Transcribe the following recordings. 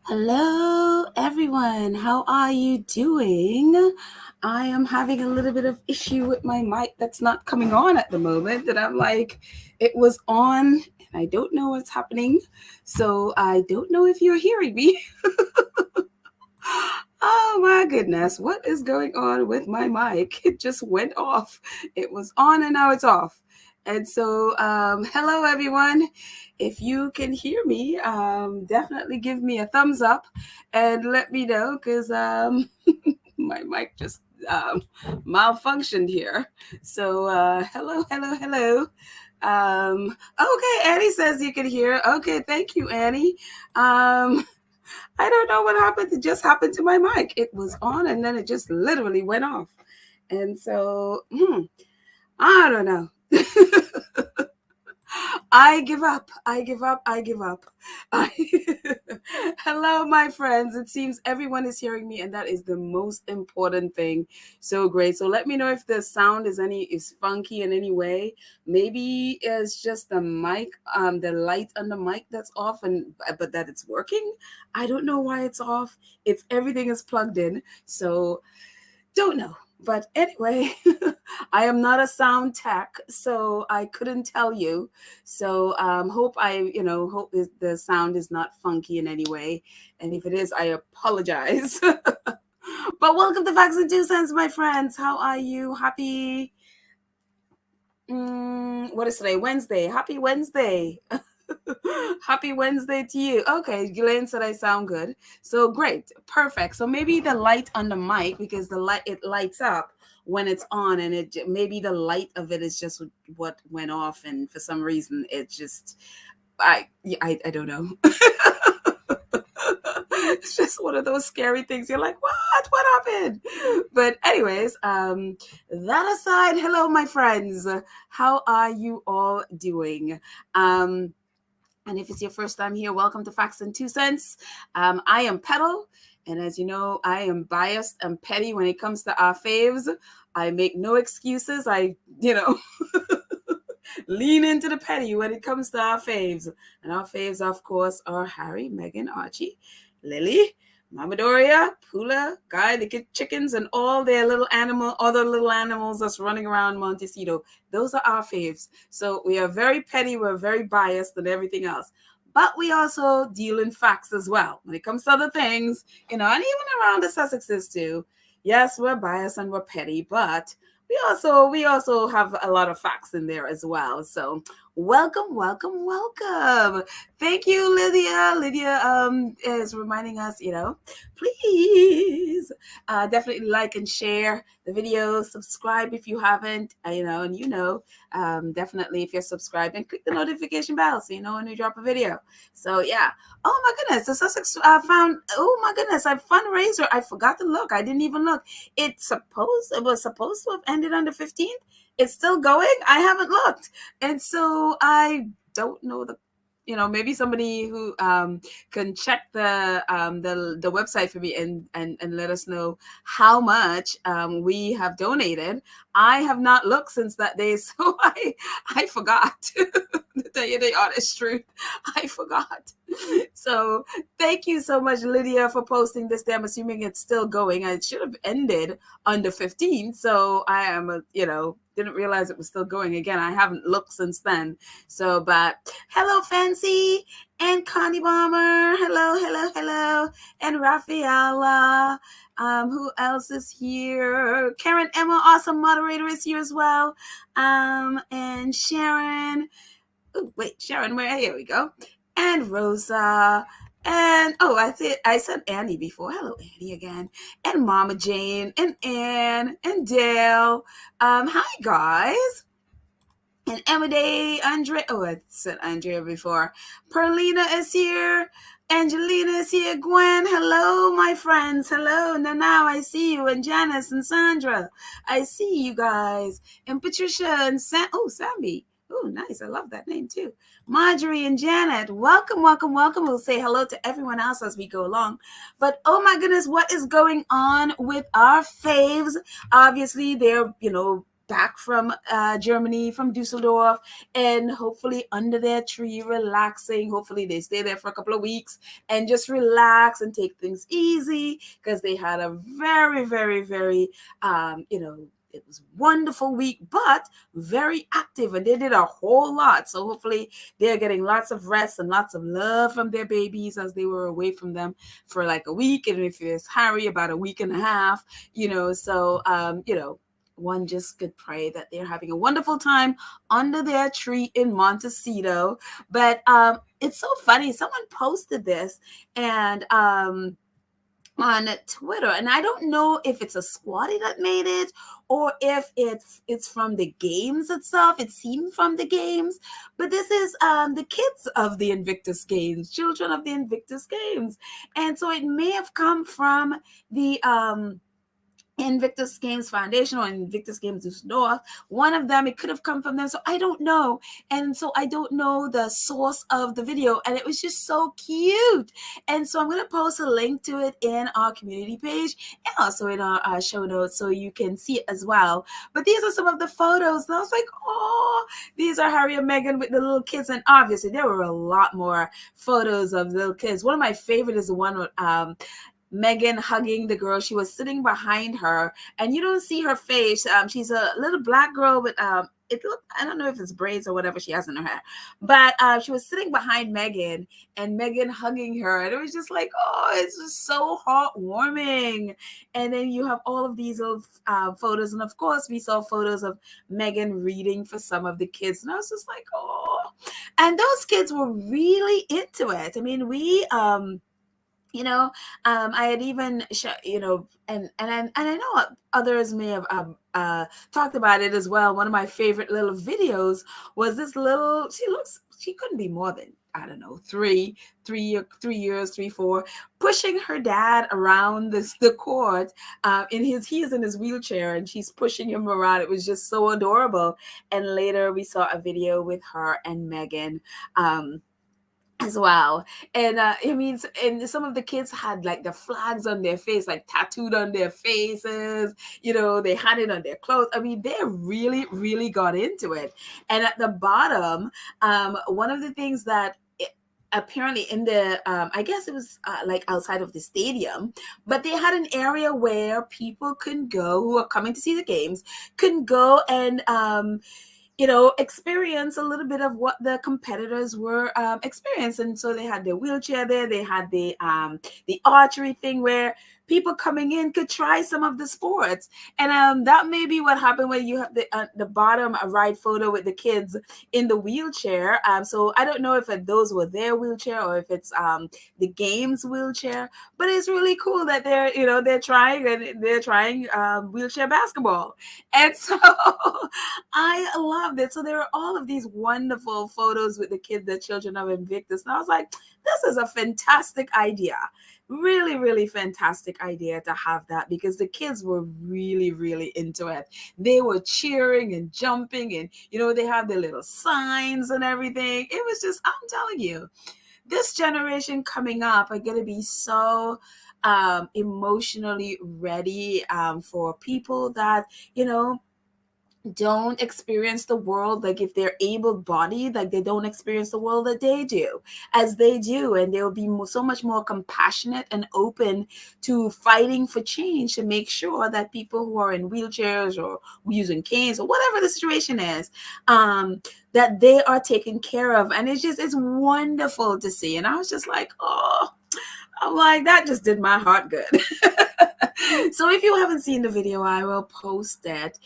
Hello, everyone. How are you doing? I am having a little bit of issue with my mic that's not coming on at the moment. And I'm like, it was on and I don't know what's happening. So I don't know if you're hearing me. Oh my goodness. What is going on with my mic? It just went off. It was on and now it's off. And so, hello, everyone. If you can hear me, definitely give me a thumbs up and let me know because my mic just malfunctioned here. So, hello. Okay, Annie says you can hear. Okay, thank you, Annie. I don't know what happened. It just happened to my mic. It was on and then it just literally went off. And so, I don't know. I give up. Hello, my friends. It seems everyone is hearing me, and that is the most important thing. So great. So let me know if the sound is funky in any way. Maybe it's just the mic, the light on the mic that's off, but that it's working. I don't know why it's off. It's everything is plugged in. So don't know. But anyway, I am not a sound tech, so I couldn't tell you. So hope the sound is not funky in any way. And if it is, I apologize. But welcome to Facts and Two Cents, my friends. How are you? Happy, what is today? Wednesday. Happy Wednesday. Happy Wednesday to you. Okay, Ghislaine said I sound good. So great, perfect. So maybe the light on the mic, because it lights up when it's on, and maybe the light of it is just what went off, and for some reason it just I don't know. It's just one of those scary things. You're like, what happened? But anyways, that aside, hello, my friends. How are you all doing? And if it's your first time here, welcome to Facts and Two Cents. I am Petal, and as you know, I am biased and petty when it comes to our faves. I make no excuses. Lean into the petty when it comes to our faves. And our faves, of course, are Harry, Meghan, Archie, Lily, Mama Doria, Pula, Guy, the chickens, and all their other little animals that's running around Montecito. Those are our faves. So we are very petty, we're very biased, and everything else. But we also deal in facts as well. When it comes to other things, and even around the Sussexes too. Yes, we're biased and we're petty, but we also have a lot of facts in there as well. So welcome. Thank you, Lydia. Lydia is reminding us, please definitely like and share the video. Subscribe if you haven't, definitely if you're subscribed, and click the notification bell so you know when we drop a video. So yeah. Oh my goodness, the Sussex found. Oh my goodness, a fundraiser. I forgot to look. I didn't even look. It was supposed to have ended on the 15th. It's still going. I haven't looked, and so I don't know maybe somebody who can check the website for me and let us know how much we have donated. I have not looked since that day, so I forgot. To tell you the honest truth, I forgot. So thank you so much, Lydia, for posting this day. I'm assuming it's still going. It should have ended on the 15th, so I am didn't realize it was still going. Again, I haven't looked since then. So, but hello, Fancy and Connie Bomber. Hello. And Rafaela. Who else is here? Karen Emma, awesome moderator, is here as well. And Sharon. Oh, wait, Sharon, here we go. And Rosa. And I said Annie before. Hello, Annie again. And Mama Jane and Ann and Dale. Hi guys. And Emma Andre. Oh, I said Andrea before. Perlina is here. Angelina is here. Gwen, hello, my friends. Hello. Now I see you. And Janice and Sandra. I see you guys. And Patricia and Sammy. Oh, nice. I love that name too. Marjorie and Janet, welcome. We'll say hello to everyone else as we go along. But oh my goodness, what is going on with our faves? Obviously, they're, back from Germany, from Dusseldorf, and hopefully under their tree, relaxing. Hopefully they stay there for a couple of weeks and just relax and take things easy, because they had a very, very, very, it was a wonderful week, but very active, and they did a whole lot. So hopefully they're getting lots of rest and lots of love from their babies, as they were away from them for like a week. And if it's Harry, about a week and a half, so, one just could pray that they're having a wonderful time under their tree in Montecito. But it's so funny. Someone posted this, and on Twitter, and I don't know if it's a squatty that made it or if it's from the games itself. It seemed from the games, but this is the kids of the Invictus Games, children of the Invictus Games, and so it may have come from the Invictus Games Foundation or Invictus Games Dusseldorf. One of them, it could have come from them. So I don't know. And so I don't know the source of the video. And it was just so cute. And so I'm going to post a link to it in our community page and also in our show notes so you can see it as well. But these are some of the photos. And I was like, oh, these are Harry and Meghan with the little kids. And obviously there were a lot more photos of little kids. One of my favorite is the one with Meghan hugging the girl. She was sitting behind her, and you don't see her face. She's a little black girl with it looked, I don't know if it's braids or whatever she has in her hair, but she was sitting behind Meghan, and Meghan hugging her, and it was just like, oh, it's just so heartwarming. And then you have all of these little photos, and of course we saw photos of Meghan reading for some of the kids, and I was just like, oh. And those kids were really into it. I mean, we I had even and I know others may have talked about it as well. One of my favorite little videos was this little, she couldn't be more than, I don't know, 3 years, 3, 4, pushing her dad around the court. He is in his wheelchair, and she's pushing him around. It was just so adorable. And later we saw a video with her and Meghan as well. And and some of the kids had like the flags on their face, like tattooed on their faces. They had it on their clothes. I mean, they really, really got into it. And at the bottom, one of the things that apparently in the I guess it was like outside of the stadium, but they had an area where people can go who are coming to see the games, can go and experience a little bit of what the competitors were experiencing. So they had their wheelchair there. They had the archery thing where people coming in could try some of the sports. And that may be what happened when you have the bottom right photo with the kids in the wheelchair. So I don't know if those were their wheelchair or if it's the game's wheelchair, but it's really cool that they're trying wheelchair basketball. And so I loved it. So there are all of these wonderful photos with the kids, the children of Invictus. And I was like, this is a fantastic idea. Really, really fantastic idea to have that, because the kids were really, really into it. They were cheering and jumping, and they have their little signs and everything. It was just, I'm telling you, this generation coming up are going to be so emotionally ready for people that don't experience the world, like if they're able-bodied, like they don't experience the world that they do as they do, and they'll be so much more compassionate and open to fighting for change to make sure that people who are in wheelchairs or using canes or whatever the situation is, that they are taken care of. And it's wonderful to see. And I was just like, oh, I'm like, that just did my heart good. So if you haven't seen the video, I will post it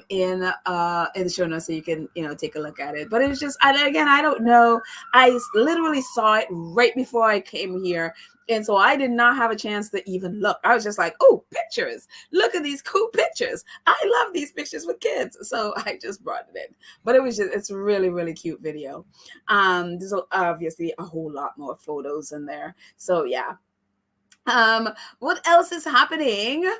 in the show notes so you can take a look at it. But it was just, again, I don't know. I literally saw it right before I came here. And so I did not have a chance to even look. I was just like, oh, pictures. Look at these cool pictures. I love these pictures with kids. So I just brought it in. But it's a really, really cute video. There's obviously a whole lot more photos in there. So yeah. What else is happening?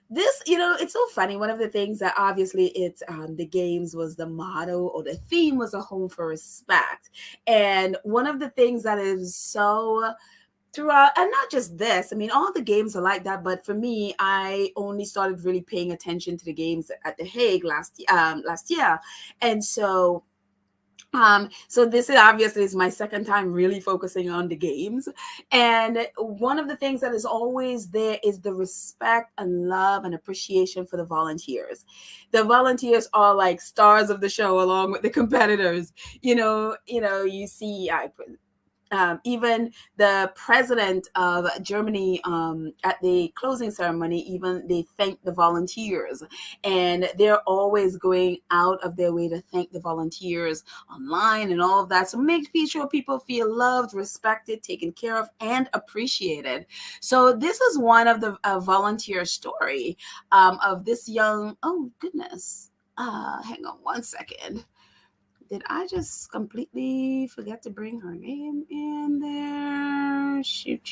This, it's so funny. One of the things that obviously it's the games was the motto, or the theme was a home for respect. And one of the things that is so throughout, and not just this. I mean, all the games are like that. But for me, I only started really paying attention to the games at The Hague last year, and so this is obviously is my second time really focusing on the games. And one of the things that is always there is the respect and love and appreciation for the volunteers. The volunteers are like stars of the show along with the competitors. You see even the president of Germany at the closing ceremony, even they thank the volunteers, and they're always going out of their way to thank the volunteers online and all of that. So make sure people feel loved, respected, taken care of, and appreciated. So this is one of the volunteer story of this young. Oh goodness, hang on one second. Did I just completely forget to bring her name in there? Shoot.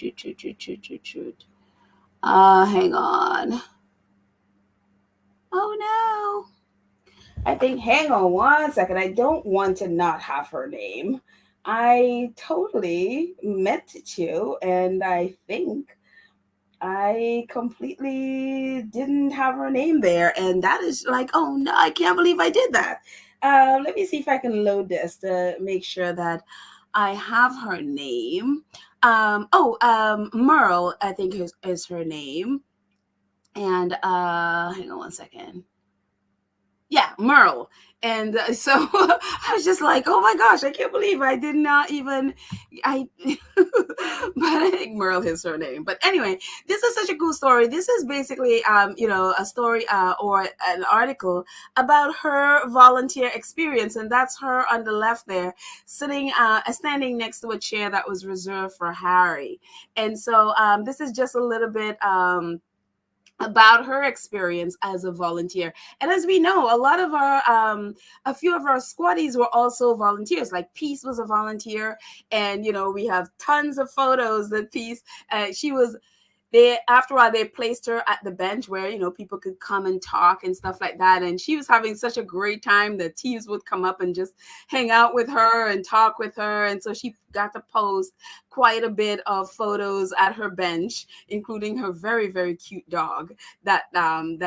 Hang on. Oh no. I think, hang on one second. I don't want to not have her name. I totally meant to, and I think I completely didn't have her name there. And that is like, oh no, I can't believe I did that. Let me see if I can load this to make sure that I have her name. Merle, I think is her name. And hang on one second. Yeah, Merle. And so I was just like, oh my gosh, I can't believe I did not even, but I think Merle is her name. But anyway, this is such a cool story. This is basically, a story or an article about her volunteer experience. And that's her on the left there, standing next to a chair that was reserved for Harry. And so this is just a little bit, about her experience as a volunteer. And as we know, a few of our squaddies were also volunteers. Like Peace was a volunteer, and we have tons of photos that Peace. She was. After a while, they placed her at the bench where people could come and talk and stuff like that. And she was having such a great time. The teams would come up and just hang out with her and talk with her. And so she got to post quite a bit of photos at her bench, including her very, very cute dog that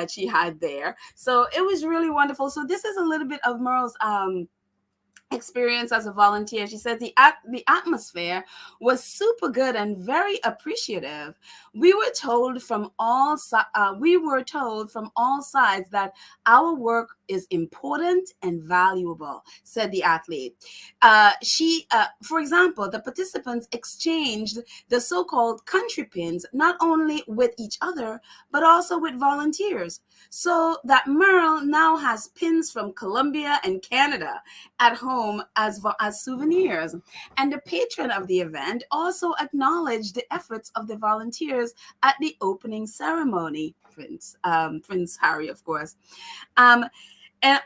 she had there. So it was really wonderful. So this is a little bit of Merle's experience as a volunteer. She said the atmosphere was super good and very appreciative. We were told from all sides that our work is important and valuable, said the athlete. For example, the participants exchanged the so-called country pins not only with each other but also with volunteers, so that Merle now has pins from Colombia and Canada at home as souvenirs. And the patron of the event also acknowledged the efforts of the volunteers at the opening ceremony. Prince Harry, of course. And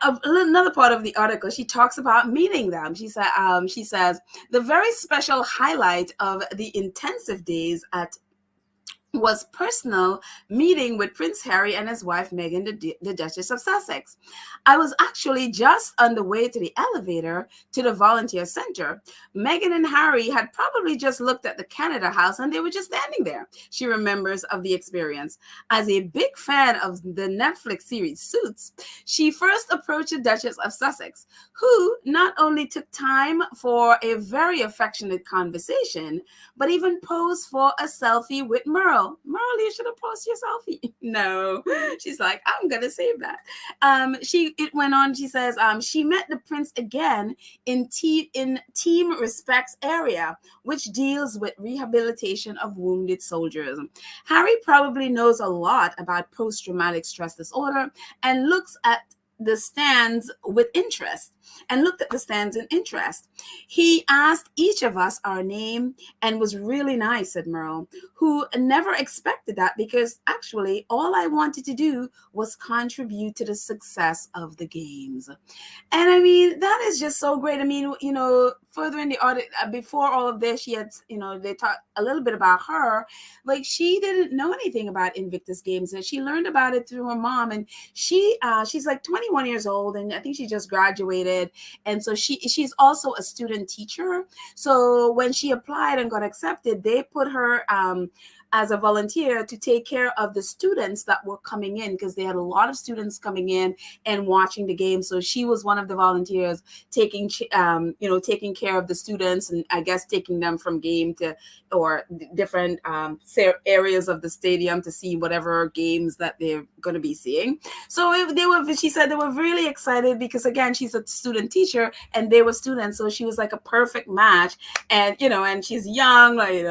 another part of the article, she talks about meeting them. She says the very special highlight of the intensive days was personal meeting with Prince Harry and his wife Meghan, the Duchess of Sussex. I was actually just on the way to the elevator to the volunteer center. Meghan and Harry had probably just looked at the Canada House and they were just standing there. She remembers of the experience. As a big fan of the Netflix series Suits, she first approached the Duchess of Sussex, who not only took time for a very affectionate conversation, but even posed for a selfie with Merle. You should have posted your selfie. No, she's like, I'm gonna save that. It went on. She says she met the prince again in Team Respects area, which deals with rehabilitation of wounded soldiers. Harry probably knows a lot about post-traumatic stress disorder and looked at the stands in interest. He asked each of us our name and was really nice, said Merle, who never expected that because actually all I wanted to do was contribute to the success of the games. And I mean, that is just so great. I mean, further in the audit, before all of this, she had, they talked a little bit about her. Like, she didn't know anything about Invictus games, and she learned about it through her mom. And she's like 21 years old, and I think she just graduated. And so she's also a student teacher. So when she applied and got accepted, they put her as a volunteer to take care of the students that were coming in, because they had a lot of students coming in and watching the game. So she was one of the volunteers taking care of the students, and I guess taking them from game to, or different areas of the stadium to see whatever games that they're going to be seeing. So she said they were really excited, because again, she's a student teacher and they were students. So she was like a perfect match. And, and she's young, like,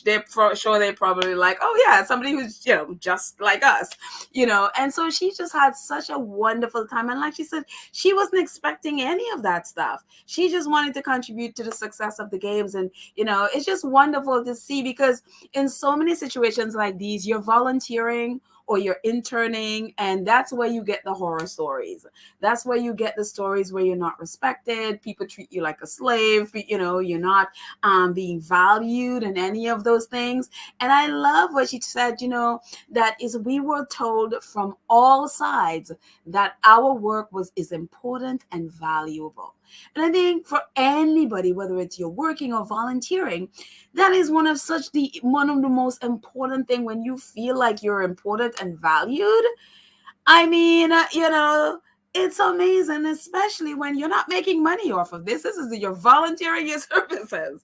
they're sure they probably like, oh yeah, somebody who's, just like us, and so she just had such a wonderful time. And like she said, she wasn't expecting any of that stuff. She just wanted to contribute to the success of the games. And, it's just wonderful to see, because in so many situations like these, you're volunteering or you're interning, and that's where you get the horror stories. That's where you get the stories where you're not respected, people treat you like a slave, you're not being valued in any of those things. And I love what she said, that is, we were told from all sides that our work is important and valuable. And I think for anybody, whether it's you're working or volunteering, that is one of the most important thing. When you feel like you're important and valued, I mean, it's amazing, especially when you're not making money off of this. You're volunteering your services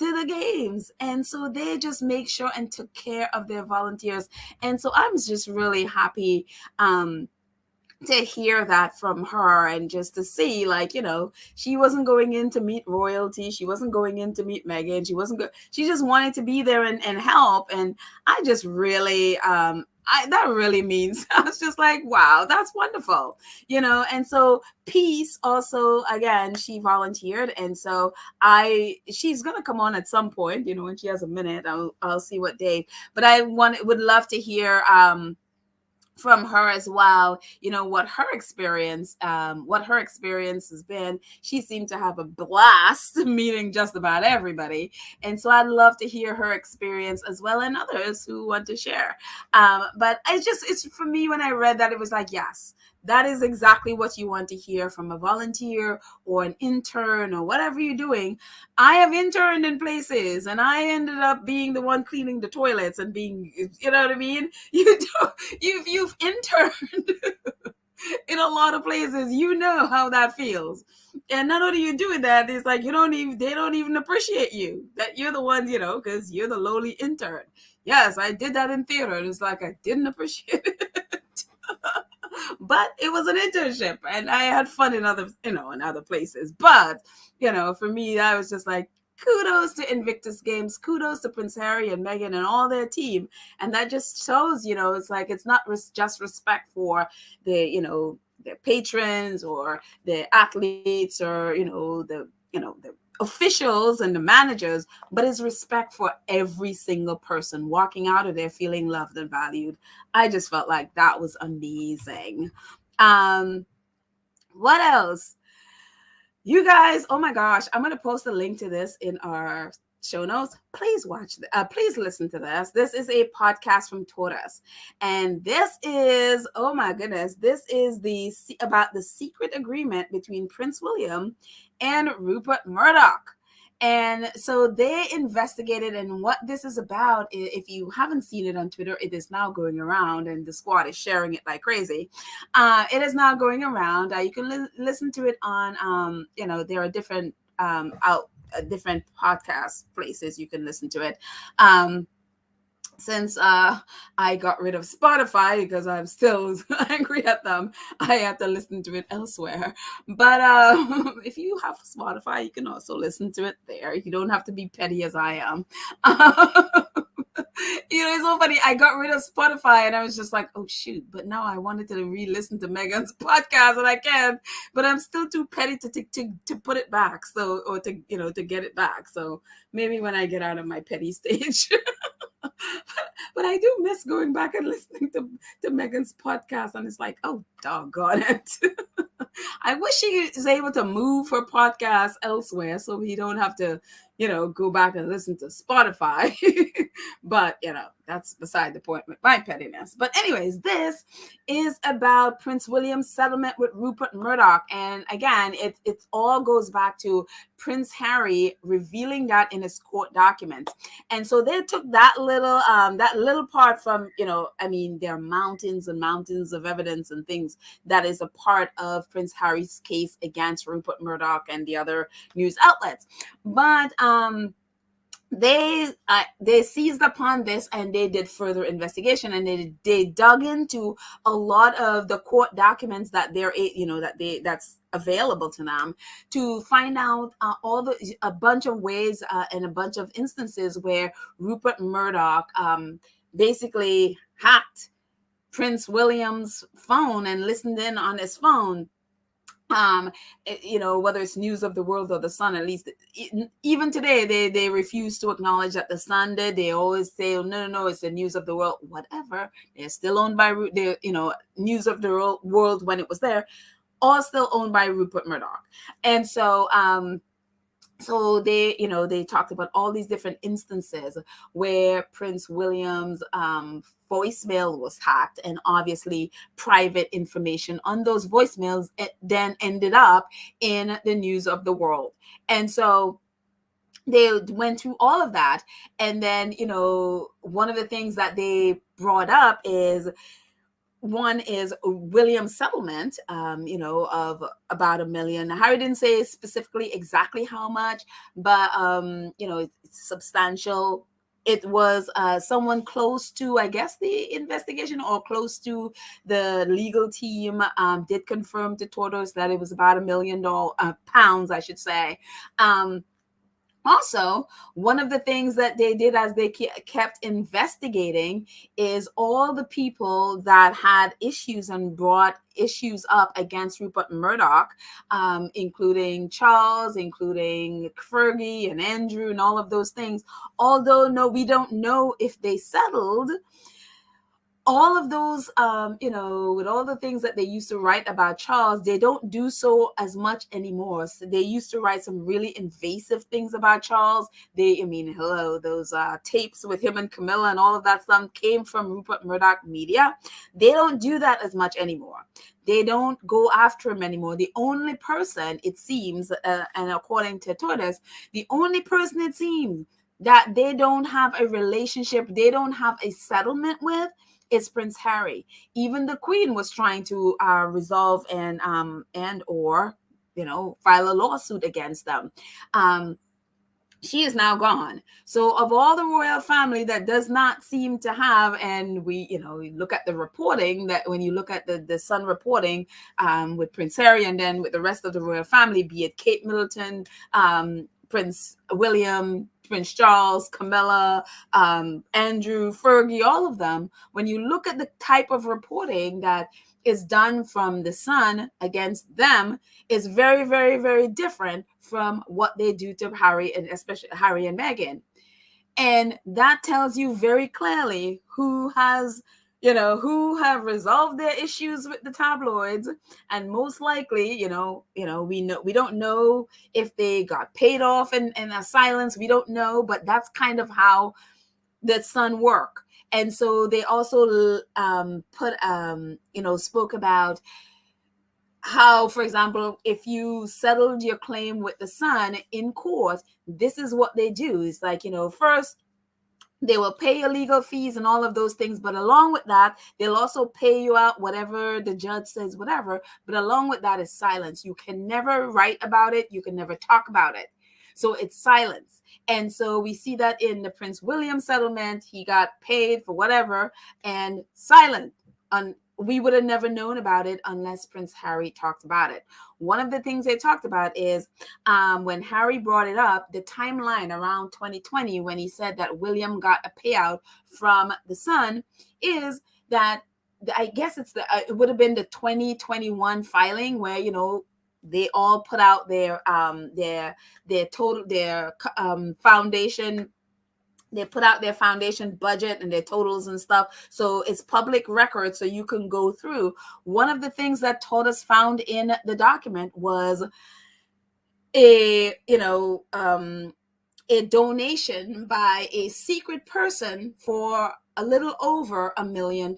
to the games. And so they just make sure and took care of their volunteers. And so I'm just really happy to hear that from her, and just to see, like, she wasn't going in to meet royalty. She wasn't going in to meet Meghan. She just wanted to be there and help. And I just really, that really means, I was just like, wow, that's wonderful, and so Peace also, again, she volunteered. And so she's going to come on at some point, when she has a minute. I'll see what day, but would love to hear, from her as well, what her experience has been. She seemed to have a blast meeting just about everybody. And so I'd love to hear her experience as well, and others who want to share. But it's for me, when I read that, it was like, yes, that is exactly what you want to hear from a volunteer or an intern or whatever you're doing. I have interned in places, and I ended up being the one cleaning the toilets and being, you know what I mean? You've interned in a lot of places. You know how that feels. And not only you doing that, it's like they don't even appreciate you, that you're the one, because you're the lowly intern. Yes, I did that in theater. It's like I didn't appreciate it. But it was an internship, and I had fun in other places. But, for me, I was just like, kudos to Invictus Games, kudos to Prince Harry and Meghan and all their team. And that just shows, it's like, it's not just respect for the, their patrons or the athletes, or, the officials and the managers, but it's respect for every single person walking out of there feeling loved and valued. I just felt like that was amazing. What else? You guys, oh my gosh, I'm going to post a link to this in our show notes. Please please listen to this. This is a podcast from Taurus. And this is, oh my goodness, this is about the secret agreement between Prince William and Rupert Murdoch. And so they investigated, and what this is about, if you haven't seen it on Twitter, it is now going around, and the squad is sharing it like crazy. It is now going around. You can listen to it on, there are different different podcast places you can listen to it. Since I got rid of Spotify because I'm still angry at them, I have to listen to it elsewhere. But if you have Spotify, you can also listen to it there. You don't have to be petty as I am. It's so funny. I got rid of Spotify, and I was just like, oh shoot, but now I wanted to re-listen to Meghan's podcast, and I can't, but I'm still too petty to put it back. So, or to get it back. So maybe when I get out of my petty stage. But I do miss going back and listening to Meghan's podcast, and it's like, oh, doggone it. I wish she is able to move her podcast elsewhere so we don't have to, go back and listen to Spotify. But, that's beside the point with my pettiness. But anyways, this is about Prince William's settlement with Rupert Murdoch. And again, it all goes back to Prince Harry revealing that in his court documents. And so they took that little part from, there are mountains and mountains of evidence and things that is a part of Prince Harry's case against Rupert Murdoch and the other news outlets. But they seized upon this and they did further investigation, and they dug into a lot of the court documents that that's available to them to find out a bunch of ways and a bunch of instances where Rupert Murdoch basically hacked Prince William's phone and listened in on his phone. Whether it's News of the World or the Sun, at least even today they refuse to acknowledge that the Sun did. They always say, oh, no, it's the News of the World. Whatever, they're still owned by News of the World when it was there, all still owned by Rupert Murdoch. And so so they talked about all these different instances where Prince William's voicemail was hacked, and obviously private information on those voicemails then ended up in the News of the World. And so they went through all of that. And then, one of the things that they brought up is, one is William's settlement, of about $1 million. Harry didn't say specifically exactly how much, but, it's substantial. It was someone close to, I guess, the investigation or close to the legal team did confirm to Tortoise that it was about $1 million, pounds, I should say. Also, one of the things that they did as they kept investigating is all the people that had issues and brought issues up against Rupert Murdoch, including Charles, including Fergie and Andrew and all of those things. Although, no, we don't know if they settled. All of those, with all the things that they used to write about Charles, they don't do so as much anymore. So they used to write some really invasive things about Charles. Those tapes with him and Camilla and all of that stuff came from Rupert Murdoch media. They don't do that as much anymore. They don't go after him anymore. The only person, it seems, and according to Tortoise, the only person it seems that they don't have a relationship, they don't have a settlement with, is Prince Harry. Even the Queen was trying to resolve and or file a lawsuit against them. She is now gone. So of all the royal family that does not seem to have, and we look at the reporting, that when you look at the Sun reporting with Prince Harry and then with the rest of the royal family, be it Kate Middleton, Prince William, Prince Charles, Camilla, Andrew, Fergie, all of them, when you look at the type of reporting that is done from the Sun against them, is very, very, very different from what they do to Harry, and especially Harry and Meghan. And that tells you very clearly who has who have resolved their issues with the tabloids, and most likely, we don't know if they got paid off in a silence. We don't know, but that's kind of how the Sun work. And so they also spoke about how, for example, if you settled your claim with the Sun in court, this is what they do. It's like, first, they will pay your legal fees and all of those things. But along with that, they'll also pay you out whatever the judge says, whatever. But along with that is silence. You can never write about it. You can never talk about it. So it's silence. And so we see that in the Prince William settlement. He got paid for whatever and silent. We would have never known about it unless Prince Harry talked about it. One of the things they talked about is when Harry brought it up, the timeline around 2020, when he said that William got a payout from the Sun, is that I guess it would have been the 2021 filing where, they all put out their foundation They put out their foundation budget and their totals and stuff. So it's public record, so you can go through. One of the things that Tortoise found in the document was a, a donation by a secret person for a little over £1 million.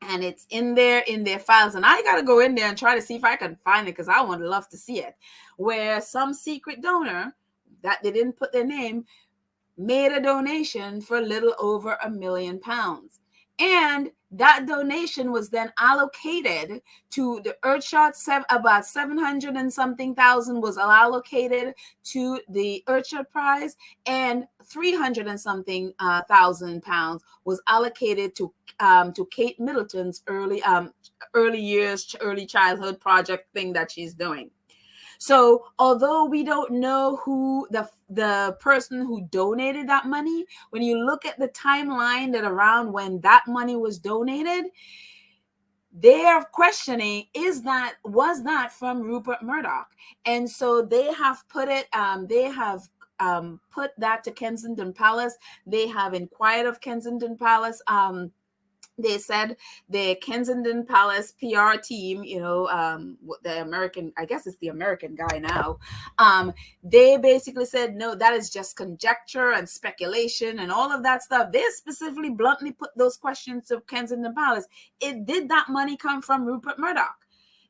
And it's in their files. And I got to go in there and try to see if I can find it, because I would love to see it, where some secret donor that they didn't put their name made a donation for a little over £1 million. And that donation was then allocated to the Earthshot. About 700 and something thousand was allocated to the Earthshot prize, and 300 and something £1,000 was allocated to Kate Middleton's early childhood project thing that she's doing. So although we don't know who the person who donated that money, when you look at the timeline that around when that money was donated, they're questioning, was that from Rupert Murdoch? And so they have put it, put that to Kensington Palace. They have inquired of Kensington Palace. They said the Kensington Palace PR team, the American, I guess it's the American guy now, they basically said, no, that is just conjecture and speculation and all of that stuff. They specifically bluntly put those questions to Kensington Palace. Did that money come from Rupert Murdoch?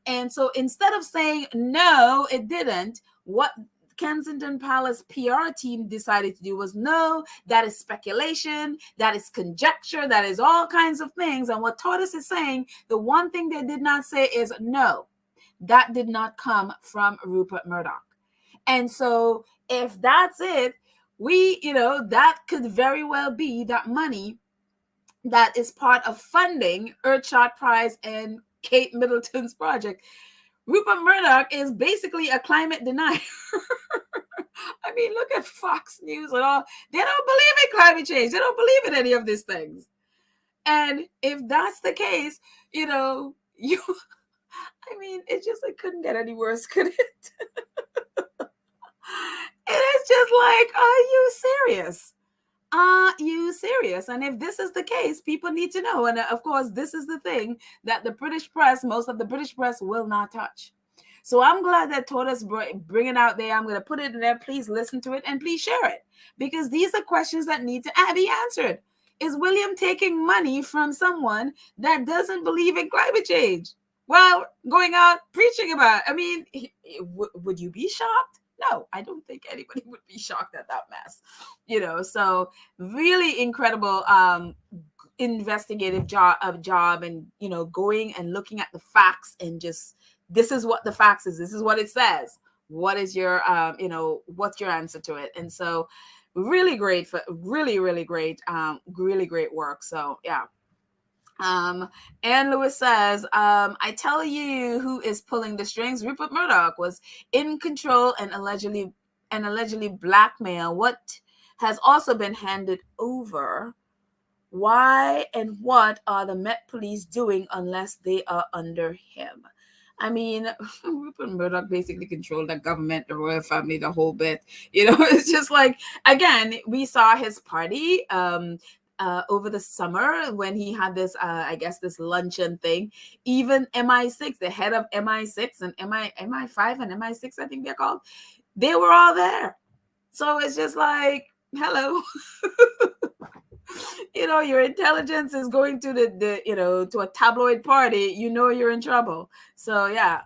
And so instead of saying, no, it didn't, what Kensington Palace PR team decided to do was, no, that is speculation, that is conjecture, that is all kinds of things. And what Tortoise is saying, the one thing they did not say is, no, that did not come from Rupert Murdoch. And so if that's it, that could very well be that money that is part of funding Earthshot Prize and Kate Middleton's project. Rupert Murdoch is basically a climate denier. I mean, look at Fox News and all. They don't believe in climate change. They don't believe in any of these things. And if that's the case, it couldn't get any worse, could it? It is just like, are you serious? Are you serious? And if this is the case, people need to know. And of course, this is the thing that most of the British press will not touch. So I'm glad that Tortoise bring it out there. I'm going to put it in there. Please listen to it and please share it, because these are questions that need to be answered. Is William taking money from someone that doesn't believe in climate change while going out preaching about it? I mean, would you be shocked? No, I don't think anybody would be shocked at that mess. So really incredible investigative job and, going and looking at the facts and just, this is what the facts is. This is what it says. What is your, what's your answer to it? And so really great, really, really great work. So yeah. Anne Lewis says, I tell you who is pulling the strings. Rupert Murdoch was in control and allegedly blackmail what has also been handed over. Why and what are the Met Police doing unless they are under him? I mean, Rupert Murdoch basically controlled the government, the royal family, the whole bit. It's just like, again, we saw his party over the summer when he had this, this luncheon thing. Even MI6, the head of MI6 and MI5 and MI6, I think they're called, they were all there. So it's just like, hello. Your intelligence is going to to a tabloid party, you're in trouble. So yeah.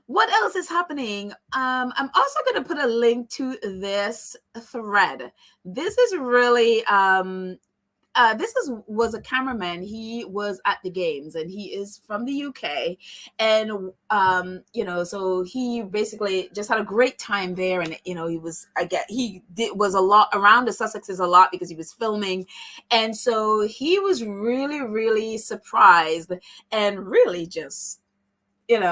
What else is happening? I'm also going to put a link to this thread. This is really was a cameraman. He was at the games and he is from the UK, and so he basically just had a great time there. And was a lot around the Sussexes a lot because he was filming, and so he was really, really surprised and really just he's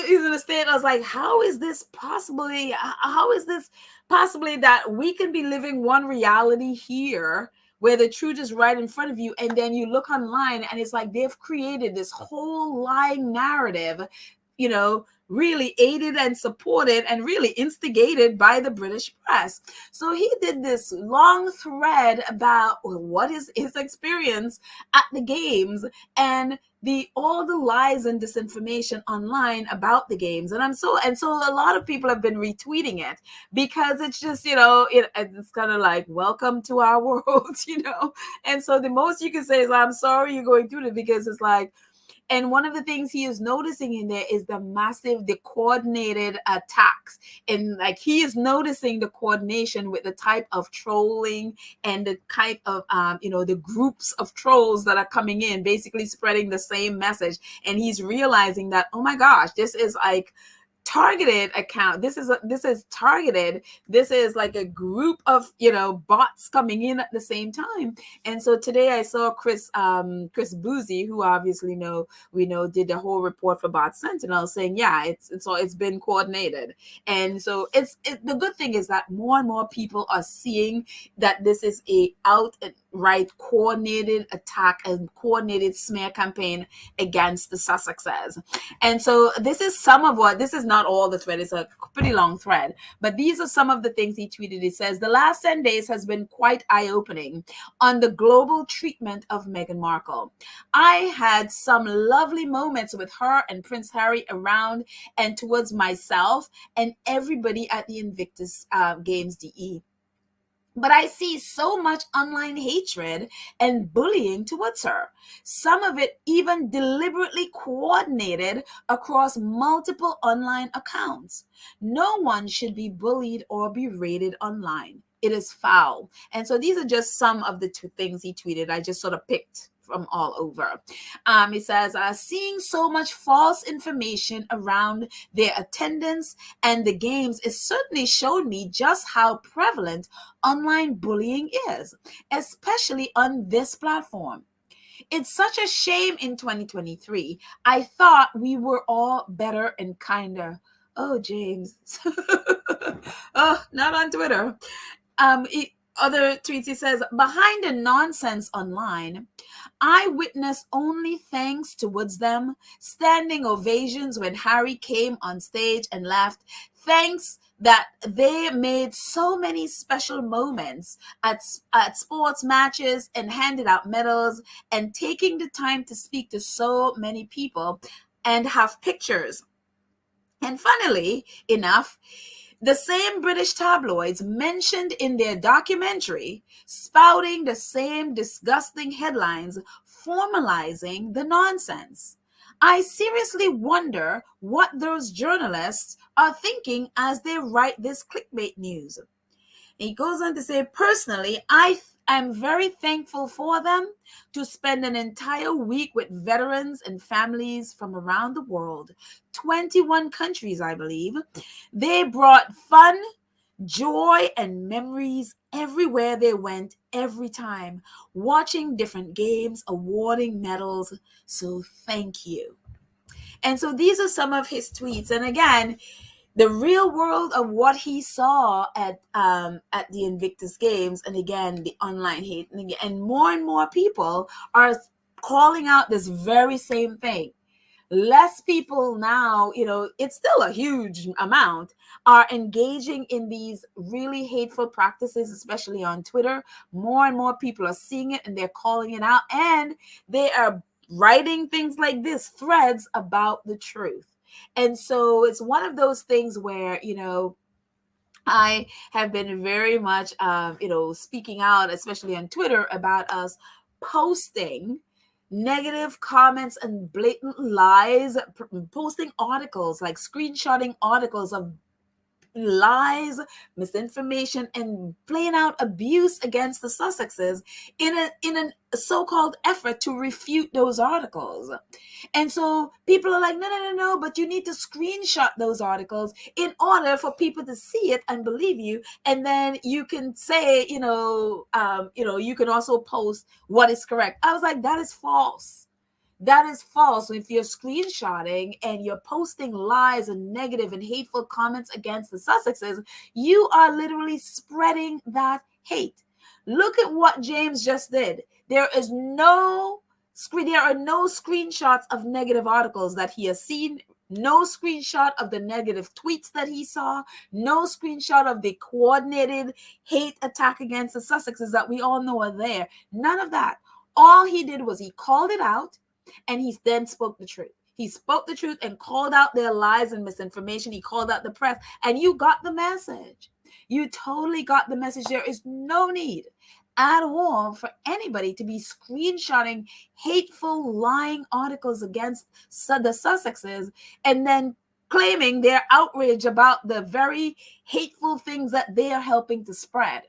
in a state. I was like, how is this possibly that we can be living one reality here where the truth is right in front of you, and then you look online and it's like they've created this whole lying narrative really aided and supported and really instigated by the British press. So he did this long thread about what is his experience at the games and all the lies and disinformation online about the games. And so a lot of people have been retweeting it because it's just, it's kind of like, welcome to our world, And so the most you can say is, I'm sorry you're going through it, because it's like, and one of the things he is noticing in there is the coordinated attacks. And like, he is noticing the coordination with the type of trolling and the type of, the groups of trolls that are coming in, basically spreading the same message. And he's realizing that, oh my gosh, this is like targeted account. This is targeted. This is like a group of bots coming in at the same time. And so today I saw Chris Boozy, who obviously we know did the whole report for Bot Sentinel, saying it's been coordinated. And so the good thing is that more and more people are seeing that this is a outright coordinated attack and coordinated smear campaign against the Sussexes. And so this is not all the thread. It's a pretty long thread, but these are some of the things he tweeted. He says, the last 10 days has been quite eye-opening on the global treatment of Meghan Markle. I had some lovely moments with her and Prince Harry around and towards myself and everybody at the Invictus Games DE. But I see so much online hatred and bullying towards her. Some of it even deliberately coordinated across multiple online accounts. No one should be bullied or berated online. It is foul. And so these are just some of the two things he tweeted. I just sort of picked from all over. He says, seeing so much false information around their attendance and the games has certainly shown me just how prevalent online bullying is, especially on this platform. It's such a shame in 2023. I thought we were all better and kinder. Oh, James. Oh, not on Twitter. Other tweets, he says, behind the nonsense online, I witnessed only thanks towards them, standing ovations when Harry came on stage and laughed. Thanks that they made so many special moments at sports matches and handed out medals and taking the time to speak to so many people and have pictures. And funnily enough, the same British tabloids mentioned in their documentary, spouting the same disgusting headlines, formalizing the nonsense. I seriously wonder what those journalists are thinking as they write this clickbait news. He goes on to say, personally, I am very thankful for them to spend an entire week with veterans and families from around the world, 21 countries, I believe. They brought fun, joy, and memories everywhere they went, every time, watching different games, awarding medals. So thank you. And so these are some of his tweets. And again, the real world of what he saw at the Invictus Games, and again, the online hate, and more people are calling out this very same thing. Less people now, it's still a huge amount, are engaging in these really hateful practices, especially on Twitter. More and more people are seeing it and they're calling it out, and they are writing things like this, threads about the truth. And so it's one of those things where, I have been very much, speaking out, especially on Twitter, about us posting negative comments and blatant lies, posting articles, like screenshotting articles of lies, misinformation, and playing out abuse against the Sussexes in a so-called effort to refute those articles. And so people are like, no, but you need to screenshot those articles in order for people to see it and believe you. And then you can say, you can also post what is correct. I was like, that is false. That is false. If you're screenshotting and you're posting lies and negative and hateful comments against the Sussexes, you are literally spreading that hate. Look at what James just did. There are no screenshots of negative articles that he has seen, no screenshot of the negative tweets that he saw, no screenshot of the coordinated hate attack against the Sussexes that we all know are there. None of that. All he did was he called it out, and he then spoke the truth. He spoke the truth and called out their lies and misinformation. He called out the press, and you got the message. You totally got the message. There is no need at all for anybody to be screenshotting hateful, lying articles against the Sussexes and then claiming they're outraged about the very hateful things that they are helping to spread.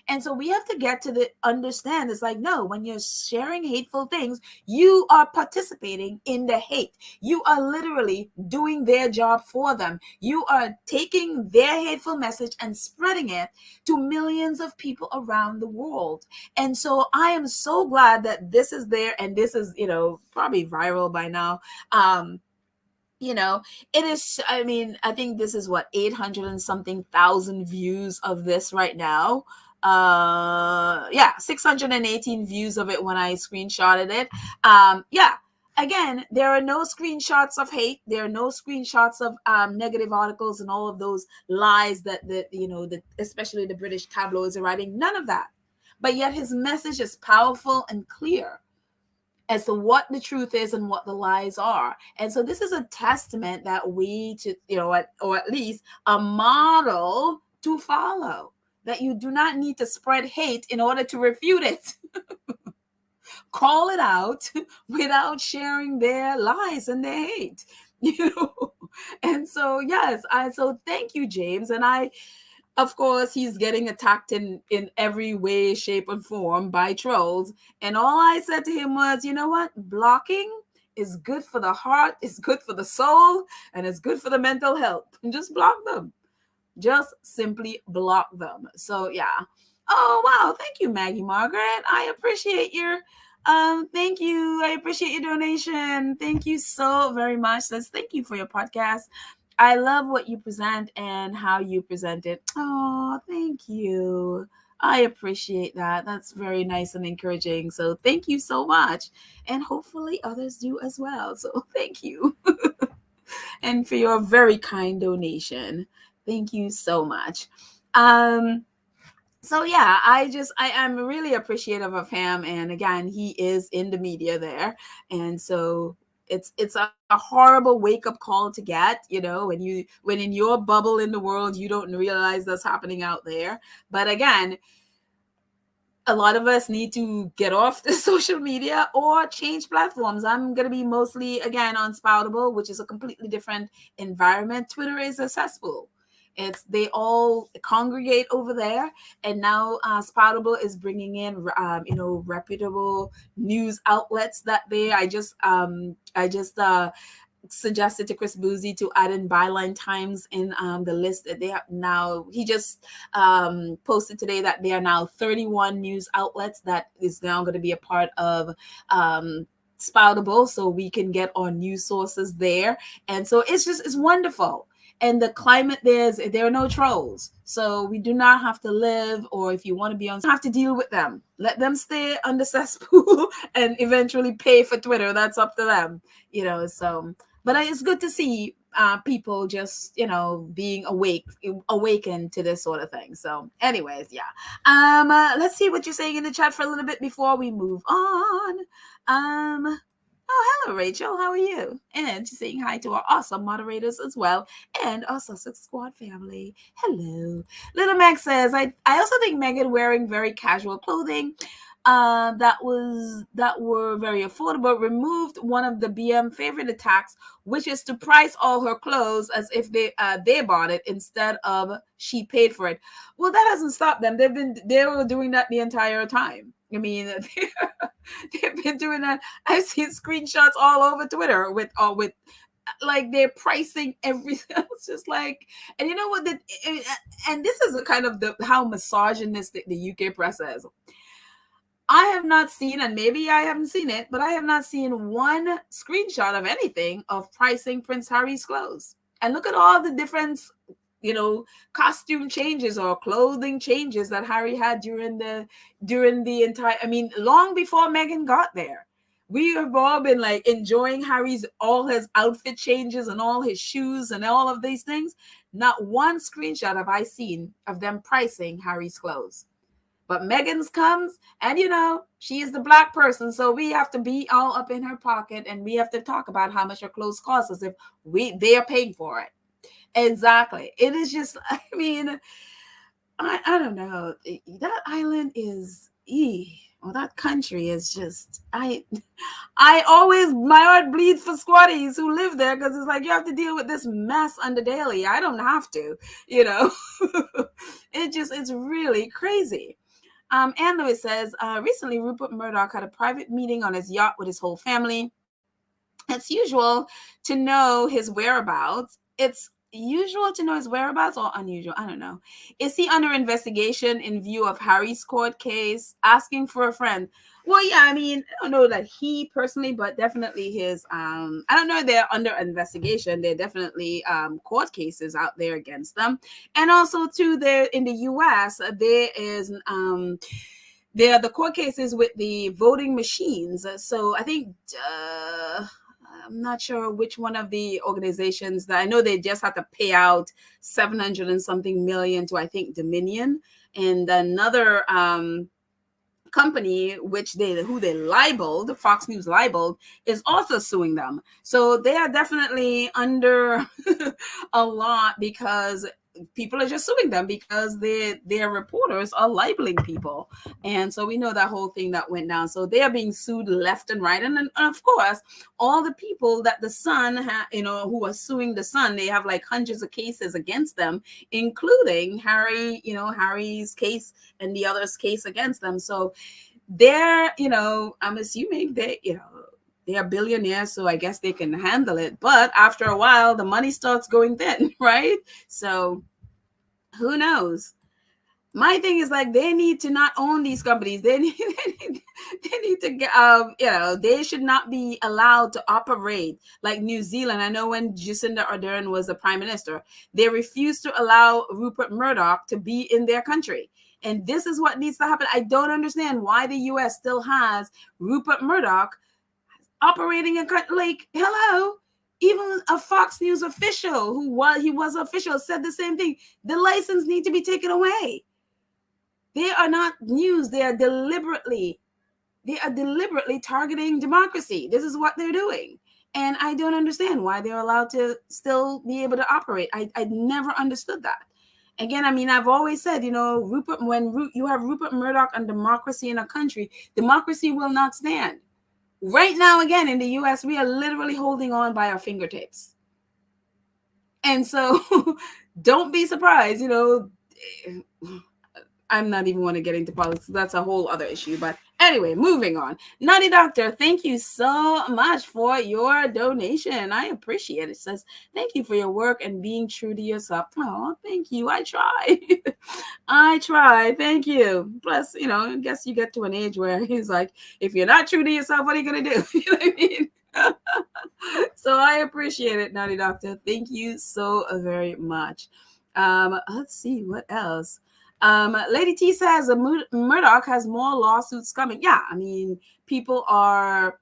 And so we have to get to the understand. It's like, no, when you're sharing hateful things, you are participating in the hate. You are literally doing their job for them. You are taking their hateful message and spreading it to millions of people around the world. And so I am so glad that this is there, and this is, probably viral by now. It is, I think this is 800 and something thousand views of this right now. 618 views of it when I screenshotted it. Again, there are no screenshots of hate. There are no screenshots of negative articles and all of those lies that especially the British tabloids are writing. None of that. But yet his message is powerful and clear as to what the truth is and what the lies are. And so this is a testament that we or at least a model to follow, that you do not need to spread hate in order to refute it. Call it out without sharing their lies and their hate, And so, yes, so thank you, James. And of course, he's getting attacked in every way, shape, and form by trolls. And all I said to him was, you know what? Blocking is good for the heart, it's good for the soul, and it's good for the mental health. And just block them. Just simply block them. So, yeah. Oh, wow. Thank you, Maggie Margaret. I appreciate your thank you. I appreciate your donation. Thank you so very much. Thank you for your podcast. I love what you present and how you present it. Oh, thank you. I appreciate that. That's very nice and encouraging. So thank you so much. And hopefully others do as well. So thank you. And for your very kind donation. Thank you so much. So yeah, I am really appreciative of him. And again, he is in the media there. And so it's a horrible wake-up call to get, when in your bubble in the world, you don't realize that's happening out there. But again, a lot of us need to get off the social media or change platforms. I'm going to be mostly, again, on Spoutable, which is a completely different environment. Twitter is accessible. They all congregate over there, and now Spoutable is bringing in reputable news outlets that I just suggested to Chris Boozy to add in Byline Times in the list that they have now. He just posted today that there are now 31 news outlets that is now going to be a part of Spoutable, so we can get our news sources there. And so it's wonderful. And the climate there are no trolls. So we do not have to live, or if you want to be on, have to deal with them. Let them stay under cesspool and eventually pay for Twitter. That's up to them, so. But it's good to see people just, being awakened to this sort of thing. So anyways, yeah. Let's see what you're saying in the chat for a little bit before we move on. Oh, hello, Rachel. How are you? And she's saying hi to our awesome moderators as well, and our Sussex Squad family. Hello. Little Max says, I also think Meghan wearing very casual clothing that were very affordable removed one of the BM favorite attacks, which is to price all her clothes as if they bought it instead of she paid for it. Well, that hasn't stopped them. They were doing that the entire time. I mean, they've been doing that. I've seen screenshots all over Twitter with like they're pricing everything. It's just like, and you know what? And this is a kind of how misogynistic the UK press is. I have not seen, and maybe I haven't seen it, but I have not seen one screenshot of anything of pricing Prince Harry's clothes. And look at all the different, costume changes or clothing changes that Harry had during the entire, long before Meghan got there. we have all been like enjoying all his outfit changes and all his shoes and all of these things. Not one screenshot have I seen of them pricing Harry's clothes. But Meghan's comes, and she is the black person, so we have to be all up in her pocket, and we have to talk about how much her clothes cost as if they are paying for it. Exactly. It is just, I mean, I don't know. That island is, that country is just, I always, my heart bleeds for squatties who live there, because it's like you have to deal with this mess on the daily. I don't have to, it's really crazy. Anne Lewis says, recently Rupert Murdoch had a private meeting on his yacht with his whole family. It's usual to know his whereabouts. It's usual to know his whereabouts or unusual? I don't know. Is he under investigation in view of Harry's court case? Asking for a friend. Well, yeah, I mean, I don't know that he personally, but definitely his, I don't know, they're under investigation. There are definitely court cases out there against them. And also, too, there in the U.S., there is, there are the court cases with the voting machines. So I think, I'm not sure which one of the organizations that I know they just had to pay out 700 and something million to, I think, Dominion, and another, company who they libeled, Fox News libeled, is also suing them. So they are definitely under a lot because people are just suing them because their reporters are libeling people. And so we know that whole thing that went down. So they are being sued left and right. And then, of course, all the people that the Sun, who are suing the Sun, they have like hundreds of cases against them, including Harry, Harry's case and the others' case against them. So they're, I'm assuming they are billionaires, so I guess they can handle it. But after a while, the money starts going thin, right? So who knows? My thing is like they need to not own these companies. They need to get, they should not be allowed to operate like New Zealand. I know when Jacinda Ardern was the prime minister, they refused to allow Rupert Murdoch to be in their country. And this is what needs to happen. I don't understand why the U.S. still has Rupert Murdoch operating a country. Like, hello, even a Fox News official he was official said the same thing. The license needs to be taken away. They are not news. They are deliberately targeting democracy. This is what they're doing. And I don't understand why they're allowed to still be able to operate. I never understood that. Again, I mean, I've always said, you have Rupert Murdoch and democracy in a country, democracy will not stand. Right now, again, in the U.S., we are literally holding on by our fingertips. And so don't be surprised, I'm not even want to get into politics. That's a whole other issue. But anyway, moving on. Naughty Doctor, thank you so much for your donation. I appreciate it. It says, thank you for your work and being true to yourself. Oh, thank you. I try. I try. Thank you. Plus, I guess you get to an age where he's like, if you're not true to yourself, what are you going to do? You know what I mean? So I appreciate it, Naughty Doctor. Thank you so very much. Let's see what else. Lady T says Murdoch has more lawsuits coming. Yeah, I mean, people are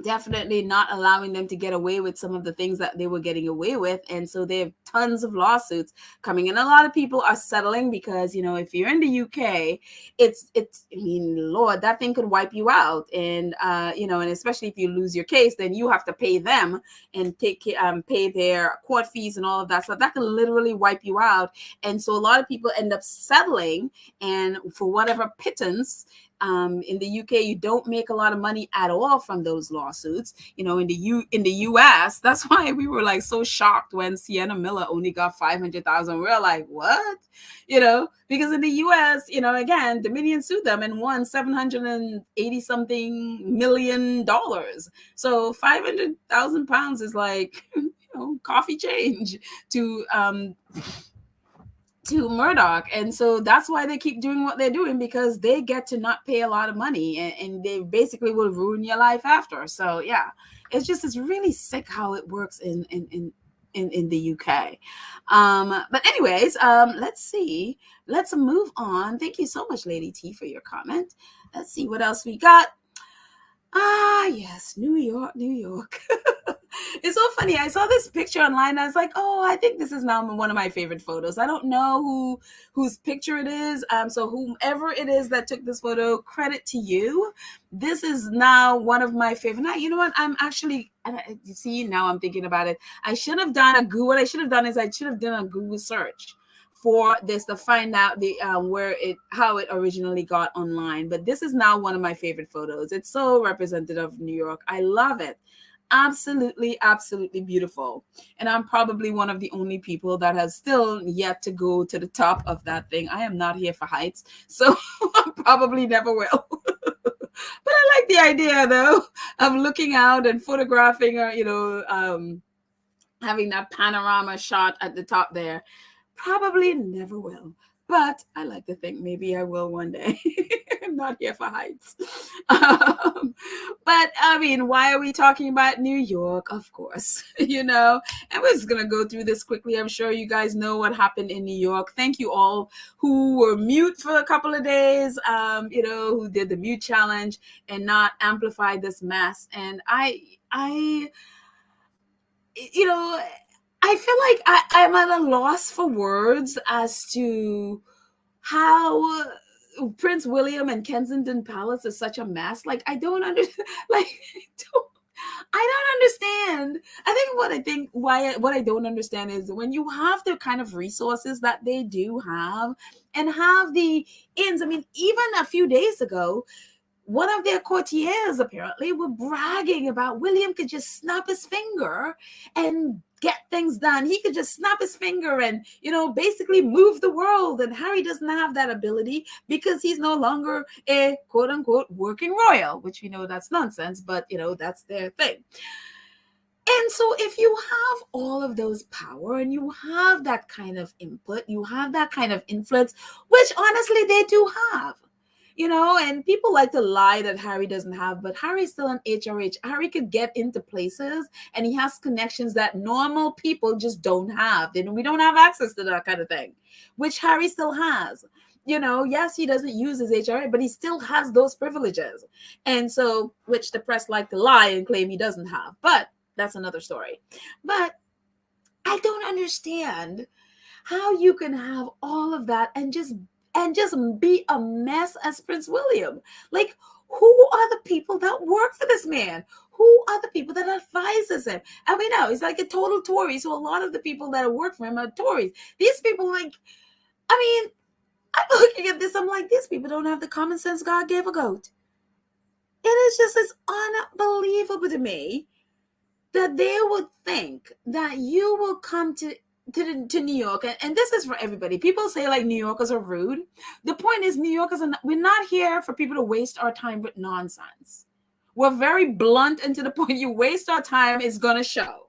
definitely not allowing them to get away with some of the things that they were getting away with. And so they have tons of lawsuits coming in. A lot of people are settling because, if you're in the UK, it's, I mean, Lord, that thing could wipe you out. And, and especially if you lose your case, then you have to pay them and pay their court fees and all of that. So that can literally wipe you out. And so a lot of people end up settling, and for whatever pittance, in the UK, you don't make a lot of money at all from those lawsuits. In the US, that's why we were like so shocked when Sienna Miller only got $500,000. We're like, what? Because in the US, again, Dominion sued them and won $780 something million. So 500,000 pounds is like coffee change to Murdoch. And so that's why they keep doing what they're doing, because they get to not pay a lot of money, and they basically will ruin your life after. So yeah, it's really sick how it works in the UK. But anyways, let's see. Let's move on. Thank you so much, Lady T, for your comment. Let's see what else we got. Ah, yes, New York, New York. It's so funny. I saw this picture online. I was like, "Oh, I think this is now one of my favorite photos." I don't know whose picture it is. So whomever it is that took this photo, credit to you. This is now one of my favorite. Now, you know what? I'm actually, you see, now I'm thinking about it. I should have done a Google. What I should have done is I should have done a Google search for this to find out the where it how it originally got online. But this is now one of my favorite photos. It's so representative of New York. I love it. Absolutely, absolutely beautiful. And I'm probably one of the only people that has still yet to go to the top of that thing. I am not here for heights, so I probably never will. But I like the idea though of looking out and photographing, having that panorama shot at the top there. Probably never will. But I like to think maybe I will one day. I'm not here for heights. But I mean, why are we talking about New York? Of course, and we're just going to go through this quickly. I'm sure you guys know what happened in New York. Thank you all who were mute for a couple of days, who did the mute challenge and not amplify this mess. And you know, I feel like I'm at a loss for words as to how Prince William and Kensington Palace is such a mess. Like I don't understand. Like I don't understand. What I don't understand is when you have the kind of resources that they do have and have the ins. I mean, even a few days ago, one of their courtiers apparently were bragging about William could just snap his finger and get things done. He could just snap his finger and, basically move the world. And Harry doesn't have that ability because he's no longer a quote unquote working royal, which we know that's nonsense, but that's their thing. And so if you have all of those power and you have that kind of input, you have that kind of influence, which honestly they do have. And people like to lie that Harry doesn't have, but Harry's still an HRH. Harry could get into places and he has connections that normal people just don't have. We don't have access to that kind of thing, which Harry still has. Yes, he doesn't use his HRH, but he still has those privileges. And so, which the press like to lie and claim he doesn't have. But that's another story. But I don't understand how you can have all of that and just be a mess as Prince William. Like, who are the people that work for this man? Who are the people that advises him? And we know he's like a total Tory, so a lot of the people that work for him are Tories. These people, I'm looking at this, I'm like, these people don't have the common sense God gave a goat. It is just as unbelievable to me that they would think that you will come to New York, and this is for everybody. People say like New Yorkers are rude. The point is, New Yorkers we're not here for people to waste our time with nonsense. We're very blunt and to the point. You waste our time, it's gonna show.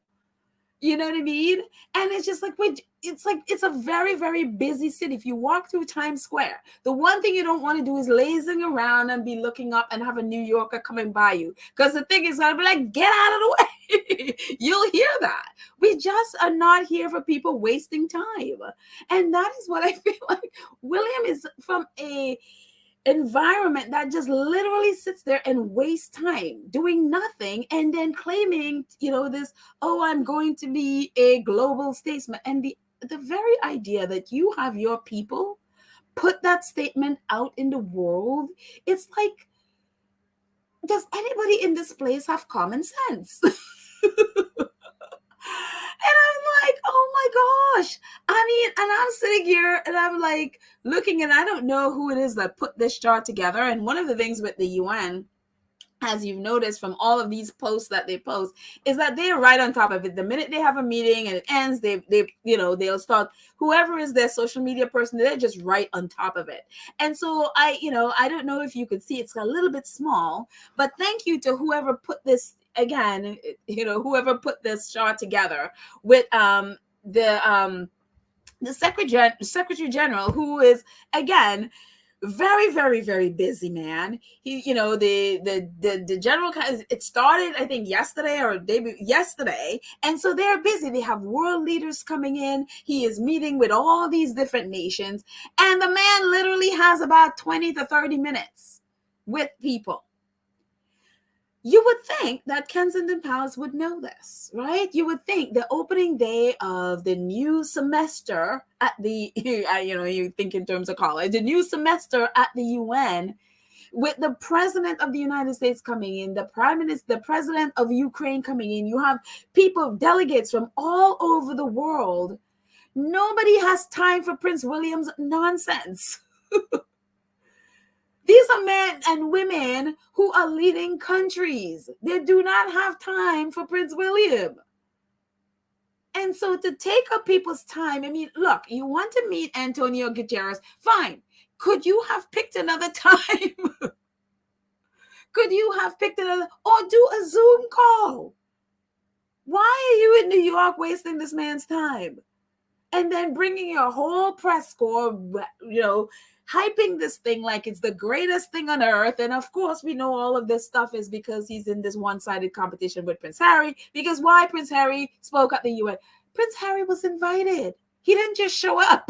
You know what I mean? And it's just like it's a very, very busy city. If you walk through Times Square, the one thing you don't want to do is lazing around and be looking up and have a New Yorker coming by you. Because the thing is, I'll be like, get out of the way. You'll hear that. We just are not here for people wasting time. And that is what I feel like William is from a environment that just literally sits there and wastes time doing nothing and then claiming, this, oh, I'm going to be a global statesman. And the very idea that you have your people put that statement out in the world, it's like, does anybody in this place have common sense? And I'm like, oh my gosh. I mean, and I'm sitting here and I'm like looking, and I don't know who it is that put this chart together. And one of the things with the UN, as you've noticed from all of these posts that they post, is that they're right on top of it. The minute they have a meeting and it ends, they'll start, whoever is their social media person, they're just right on top of it. And so I don't know if you could see, it's a little bit small, but thank you to whoever put this, again, whoever put this chart together with the Secretary General, who is, again, very, very, very busy man. He, the general, it started, I think, yesterday or yesterday. And so they're busy. They have world leaders coming in. He is meeting with all these different nations. And the man literally has about 20 to 30 minutes with people. You would think that Kensington Palace would know this, right? You would think the opening day of the new semester at the, you think in terms of college, the new semester at the UN, with the president of the United States coming in, the prime minister, the president of Ukraine coming in, you have people, delegates from all over the world. Nobody has time for Prince William's nonsense. These are men and women who are leading countries. They do not have time for Prince William. And so to take up people's time, I mean, look, you want to meet Antonio Guterres, fine. Could you have picked another time? Could you have picked another, or do a Zoom call? Why are you in New York wasting this man's time? And then bringing your whole press corps, hyping this thing like it's the greatest thing on earth. And of course, we know all of this stuff is because he's in this one-sided competition with Prince Harry. Because why Prince Harry spoke at the UN? Prince Harry was invited. He didn't just show up.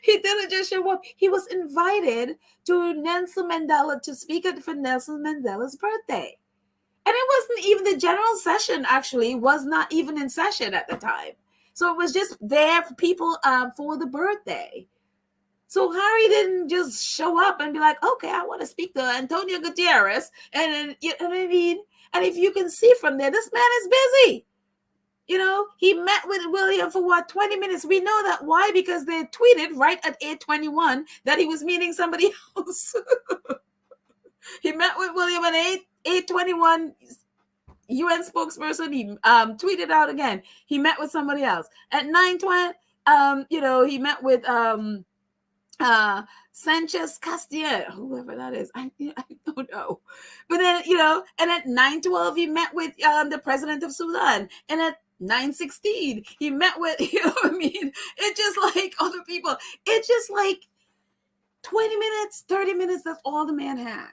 He didn't just show up. He was invited to Nelson Mandela to speak for Nelson Mandela's birthday. And it wasn't even, the general session actually was not even in session at the time. So it was just there for people for the birthday. So Harry didn't just show up and be like, okay, I want to speak to Antonio Guterres. And you know what I mean? And if you can see from there, this man is busy. He met with William for 20 minutes. We know that. Why? Because they tweeted right at 8:21 that he was meeting somebody else. He met with William at 8:21. UN spokesperson, he tweeted out again. He met with somebody else. At 9:20, he met with Sanchez Castilla, whoever that is. I don't know. But then, and at 9:12, he met with the president of Sudan. And at 9:16, he met with, it's just like other people. It's just like 20 minutes, 30 minutes, that's all the man had.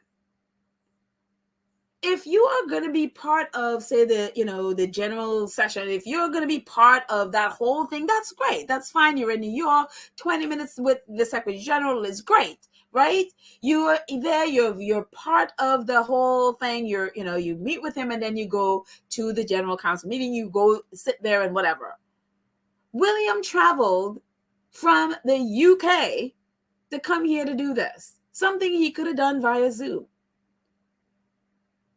If you are going to be part of, say, the general session, if you're going to be part of that whole thing, that's great. That's fine. You're in New York. 20 minutes with the Secretary General is great, right? You're there. You're part of the whole thing. You meet with him and then you go to the General Council meeting. You go sit there and whatever. William traveled from the UK to come here to do this. Something he could have done via Zoom.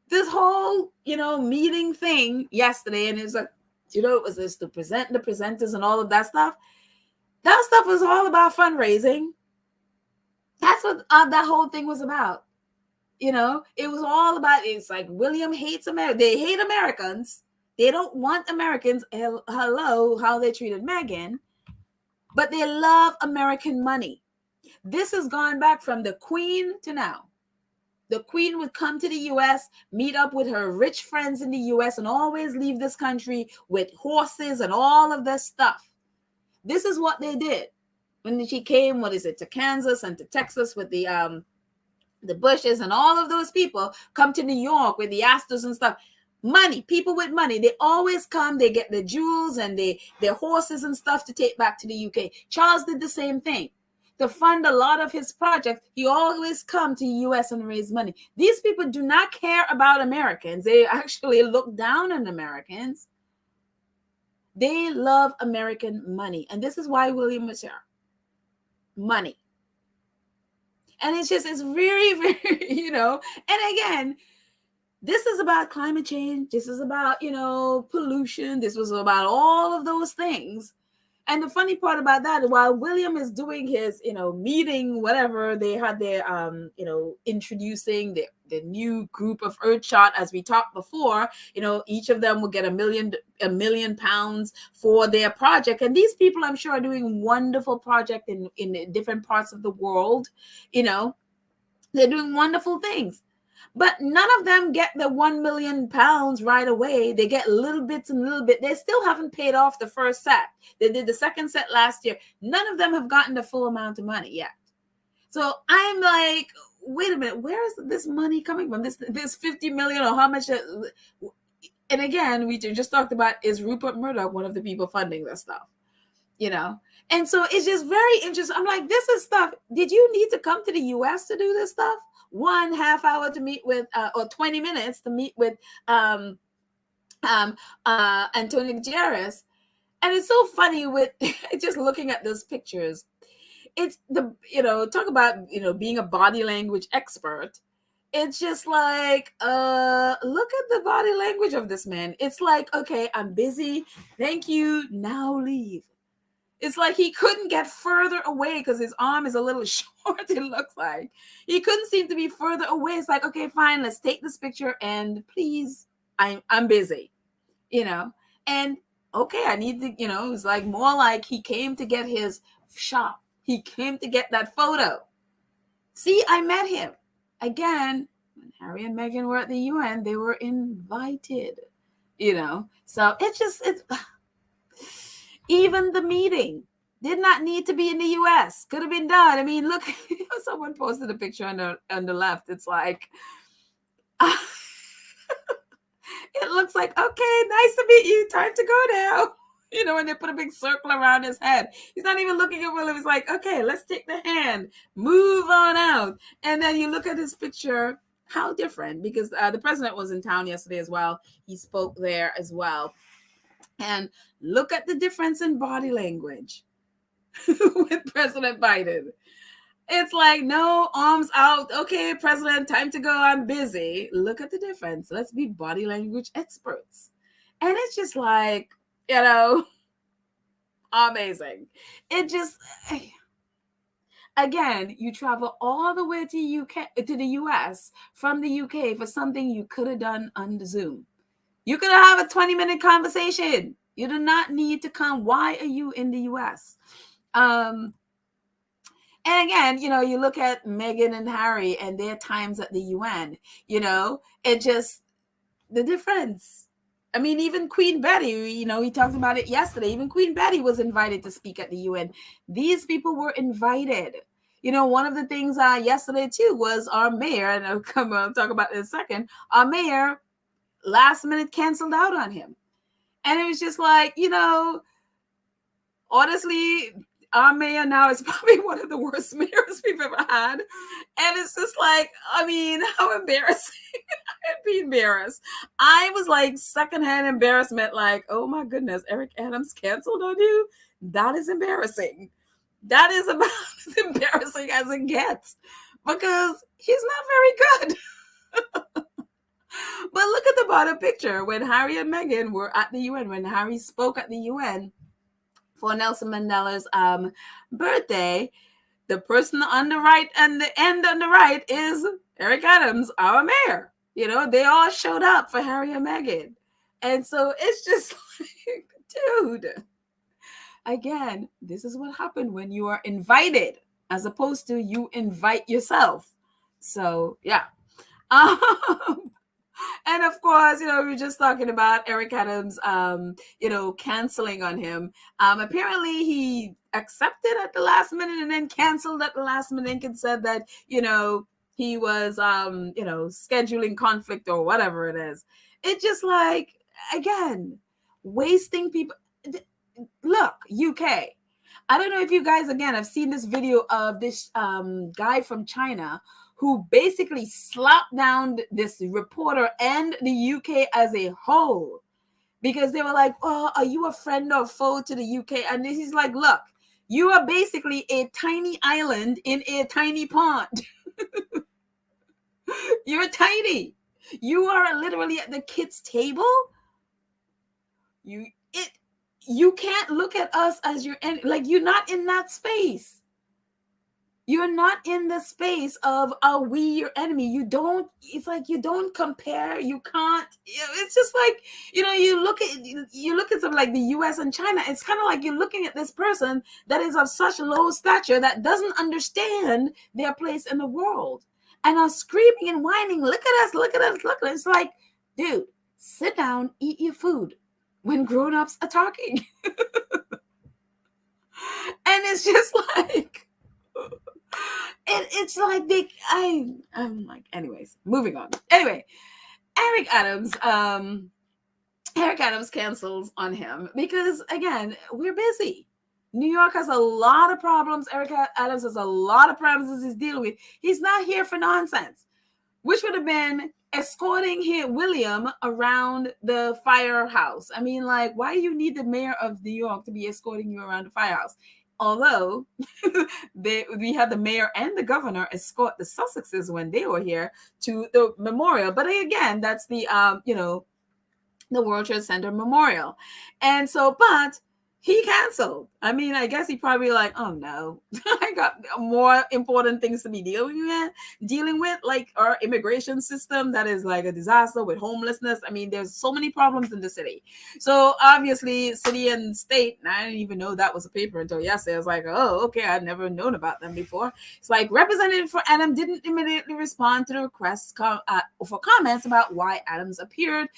This whole, meeting thing yesterday, and it was like, it was this to present the presenters and all of that stuff. That stuff was all about fundraising. That's what that whole thing was about. It was all about, it's like William hates America. They hate Americans. They don't want Americans. Hello, how they treated Meghan. But they love American money. This has gone back from the Queen to now. The Queen would come to the U.S., meet up with her rich friends in the U.S., and always leave this country with horses and all of this stuff. This is what they did when she came, to Kansas and to Texas with the Bushes and all of those people come to New York with the Astors and stuff. Money, people with money, they always come, they get the jewels and their horses and stuff to take back to the UK. Charles did the same thing. To fund a lot of his projects, he always come to the U.S. and raise money. These people do not care about Americans. They actually look down on Americans. They love American money. And this is why William was here. Money. And it's very, very, and again, this is about climate change. This is about, pollution. This was about all of those things. And the funny part about that, while William is doing his, meeting, whatever, they had their, introducing the new group of Earthshot, as we talked before, each of them will get £1 million for their project. And these people, I'm sure, are doing wonderful project in different parts of the world. They're doing wonderful things. But none of them get the £1 million right away. They get little bits and little bit. They still haven't paid off the first set. They did the second set last year. None of them have gotten the full amount of money yet. So I'm like, wait a minute, where is this money coming from? This 50 million or how much? And again, we just talked about, is Rupert Murdoch one of the people funding this stuff? And so it's just very interesting. I'm like, this is stuff. Did you need to come to the US to do this stuff? 1/2 hour to meet with, or 20 minutes to meet with Antonio Gutierrez. And it's so funny with just looking at those pictures. It's talk about, being a body language expert. It's just like, look at the body language of this man. It's like, okay, I'm busy. Thank you. Now leave. It's like he couldn't get further away because his arm is a little short, it looks like. He couldn't seem to be further away. It's like, okay, fine, let's take this picture and please, I'm busy, And okay, I need to, it's like more like he came to get his shot. He came to get that photo. See, I met him. Again, when Harry and Meghan were at the UN, they were invited, So it's even the meeting did not need to be in the US. Could have been done. I mean, look, someone posted a picture on the left. It's like, it looks like, okay, nice to meet you. Time to go now. And they put a big circle around his head. He's not even looking at William. He's like, okay, let's take the hand, move on out. And then you look at his picture, how different, because the president was in town yesterday as well. He spoke there as well. And look at the difference in body language with President Biden. It's like, no, arms out. Okay, President, time to go. I'm busy. Look at the difference. Let's be body language experts. And it's just like, amazing. It just, again, you travel all the way to the US from the UK for something you could have done on the Zoom. You could have a 20-minute conversation. You do not need to come. Why are you in the US? And again, you look at Meghan and Harry and their times at the UN, it just, the difference. I mean, even Queen Betty, he talked about it yesterday. Even Queen Betty was invited to speak at the UN. These people were invited. One of the things yesterday too was our mayor, and I'll talk about it in a second, our mayor last minute canceled out on him. And it was just like, honestly, our mayor now is probably one of the worst mayors we've ever had. And it's just like, I mean, how embarrassing. I'd be embarrassed. I was like secondhand embarrassment, like, oh my goodness, Eric Adams canceled on you? That is embarrassing. That is about as embarrassing as it gets because he's not very good. But look at the bottom picture when Harry and Meghan were at the UN, when Harry spoke at the UN for Nelson Mandela's birthday. The person on the right and the end on the right is Eric Adams, our mayor. They all showed up for Harry and Meghan. And so it's just like, dude, again, this is what happened when you are invited as opposed to you invite yourself. So, yeah. And of course, we were just talking about Eric Adams, canceling on him. Apparently, he accepted at the last minute and then canceled at the last minute and said that, he was, scheduling conflict or whatever it is. It's just like, again, wasting people. Look, UK. I don't know if you guys, again, have seen this video of this guy from China who basically slapped down this reporter and the UK as a whole because they were like, oh, are you a friend or foe to the UK? And he's like, look, you are basically a tiny island in a tiny pond. You're tiny. You are literally at the kids' table. You can't look at us as your enemy. Like, you're not in that space. You're not in the space of, are we your enemy? It's like you don't compare. You can't. It's just like, you look at something like the US and China. It's kind of like you're looking at this person that is of such low stature that doesn't understand their place in the world and are screaming and whining, look at us, look at us, look at us. It's like, dude, sit down, eat your food when grown-ups are talking. And it's just like, it's like I'm like, anyways, moving on. Anyway, Eric Adams cancels on him because, again, we're busy. New York has a lot of problems. Eric Adams has a lot of problems he's dealing with. He's not here for nonsense, which would have been escorting William around the firehouse. I mean, like, why do you need the mayor of New York to be escorting you around the firehouse? Although we had the mayor and the governor escort the Sussexes when they were here to the memorial. But again, that's the the World Trade Center memorial. And so, but he canceled. I mean, I guess he probably like, oh no, I got more important things to be dealing with, like our immigration system that is like a disaster with homelessness. I mean, there's so many problems in the city. So obviously, city and state, and I didn't even know that was a paper until yesterday. I was like, oh, okay, I'd never known about them before. It's like Representative for Adams didn't immediately respond to the requests for comments about why Adams appearance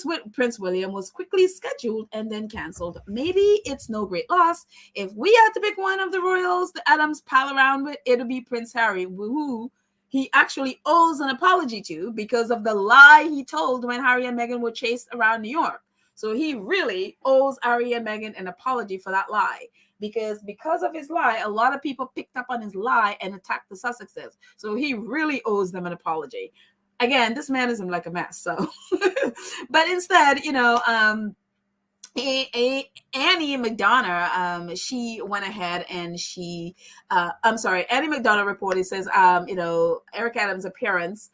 with Prince William was quickly scheduled and then canceled. Maybe it's no great loss. If we had to pick one of the royals the Adams pal around with, it'll be Prince Harry, who he actually owes an apology to because of the lie he told when Harry and Meghan were chased around New York. So he really owes Harry and Meghan an apology for that lie. Because of his lie, a lot of people picked up on his lie and attacked the Sussexes. So he really owes them an apology. Again, this man is like a mess. So, but instead, Annie McDonough, she went ahead and Annie McDonough reported, says, Eric Adams' appearance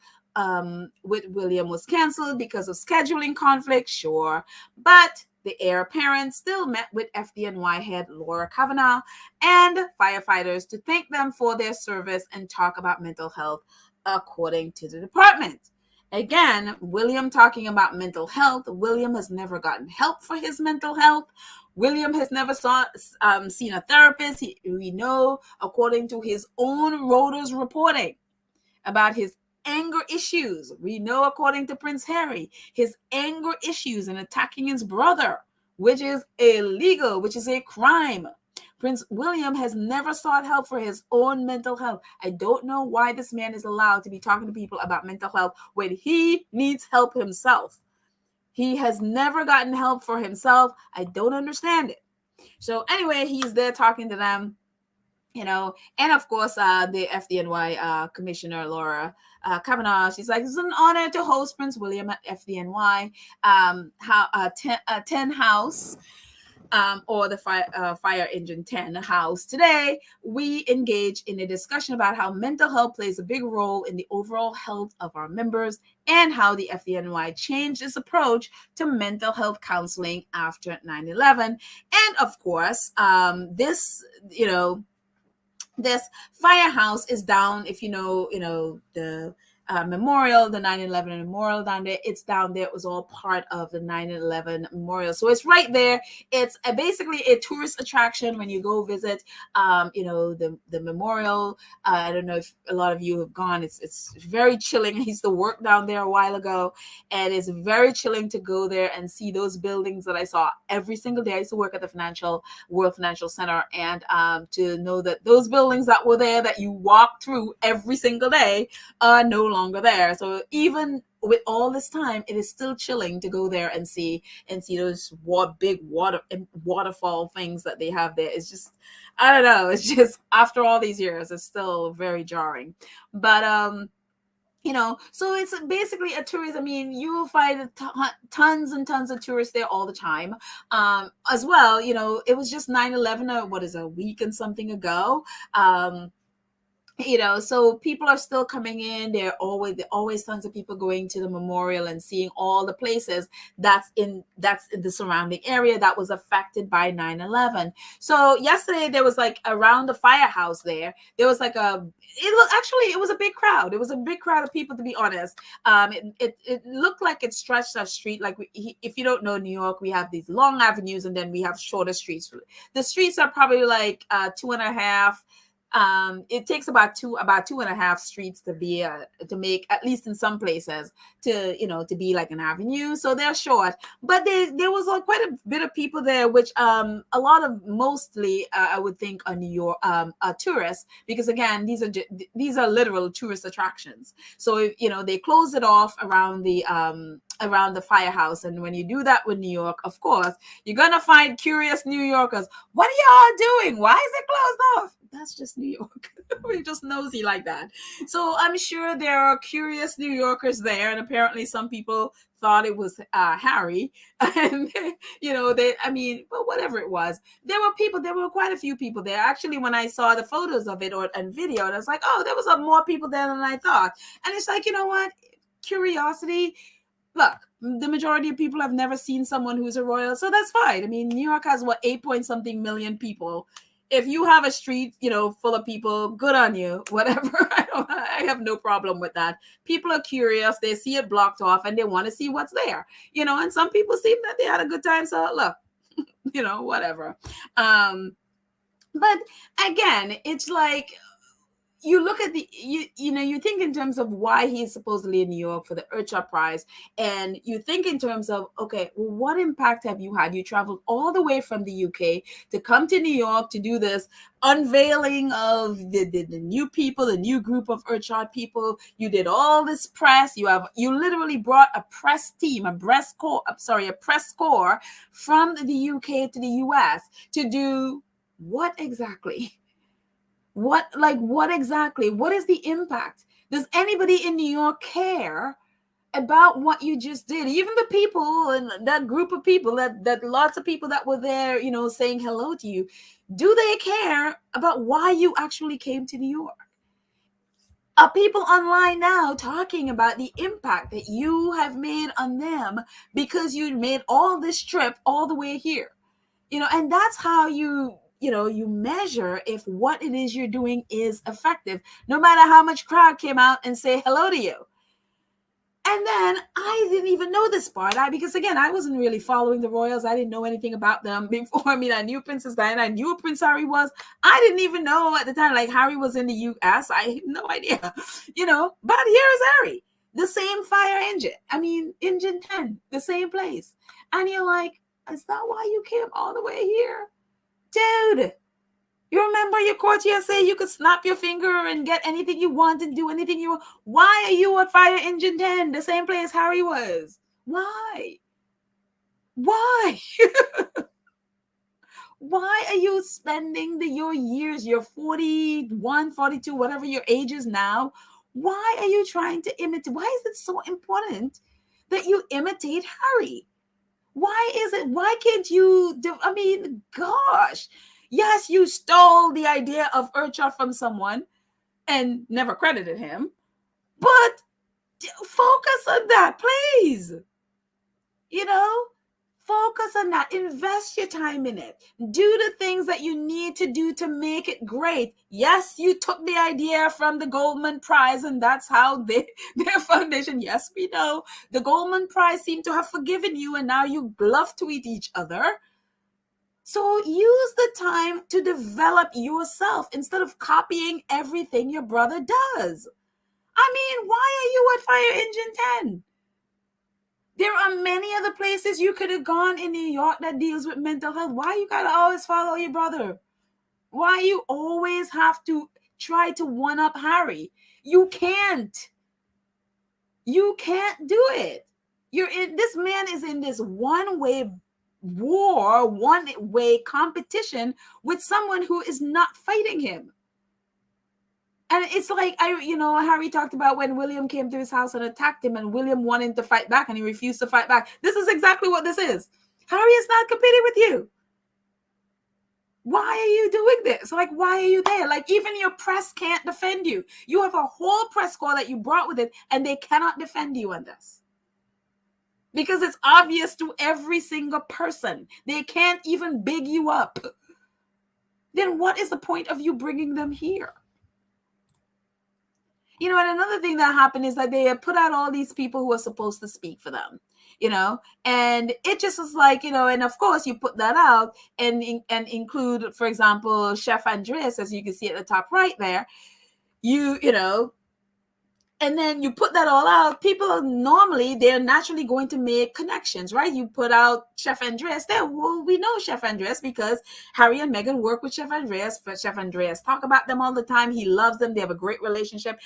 with William was canceled because of scheduling conflict, sure, but the heir apparent still met with FDNY head Laura Kavanagh and firefighters to thank them for their service and talk about mental health, according to the department. Again, William talking about mental health. William has never gotten help for his mental health. William has never seen a therapist. We know, according to his own Reuters reporting, about his anger issues. We know, according to Prince Harry, his anger issues and attacking his brother, which is illegal, which is a crime. Prince William has never sought help for his own mental health. I don't know why this man is allowed to be talking to people about mental health when he needs help himself. He has never gotten help for himself. I don't understand it. So anyway, he's there talking to them, and of course, the FDNY Commissioner Laura Kavanagh, she's like, it's an honor to host Prince William at FDNY 10 House. Or the Fire Engine 10 House. Today, we engage in a discussion about how mental health plays a big role in the overall health of our members and how the FDNY changed its approach to mental health counseling after 9/11. And of course, this firehouse is down, if the memorial, the 9/11 memorial down there. It's down there. It was all part of the 9/11 memorial. So it's right there. It's basically a tourist attraction when you go visit, the memorial. I don't know if a lot of you have gone. It's very chilling. I used to work down there a while ago, and it's very chilling to go there and see those buildings that I saw every single day. I used to work at the World Financial Center, and to know that those buildings that were there that you walk through every single day are no longer there. So even with all this time, it is still chilling to go there and see those big waterfall things that they have there. It's just, I don't know, it's just, after all these years, it's still very jarring. But so it's basically a tourist. I mean, you will find tons and tons of tourists there all the time. As well, it was just 9/11, a week and something ago. So people are still coming in. There are always tons of people going to the memorial and seeing all the places that's in the surrounding area that was affected by 9/11. So yesterday there was like around the firehouse there was like it was a big crowd. It was a big crowd of people, to be honest. It looked like it stretched our street. Like if you don't know New York, we have these long avenues and then we have shorter streets. The streets are probably like 2.5. It takes about two and a half streets to be to make, at least in some places, to be like an avenue. So they're short, but there was quite a bit of people there, which a lot of mostly I would think are New York tourists, because again these are literal tourist attractions. So they closed it off around the around the firehouse. And when you do that with New York, of course, you're going to find curious New Yorkers. What are y'all doing? Why is it closed off? That's just New York. We're just nosy like that. So I'm sure there are curious New Yorkers there. And apparently some people thought it was Harry. And, but whatever it was, there were quite a few people there. Actually, when I saw the photos of it and video, and I was like, oh, there was more people there than I thought. And it's like, you know what? Curiosity. Look, the majority of people have never seen someone who's a royal, so that's fine. I mean, New York has 8 point something million people. If you have a street, full of people, good on you. Whatever. I have no problem with that. People are curious. They see it blocked off and they want to see what's there. And some people seem that they had a good time. So look, whatever. But again, it's like, you look at you think in terms of why he's supposedly in New York for the Earthshot Prize, and you think in terms of, okay, well, what impact have you had? You traveled all the way from the UK to come to New York to do this unveiling of the new people, the new group of Earthshot people. You did all this press. You literally brought a press team, a press corps from the UK to the US to do what exactly? What exactly? What is the impact? Does anybody in New York care about what you just did? Even the people and that group of people, that lots of people that were there, saying hello to you, do they care about why you actually came to New York? Are people online now talking about the impact that you have made on them because you made all this trip all the way here? And that's how you measure if what it is you're doing is effective, no matter how much crowd came out and say hello to you. And then I didn't even know this part, because again, I wasn't really following the royals. I didn't know anything about them before. I mean, I knew Princess Diana. I knew who Prince Harry was. I didn't even know at the time, like, Harry was in the US. I had no idea, but here's Harry, the same fire engine. I mean, engine 10, the same place. And you're like, is that why you came all the way here? Dude, you remember your courtier say you could snap your finger and get anything you want and do anything you want? Why are you at Fire Engine 10, the same place Harry was? Why? Why are you spending your years, your 41, 42, whatever your age is now? Why are you trying to imitate? Why is it so important that you imitate Harry? Why can't you gosh. Yes, you stole the idea of Earthshot from someone and never credited him, but focus on that, please. Focus on that. Invest your time in it. Do the things that you need to do to make it great. Yes, you took the idea from the Goldman Prize, and that's how their foundation. Yes, we know the Goldman Prize seemed to have forgiven you, and now you love to eat each other. So use the time to develop yourself instead of copying everything your brother does. I mean, why are you at Fire Engine 10? There are many other places you could have gone in New York that deals with mental health. Why you gotta always follow your brother? Why you always have to try to one-up Harry? You can't. You can't do it. This man is in this one-way war, one-way competition with someone who is not fighting him. And it's like, Harry talked about when William came to his house and attacked him, and William wanted to fight back and he refused to fight back. This is exactly what this is. Harry is not competing with you. Why are you doing this? Like, why are you there? Like, even your press can't defend you. You have a whole press corps that you brought with it, and they cannot defend you on this. Because it's obvious to every single person. They can't even big you up. Then what is the point of you bringing them here? And another thing that happened is that they had put out all these people who were supposed to speak for them, and it just is like, and of course you put that out and include, for example, Chef Andres, as you can see at the top right there, and then you put that all out, people are normally, they're naturally going to make connections, right? You put out Chef Andreas there. Well, we know Chef Andreas because Harry and Meghan work with Chef Andreas. But Chef Andreas talk about them all the time. He loves them. They have a great relationship.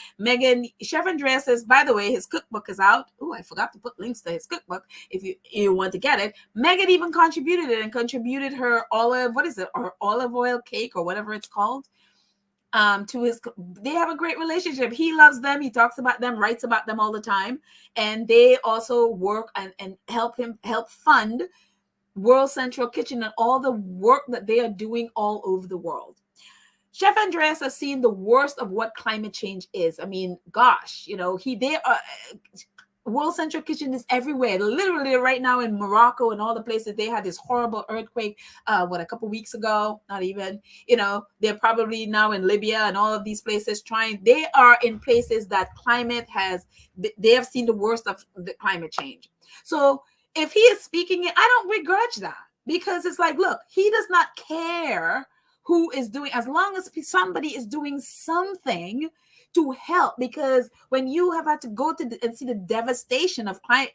Chef Andreas says, by the way, his cookbook is out. Oh, I forgot to put links to his cookbook if you want to get it. Meghan even contributed it and contributed her olive oil cake or whatever it's called. They have a great relationship. He loves them. He talks about them, writes about them all the time. And they also work and help fund World Central Kitchen and all the work that they are doing all over the world. Chef Andreas has seen the worst of what climate change is. I mean, gosh, World Central Kitchen is everywhere. Literally right now in Morocco and all the places, they had this horrible earthquake, a couple weeks ago, not even, they're probably now in Libya and all of these places they are in places that they have seen the worst of the climate change. So if he is speaking it, I don't begrudge that, because it's like, look, he does not care who is doing, as long as somebody is doing something to help. Because when you have had to go and see the devastation of climate,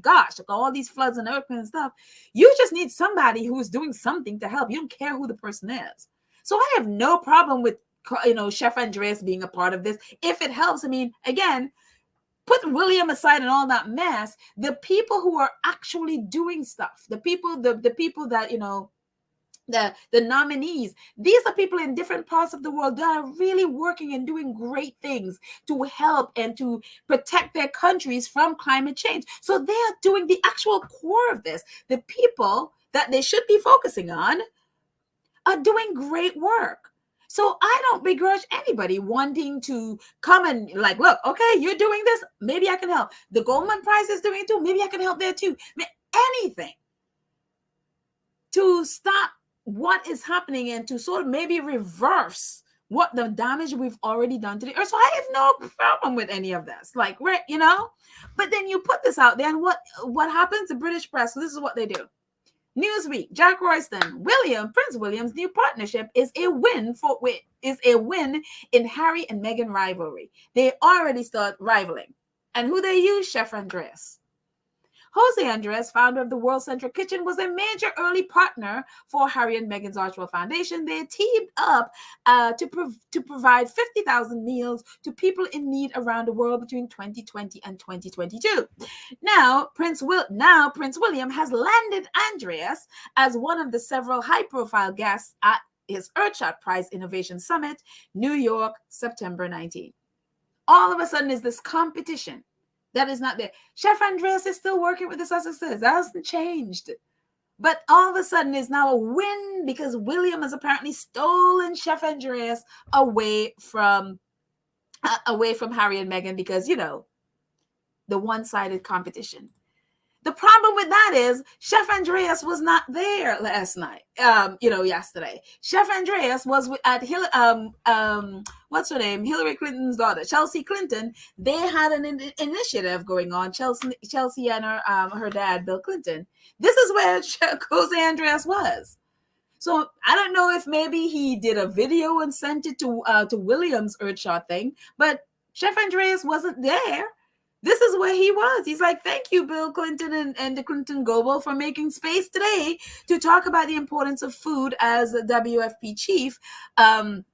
gosh, all these floods and earthquakes and stuff, you just need somebody who is doing something to help. You don't care who the person is. So I have no problem with, Chef Andreas being a part of this if it helps. I mean, again, put William aside and all that mess. The people who are actually doing stuff, the people that, the nominees, these are people in different parts of the world that are really working and doing great things to help and to protect their countries from climate change. So they are doing the actual core of this. The people that they should be focusing on are doing great work. So I don't begrudge anybody wanting to come and like, look, okay, you're doing this, maybe I can help. The Goldman Prize is doing it too, maybe I can help there too. Anything to stop what is happening and to sort of maybe reverse what the damage we've already done to the earth. So I have no problem with any of this. Like, right, but then you put this out there, and what happens? The British press, so this is what they do. Newsweek, Jack Royston, Prince William's new partnership is a win in Harry and Meghan rivalry. They already start rivaling. And who they use? Chef Andreas. Jose Andres, founder of the World Central Kitchen, was a major early partner for Harry and Meghan's Archwell Foundation. They teamed up to provide 50,000 meals to people in need around the world between 2020 and 2022. Now, Prince William has landed Andreas as one of the several high-profile guests at his Earthshot Prize Innovation Summit, New York, September 19. All of a sudden, is this competition that is not there. Chef Andreas is still working with the Sussexes. That hasn't changed. But all of a sudden, it's now a win because William has apparently stolen Chef Andreas away from Harry and Meghan because, the one-sided competition. The problem with that is Chef Andreas was not there last night. Yesterday. Chef Andreas was at what's her name? Hillary Clinton's daughter, Chelsea Clinton. They had an initiative going on. Chelsea and her dad, Bill Clinton. This is where Jose Andreas was. So I don't know if maybe he did a video and sent it to William's Earthshot thing, but Chef Andreas wasn't there. This is where he was. He's like, thank you, Bill Clinton and the Clinton Global, for making space today to talk about the importance of food, as the WFP chief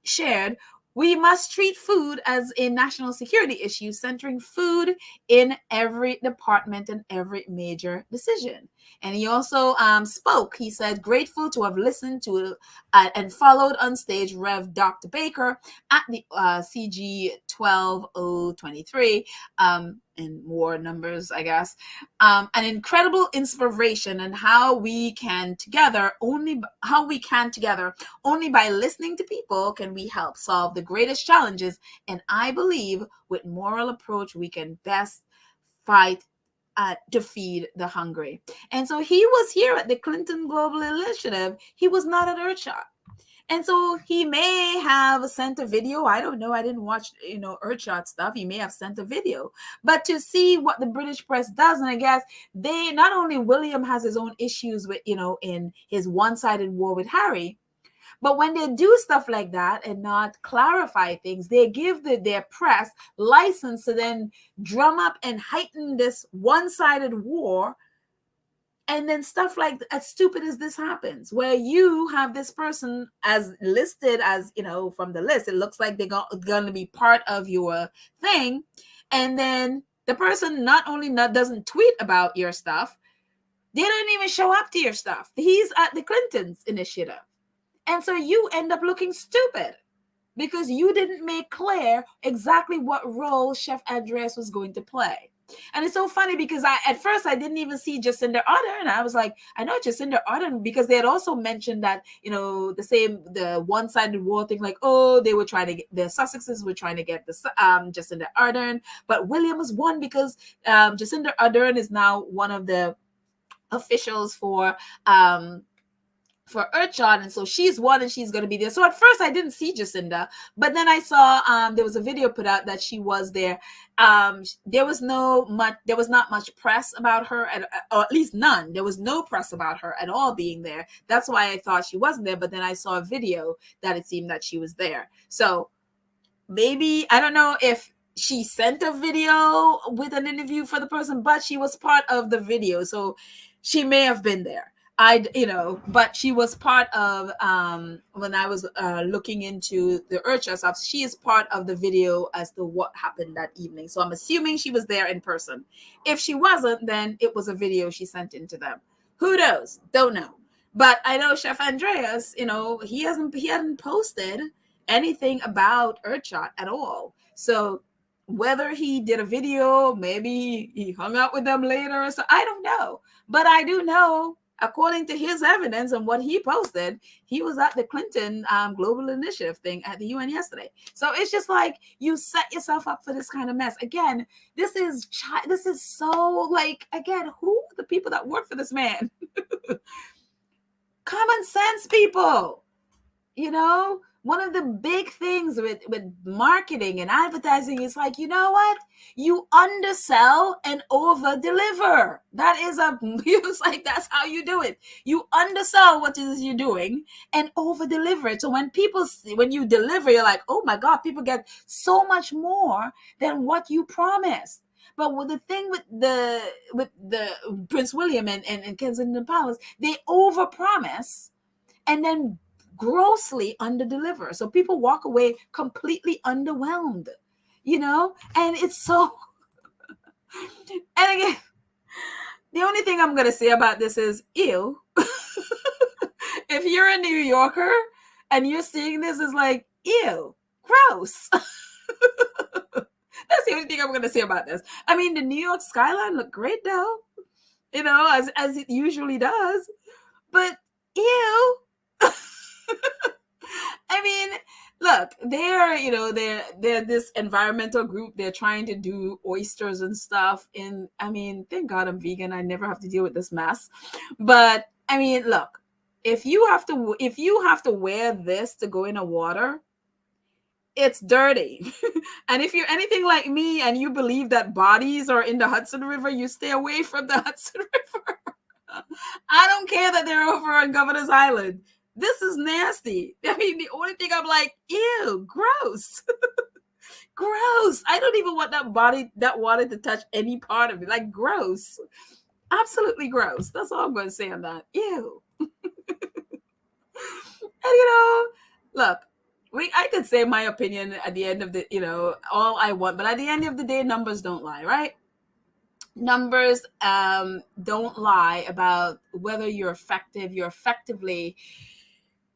shared. We must treat food as a national security issue, centering food in every department and every major decision. And he also spoke. He said, grateful to have listened to and followed on stage Rev. Dr. Baker at the CG 12023, and more numbers, I guess. An incredible inspiration and how we can together, only by listening to people can we help solve the greatest challenges. And I believe with moral approach, we can best fight to feed the hungry. And so he was here at the Clinton Global Initiative. He was not at Earthshot. And so he may have sent a video. I don't know. I didn't watch, Earthshot stuff. He may have sent a video. But to see what the British press does, and I guess not only William has his own issues with, in his one-sided war with Harry, But when they do stuff like that and not clarify things, they give their press license to then drum up and heighten this one-sided war. And then stuff like as stupid as this happens, where you have this person as listed as, from the list, it looks like they're going to be part of your thing. And then the person not only doesn't tweet about your stuff, they don't even show up to your stuff. He's at the Clintons initiative. And so you end up looking stupid because you didn't make clear exactly what role Chef Andreas was going to play. And it's so funny because at first I didn't even see Jacinda Ardern. I was like, I know Jacinda Ardern because they had also mentioned that, the one-sided war thing, like, they were trying to get, the Sussexes were trying to get the Jacinda Ardern, but William was won because Jacinda Ardern is now one of the officials for Earthshot, and so she's one and she's going to be there. So at first I didn't see Jacinda, but then I saw there was a video put out that she was there. There was not much press about her, or at least none. There was no press about her at all being there. That's why I thought she wasn't there. But then I saw a video that it seemed that she was there. So maybe, I don't know if she sent a video with an interview for the person, but she was part of the video, so she may have been there. But she was part of when I was looking into the Earthshot stuff, she is part of the video as to what happened that evening. So I'm assuming she was there in person. If she wasn't, then it was a video she sent into them. Who knows? Don't know. But I know Chef Andreas, he hadn't posted anything about Earthshot at all. So whether he did a video, maybe he hung out with them later, so I don't know. But I do know, according to his evidence and what he posted, he was at the Clinton Global Initiative thing at the UN yesterday. So it's just like you set yourself up for this kind of mess. Again, this is so like, again, who are the people that work for this man? Common sense people, One of the big things with marketing and advertising is like, you know what? You undersell and over deliver. It's like, that's how you do it. You undersell what it is you're doing and over deliver it. So when you deliver, you're like, oh my God, people get so much more than what you promised. But with the thing with the Prince William and Kensington Palace, they overpromise and then grossly underdeliver. So people walk away completely underwhelmed, and it's so. And again, the only thing I'm gonna say about this is, ew. If you're a New Yorker and you're seeing this, is like, ew, gross. That's the only thing I'm gonna say about this. I mean, the New York skyline looked great though, as it usually does, but ew. I mean, look, they're this environmental group. They're trying to do oysters and stuff. And I mean, thank God I'm vegan. I never have to deal with this mess. But I mean, look, if you have to wear this to go in a water, it's dirty. And if you're anything like me and you believe that bodies are in the Hudson River, you stay away from the Hudson River. I don't care that they're over on Governor's Island. This is nasty. I mean, the only thing I'm like, ew, gross. Gross. I don't even want that water to touch any part of me. Like, gross. Absolutely gross. That's all I'm going to say on that. Ew. And, look, I could say my opinion at the end of the, all I want, but at the end of the day, numbers don't lie, right? Numbers don't lie about whether you're effective. You're effectively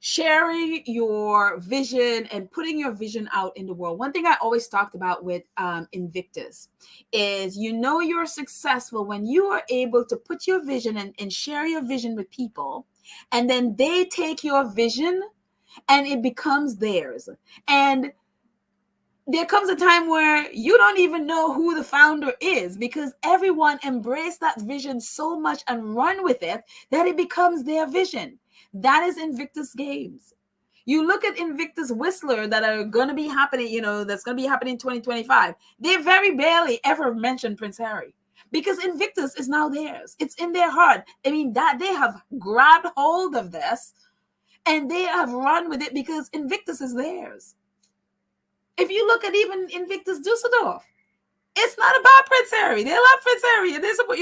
sharing your vision and putting your vision out in the world. One thing I always talked about with Invictus is, you're successful when you are able to put your vision and share your vision with people, and then they take your vision and it becomes theirs. And there comes a time where you don't even know who the founder is, because everyone embraced that vision so much and run with it that it becomes their vision. That is Invictus Games. You look at Invictus Whistler that are going to be happening, that's going to be happening in 2025. They very barely ever mention Prince Harry, because Invictus is now theirs. It's in their heart. I mean, that they have grabbed hold of this. And they have run with it because Invictus is theirs. If you look at even Invictus Dusseldorf, it's not about Prince Harry. They love Prince Harry, and they support,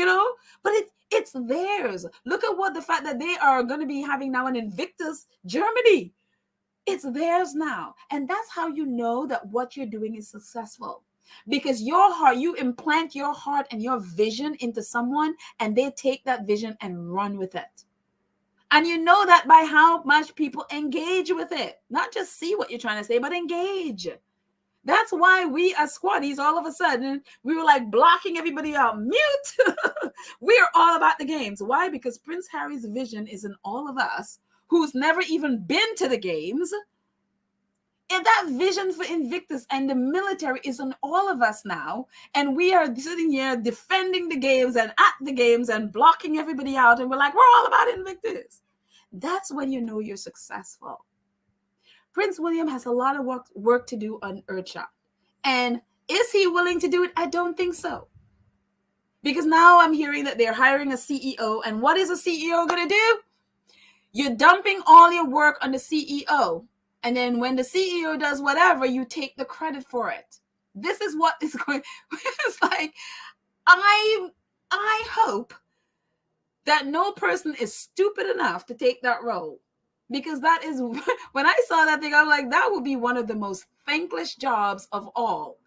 but it's theirs. Look at what the fact that they are going to be having now an Invictus Germany. It's theirs now. And that's how you know that what you're doing is successful. Because your heart, you implant your heart and your vision into someone, and they take that vision and run with it. And you know that by how much people engage with it. Not just see what you're trying to say, but engage. That's why we as squaddies, all of a sudden, we were like blocking everybody out. Mute. We're all about the games. Why? Because Prince Harry's vision is in all of us who's never even been to the games. And that vision for Invictus and the military is in all of us now. And we are sitting here defending the games and at the games and blocking everybody out. And we're like, we're all about Invictus. That's when you know you're successful. Prince William has a lot of work to do on Earthshot. And is he willing to do it? I don't think so. Because now I'm hearing that they're hiring a CEO. And what is a CEO going to do? You're dumping all your work on the CEO. And then when the CEO does whatever, you take the credit for it. This is what is going. It's like, I hope that no person is stupid enough to take that role. Because that is, when I saw that thing, I'm like, that would be one of the most thankless jobs of all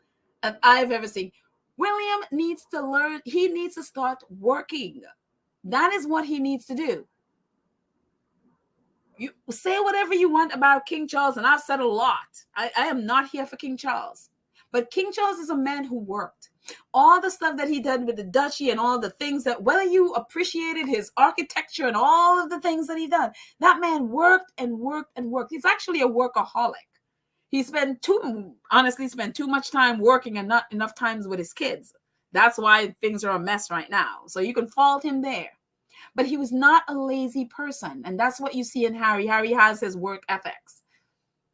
that I've ever seen. William needs to learn. He needs to start working. That is what he needs to do. You say whatever you want about King Charles, and I've said a lot. I am not here for King Charles. But King Charles is a man who worked. All the stuff that he did with the duchy and all the things that, whether you appreciated his architecture and all of the things that he done, that man worked and worked and worked. He's actually a workaholic. He honestly spent too much time working and not enough times with his kids. That's why things are a mess right now. So you can fault him there. But he was not a lazy person. And that's what you see in Harry. Harry has his work ethics.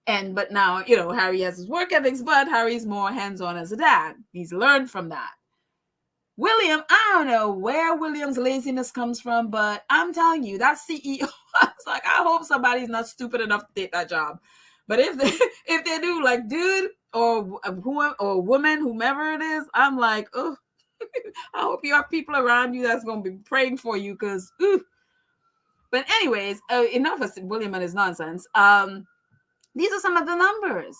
But now, Harry has his work ethics, but Harry's more hands-on as a dad. He's learned from that. William, I don't know where William's laziness comes from, but I'm telling you, that CEO, it's like, I hope somebody's not stupid enough to take that job. But if they do, like, dude or woman, whomever it is, I'm like, oh, I hope you have people around you that's going to be praying for you, because, But anyways, enough of William and his nonsense. These are some of the numbers.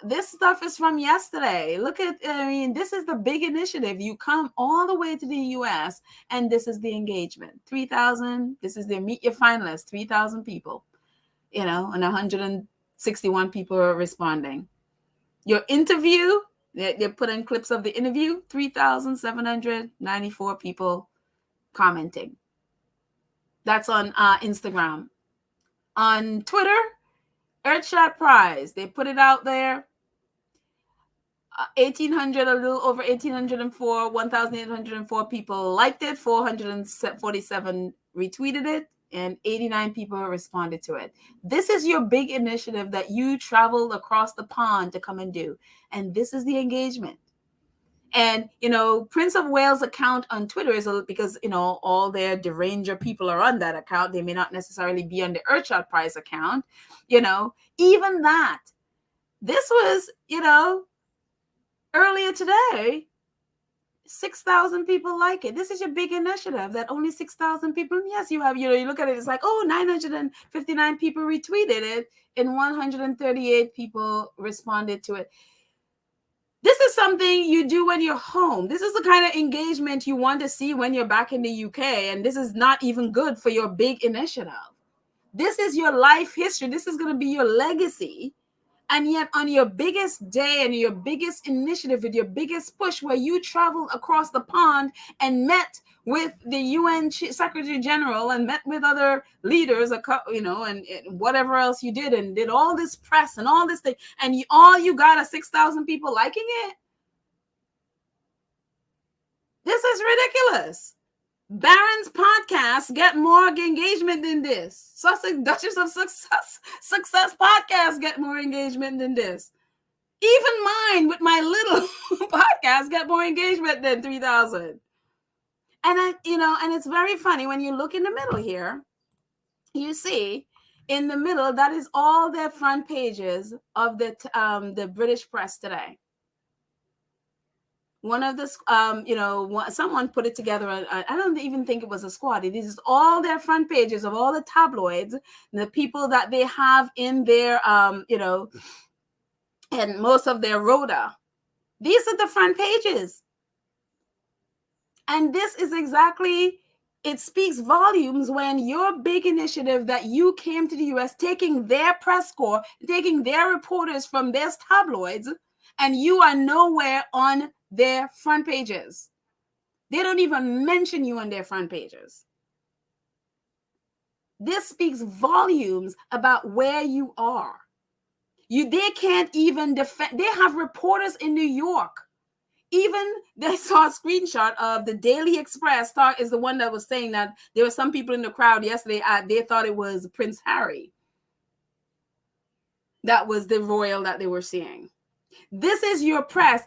This stuff is from yesterday. Look at, this is the big initiative. You come all the way to the U.S., and this is the engagement. 3,000. This is the Meet Your Finalists, 3,000 people, and 161 people are responding. Your interview, they put in clips of the interview, 3,794 people commenting. That's on Instagram. On Twitter, Earthshot Prize, they put it out there. 1,800, a little over 1,804, 1,804 people liked it, 447 retweeted it, and 89 people responded to it. This is your big initiative that you traveled across the pond to come and do. And this is the engagement. And, Prince of Wales' account on Twitter is because, all their deranger people are on that account. They may not necessarily be on the Earthshot Prize account. Even that. This was, earlier today, 6,000 people like it. This is your big initiative that only 6,000 people. Yes, you have, you look at it, it's like, 959 people retweeted it and 138 people responded to it. This is something you do when you're home. This is the kind of engagement you want to see when you're back in the UK. And this is not even good for your big initiative. This is your life history. This is going to be your legacy. And yet on your biggest day and your biggest initiative with your biggest push, where you traveled across the pond and met with the UN Secretary General and met with other leaders, and whatever else you did, and did all this press and all this thing, and all you got are 6,000 people liking it. This is ridiculous. Barron's podcast get more engagement than this. Sussex Duchess of Success podcast get more engagement than this. Even mine with my little podcast get more engagement than 3,000. And and it's very funny when you look in the middle here, you see In the middle, that is all their front pages of the British press today. One of the, someone put it together. I don't even think it was a squad. This is all their front pages of all the tabloids, the people that they have in their, and most of their rota. These are the front pages. And this is exactly, it speaks volumes when your big initiative that you came to the US, taking their press corps, taking their reporters from their tabloids, and you are nowhere on their front pages. They don't even mention you on their front pages. This speaks volumes about where you are. They can't even defend. They have reporters in New York. Even they saw a screenshot of the Daily Express. Is the one that was saying that there were some people in the crowd yesterday. They thought it was Prince Harry. That was the royal that they were seeing. This is your press.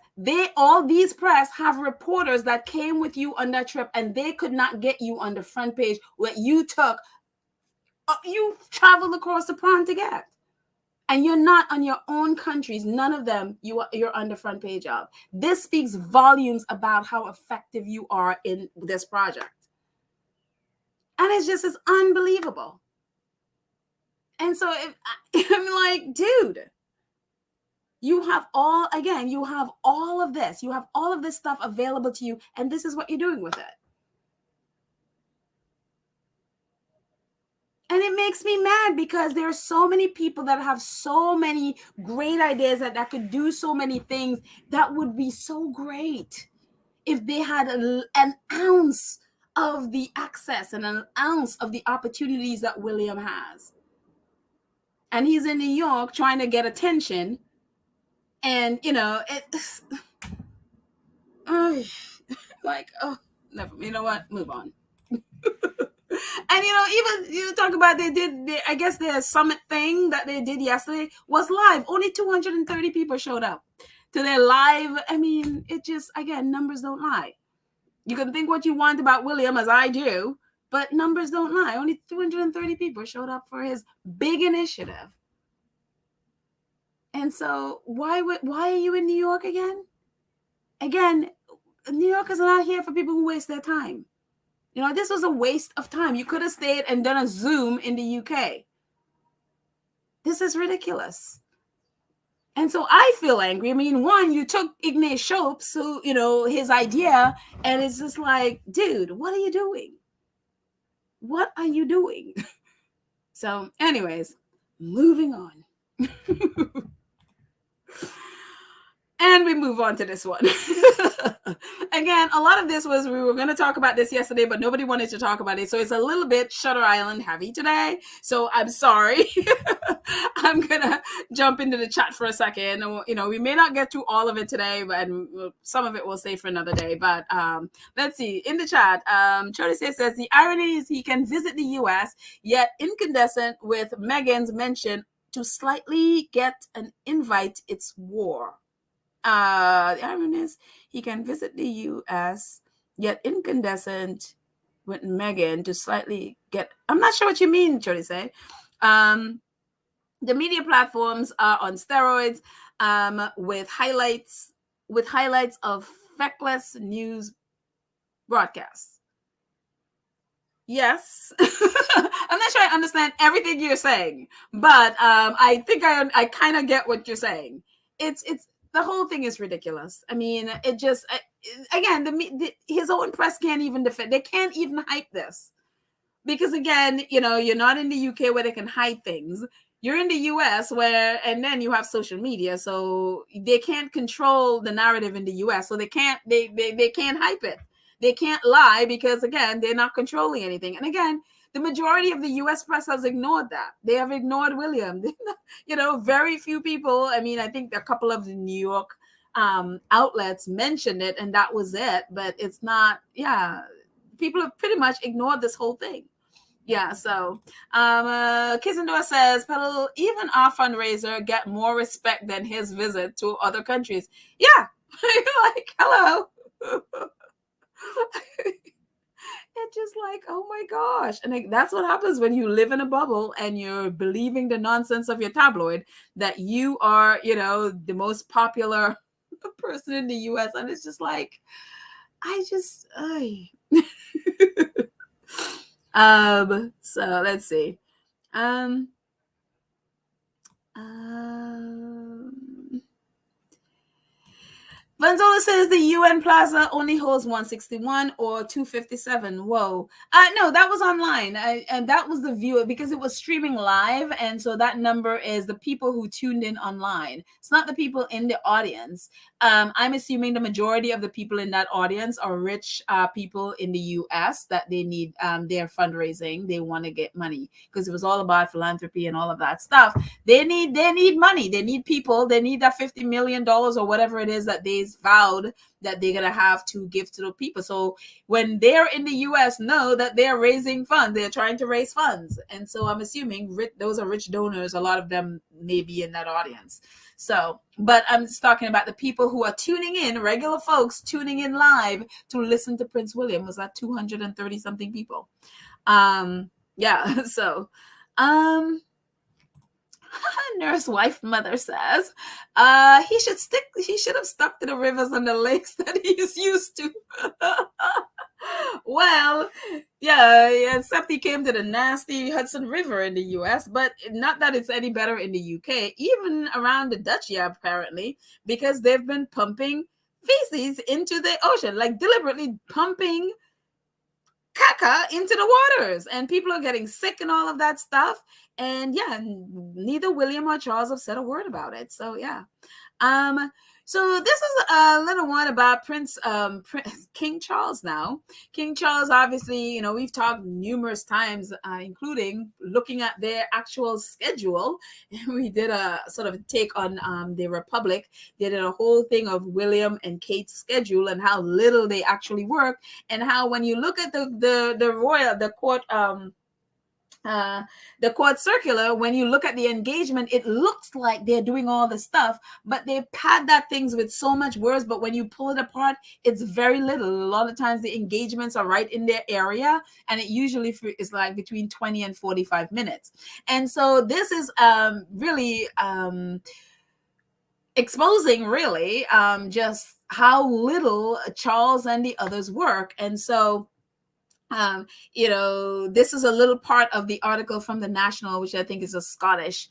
All these press have reporters that came with you on that trip, and they could not get you on the front page. What you took, you traveled across the pond to get. And you're not on your own countries. None of them you're on the front page of. This speaks volumes about how effective you are in this project. And it's unbelievable. And so I'm like, dude, you have all of this. You have all of this stuff available to you. And this is what you're doing with it. And it makes me mad because there are so many people that have so many great ideas that could do so many things that would be so great if they had an ounce of the access and an ounce of the opportunities that William has. And he's in New York trying to get attention. And, it's like, never, you know what? Move on. And even you talk about I guess the summit thing that they did yesterday was live. Only 230 people showed up to their live. I mean, it just, again, numbers don't lie. You can think what you want about William, as I do, but numbers don't lie. Only 230 people showed up for his big initiative. And so why are you in New York again? Again, New Yorkers are not here for people who waste their time. This was a waste of time. You could have stayed and done a Zoom in the UK. This is ridiculous. And so I feel angry. I mean, one, you took Ignatius Shopes, who, his idea, and it's just like, dude, what are you doing? What are you doing? So anyways, moving on. And we move on to this one. Again, a lot of this was, we were going to talk about this yesterday, but nobody wanted to talk about it. So it's a little bit Shutter Island heavy today. So I'm sorry. I'm going to jump into the chat for a second. We may not get through all of it today, but some of it we'll save for another day. But let's see. In the chat, Charity says, the irony is he can visit the US, yet incandescent with Meghan's mention to slightly get an invite, it's war. The irony is he can visit the US, yet incandescent with Meghan to slightly get. I'm not sure what you mean, Jody say. The media platforms are on steroids, with highlights of feckless news broadcasts. Yes. I'm not sure I understand everything you're saying, but I think I kind of get what you're saying. It's the whole thing is ridiculous. I mean, it just, again, his own press can't even defend. They can't even hype this. Because again, you're not in the UK where they can hide things. You're in the US and then you have social media. So they can't control the narrative in the US. So they can't hype it. They can't lie because, again, they're not controlling anything. And again, the majority of the U.S. press has ignored that. They have ignored William. Very few people. I mean, I think a couple of the New York outlets mentioned it, and that was it. But it's not. Yeah, people have pretty much ignored this whole thing. Yeah. So, Kissendor says, "Pedal, even our fundraiser get more respect than his visit to other countries." Yeah, like hello. It's just like, oh my gosh. And like, that's what happens when you live in a bubble and you're believing the nonsense of your tabloid that you are, the most popular person in the US. And it's just like, I so let's see. Um, um Vanzola says the UN Plaza only holds 161 or 257. Whoa. No, that was online. And that was the viewer because it was streaming live. And so that number is the people who tuned in online. It's not the people in the audience. I'm assuming the majority of the people in that audience are rich people in the US that they need their fundraising. They want to get money because it was all about philanthropy and all of that stuff. They need money. They need people. They need that $50 million or whatever it is that they vowed that they're going to have to give to the people. So when they're in the US, know that they're raising funds. They're trying to raise funds. And so I'm assuming those are rich donors. A lot of them may be in that audience. So, but I'm just talking about the people who are tuning in, regular folks tuning in live to listen to Prince William. Was that 230 something people? Yeah. So, nurse wife mother says he should have stuck to the rivers and the lakes that he's used to. Well, yeah, except he came to the nasty Hudson River in the US, but not that it's any better in the UK, even around the Dutch, apparently, because they've been pumping feces into the ocean, like deliberately pumping caca into the waters, and people are getting sick and all of that stuff. And yeah, neither William or Charles have said a word about it. So yeah. So this is a little one about Prince King Charles now. King Charles, obviously, we've talked numerous times, including looking at their actual schedule. We did a sort of take on the Republic. They did a whole thing of William and Kate's schedule and how little they actually work, and how when you look at the court circular, when you look at the engagement, it looks like they're doing all the stuff, but they pad that things with so much words. But when you pull it apart, it's very little. A lot of times the engagements are right in their area, and it usually is like between 20 and 45 minutes. And so this is really exposing really just how little Charles and the others work. And so this is a little part of the article from the National, which I think is a Scottish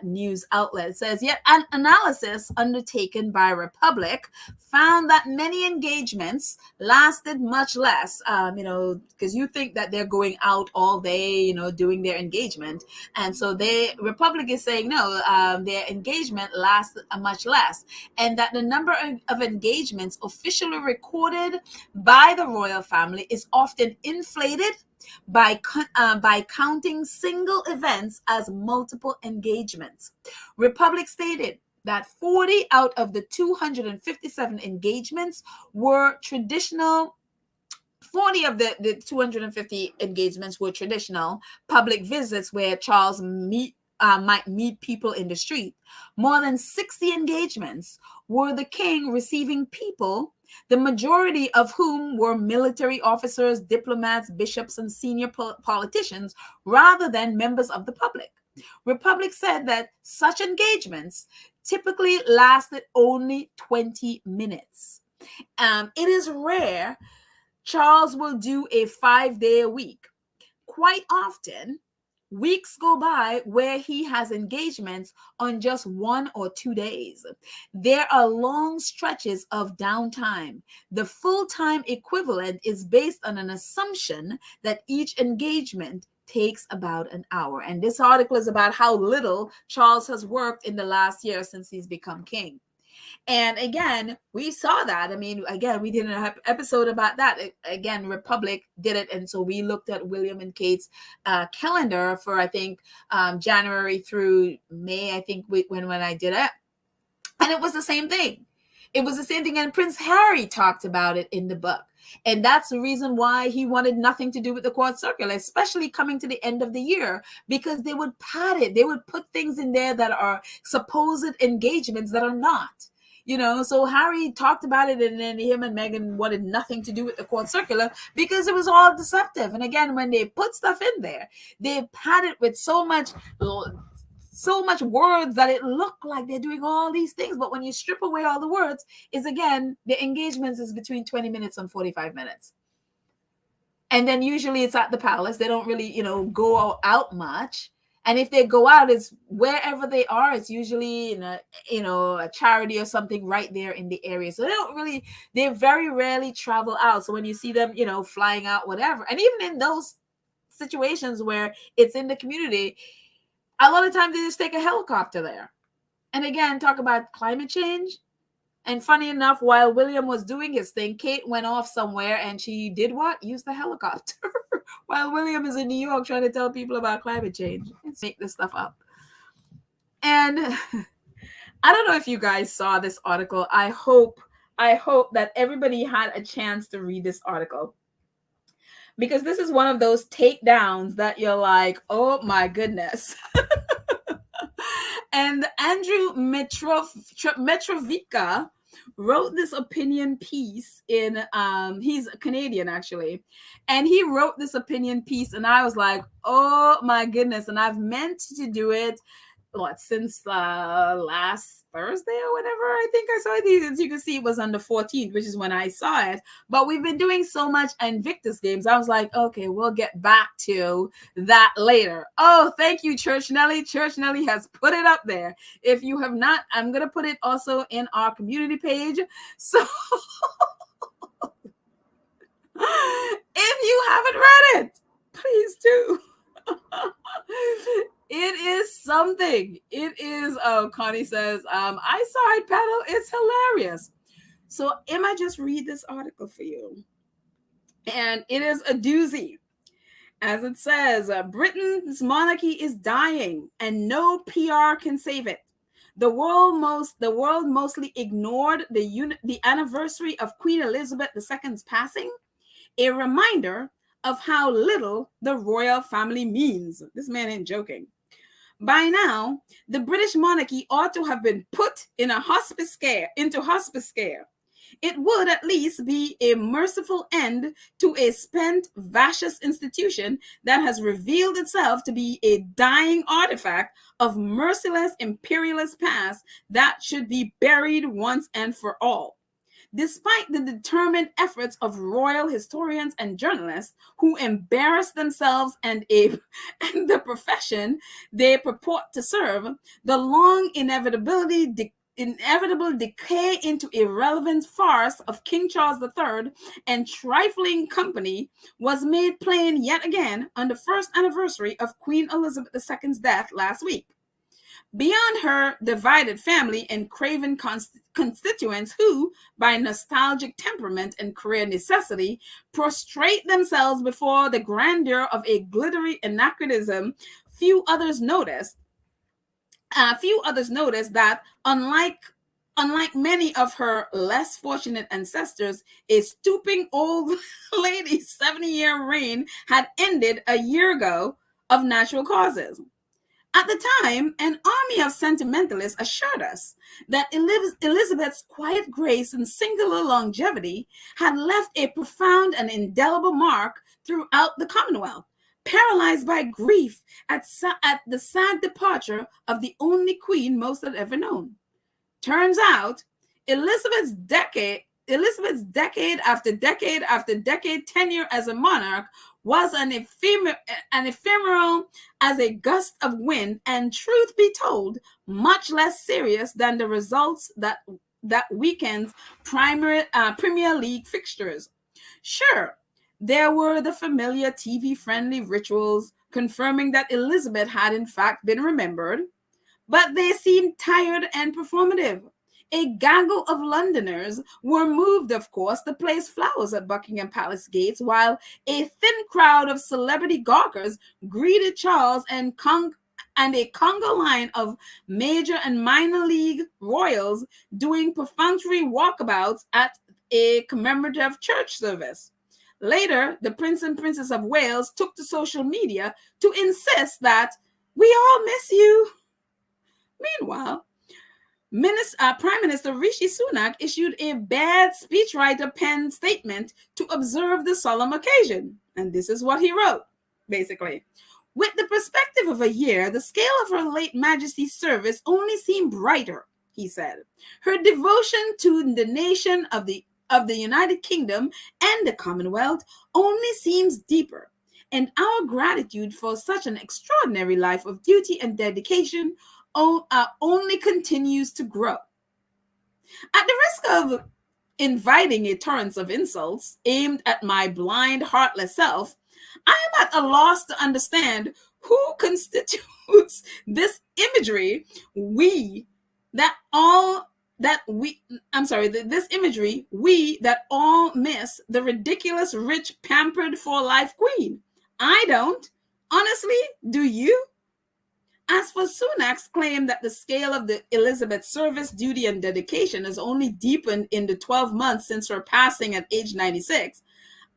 news outlet. It says, yet an analysis undertaken by Republic found that many engagements lasted much less, because you think that they're going out all day, doing their engagement. And so Republic is saying, no, their engagement lasts much less. And that the number of engagements officially recorded by the royal family is often inflated by counting single events as multiple engagements. Republic stated that 40 out of the 257 engagements were traditional. 40 of the 250 engagements were traditional public visits where Charles might meet people in the street. More than 60 engagements were the king receiving people, the majority of whom were military officers, diplomats, bishops, and senior politicians, rather than members of the public. Republic said that such engagements typically lasted only 20 minutes. It is rare Charles will do a 5-day a week. Quite often, weeks go by where he has engagements on just 1 or 2 days. There are long stretches of downtime. The full-time equivalent is based on an assumption that each engagement takes about an hour. And this article is about how little Charles has worked in the last year since he's become king. And again, we saw that. I mean, again, we did an episode about that. Again, Republic did it. And so we looked at William and Kate's calendar for, I think, January through May, I think, when I did it. And it was the same thing. It was the same thing. And Prince Harry talked about it in the book. And that's the reason why he wanted nothing to do with the court circular, especially coming to the end of the year, because they would pad it. They would put things in there that are supposed engagements that are not. So Harry talked about it, and then him and Meghan wanted nothing to do with the court circular because it was all deceptive. And again, when they put stuff in there, they pad it with so much words that it looked like they're doing all these things. But when you strip away all the words, is again, the engagements is between 20 minutes and 45 minutes. And then usually it's at the palace. They don't really, go out much. And if they go out, it's wherever they are. It's usually in a charity or something right there in the area. So they very rarely travel out. So when you see them, flying out, whatever, and even in those situations where it's in the community, a lot of times they just take a helicopter there. And again, talk about climate change. And funny enough, while William was doing his thing, Kate went off somewhere and she did what? Use the helicopter. While William is in New York trying to tell people about climate change. Let's make this stuff up. And I don't know if you guys saw this article. I hope that everybody had a chance to read this article. Because this is one of those takedowns that you're like, oh my goodness. And Andrew Metrovica wrote this opinion piece in, he's Canadian actually, and he wrote this opinion piece, and I was like, oh my goodness. And I've meant to do it since last Thursday or whatever. I think I saw it. As you can see, it was on the 14th, which is when I saw it. But we've been doing so much Invictus games. I was like, okay, we'll get back to that later. Oh, thank you, Church Nelly. Church Nelly has put it up there. If you have not, I'm going to put it also in our community page. So if you haven't read it, please do. It is something. It is, Connie says, I saw it, Paddle. It's hilarious. So Emma just read this article for you. And it is a doozy. As it says, Britain's monarchy is dying and no PR can save it. The world mostly ignored the anniversary of Queen Elizabeth II's passing, a reminder of how little the royal family means. This man ain't joking. By now, the British monarchy ought to have been put into hospice care. It would at least be a merciful end to a spent, vicious institution that has revealed itself to be a dying artifact of merciless imperialist past that should be buried once and for all. Despite the determined efforts of royal historians and journalists who embarrass themselves and the profession they purport to serve, the long inevitable decay into irrelevant farce of King Charles III and trifling company was made plain yet again on the first anniversary of Queen Elizabeth II's death last week. Beyond her divided family and craven constituents who, by nostalgic temperament and career necessity, prostrate themselves before the grandeur of a glittery anachronism, few others noticed that, unlike many of her less fortunate ancestors, a stooping old lady's 70-year reign had ended a year ago of natural causes. At the time, an army of sentimentalists assured us that Elizabeth's quiet grace and singular longevity had left a profound and indelible mark throughout the Commonwealth, paralyzed by grief at the sad departure of the only queen most had ever known. Turns out, Elizabeth's decade after decade after decade tenure as a monarch was an ephemeral as a gust of wind, and truth be told, much less serious than the results that weekend's Premier League fixtures. Sure, there were the familiar TV-friendly rituals confirming that Elizabeth had in fact been remembered, but they seemed tired and performative. A gaggle of Londoners were moved, of course, to place flowers at Buckingham Palace gates, while a thin crowd of celebrity gawkers greeted Charles and a Congo line of major and minor league royals doing perfunctory walkabouts at a commemorative church service. Later, the Prince and Princess of Wales took to social media to insist that we all miss you. Meanwhile, Prime Minister Rishi Sunak issued a bad speechwriter penned statement to observe the solemn occasion. And this is what he wrote, basically. With the perspective of a year, the scale of Her late Majesty's service only seemed brighter, he said. Her devotion to the nation of the United Kingdom and the Commonwealth only seems deeper, and our gratitude for such an extraordinary life of duty and dedication only continues to grow. At the risk of inviting a torrent of insults aimed at my blind, heartless self, I am at a loss to understand who constitutes this imagery this imagery we that all miss the ridiculous, rich, pampered for life queen. I don't. Honestly, do you? As for Sunak's claim that the scale of the Elizabeth service, duty, and dedication has only deepened in the 12 months since her passing at age 96,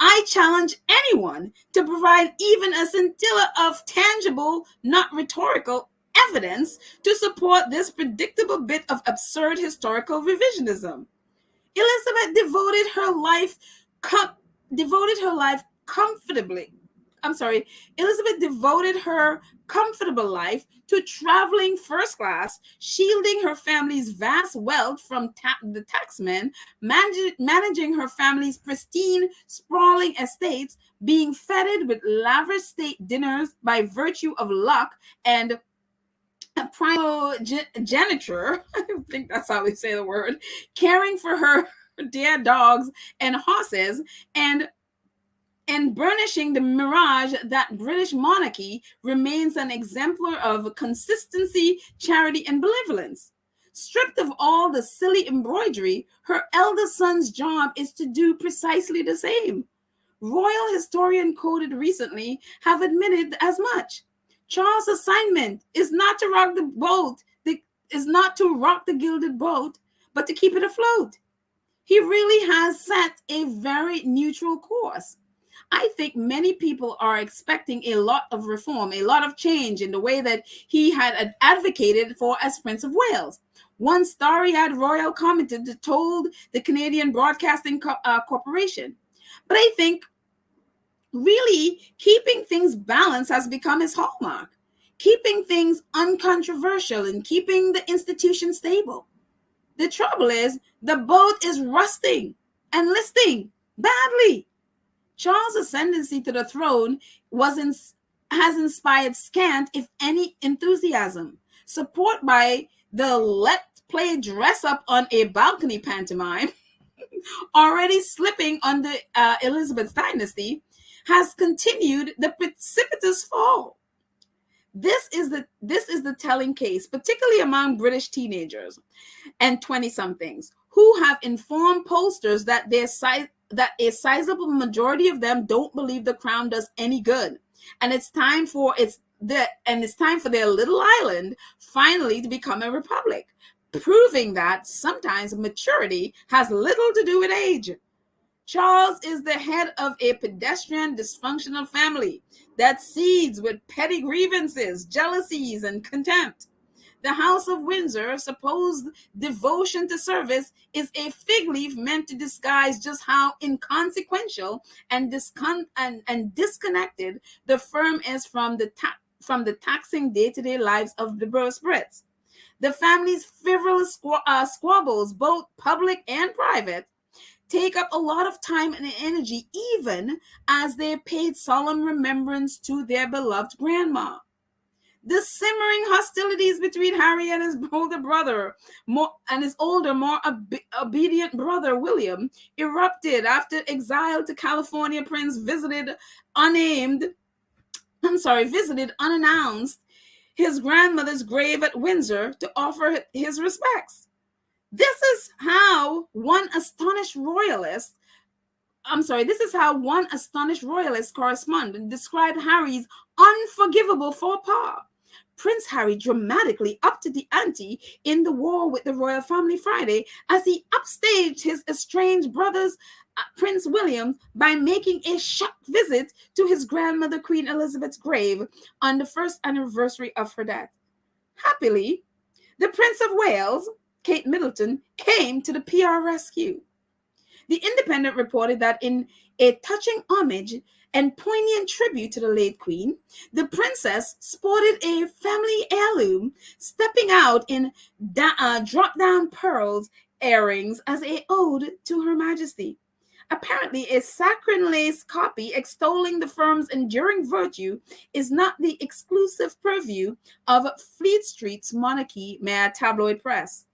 I challenge anyone to provide even a scintilla of tangible, not rhetorical, evidence to support this predictable bit of absurd historical revisionism. Elizabeth devoted her life comfortably. Elizabeth devoted her comfortable life to traveling first class, shielding her family's vast wealth from the taxman, managing her family's pristine, sprawling estates, being feted with lavish state dinners by virtue of luck and primogeniture, I think that's how we say the word, caring for her dear dogs and horses, and burnishing the mirage that British monarchy remains an exemplar of consistency, charity, and benevolence. Stripped of all the silly embroidery, her eldest son's job is to do precisely the same. Royal historian quoted recently have admitted as much. Charles' assignment is not to rock the gilded boat, but to keep it afloat. He really has set a very neutral course. I think many people are expecting a lot of reform, a lot of change in the way that he had advocated for as Prince of Wales. One starry-eyed royal commentator told the Canadian Broadcasting Corporation. But I think really keeping things balanced has become his hallmark. Keeping things uncontroversial and keeping the institution stable. The trouble is the boat is rusting and listing badly. Charles' ascendancy to the throne has inspired scant, if any, enthusiasm. Support by the Let Play Dress Up on a Balcony pantomime, already slipping under Elizabeth's dynasty, has continued the precipitous fall. This is the telling case, particularly among British teenagers and 20-somethings who have informed pollsters that a sizable majority of them don't believe the crown does any good, and it's time for their little island finally to become a republic, proving that sometimes maturity has little to do with age. Charles is the head of a pedestrian, dysfunctional family that seethes with petty grievances, jealousies, and contempt. The House of Windsor's supposed devotion to service is a fig leaf meant to disguise just how inconsequential and disconnected the firm is from the taxing day-to-day lives of the Brits. The family's frivolous squabbles, both public and private, take up a lot of time and energy, even as they paid solemn remembrance to their beloved grandma. The simmering hostilities between Harry and his older brother, more obedient brother William, erupted after exiled to California Prince visited unannounced his grandmother's grave at Windsor to offer his respects. This is how one astonished royalist correspondent described Harry's unforgivable faux pas. Prince Harry dramatically upped the ante in the war with the royal family Friday as he upstaged his estranged brothers, Prince William, by making a shock visit to his grandmother, Queen Elizabeth's grave on the first anniversary of her death. Happily, the Prince of Wales, Kate Middleton, came to the PR rescue. The Independent reported that in a touching homage and poignant tribute to the late Queen, the princess sported a family heirloom, stepping out in drop-down pearls earrings as a ode to Her Majesty. Apparently, a saccharine lace copy extolling the firm's enduring virtue is not the exclusive purview of Fleet Street's Monarchy tabloid press.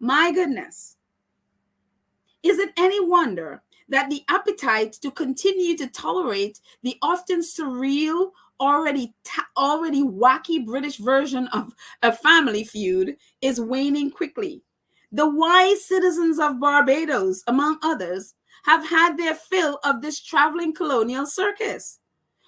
My goodness. Is it any wonder that the appetite to continue to tolerate the often surreal, already wacky British version of a family feud is waning quickly? The wise citizens of Barbados, among others, have had their fill of this traveling colonial circus.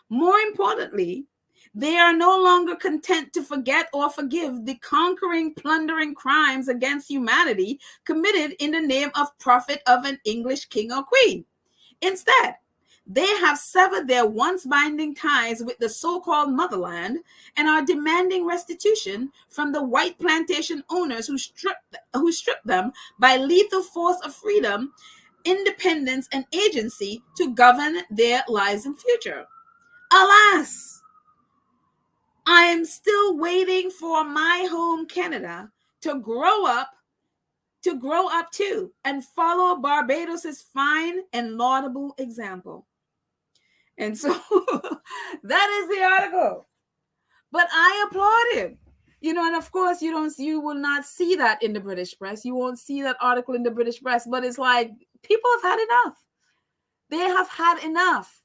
More importantly, they are no longer content to forget or forgive the conquering, plundering crimes against humanity committed in the name of profit of an English king or queen. Instead, they have severed their once binding ties with the so-called motherland and are demanding restitution from the white plantation owners who stripped them by lethal force of freedom, independence, and agency to govern their lives and future. Alas, I am still waiting for my home Canada to grow up too and follow Barbados's fine and laudable example. And so that is the article. But I applaud him. And of course you will not see that in the British press. You won't see that article in the British press, but it's like people have had enough. They have had enough.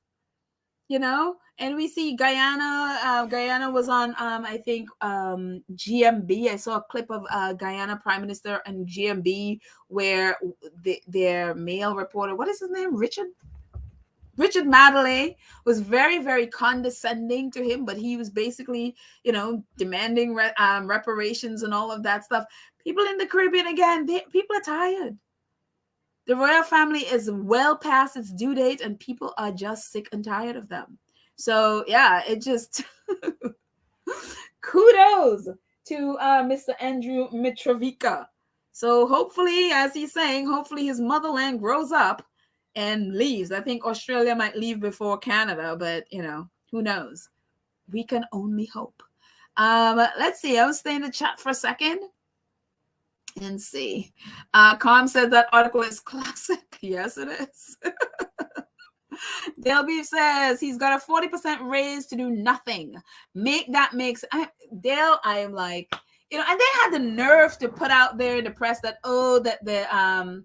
And we see Guyana was on I think GMB. I saw a clip of Guyana Prime Minister and GMB where their male reporter, what is his name, Richard Madeley, was very, very condescending to him, but he was basically demanding reparations and all of that stuff. People in the Caribbean, again, people are tired. The royal family is well past its due date, and people are just sick and tired of them. So, yeah, it just kudos to Mr. Andrew Mitrovica. So hopefully, as he's saying, hopefully his motherland grows up and leaves. I think Australia might leave before Canada, but, who knows? We can only hope. Let's see. I'll stay in the chat for a second. And see. Calm said that article is classic. Yes, it is. Dale Beef says he's got a 40% raise to do nothing. Dale, I am like, and they had the nerve to put out there in the press that the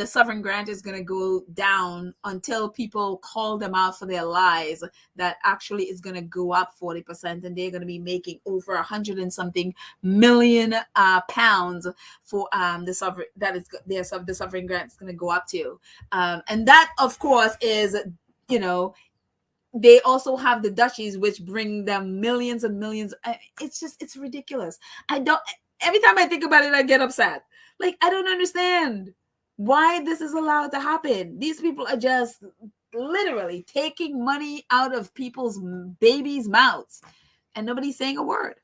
sovereign grant is going to go down until people call them out for their lies, that actually is going to go up 40%, and they're going to be making over 100 and something million pounds for the sovereign, that is the sovereign grant is going to go up to, and that of course is they also have the duchies, which bring them millions and millions. It's ridiculous. Every time I think about it, I get upset. Like, I don't understand why this is allowed to happen. These people are just literally taking money out of people's babies' mouths, and nobody's saying a word.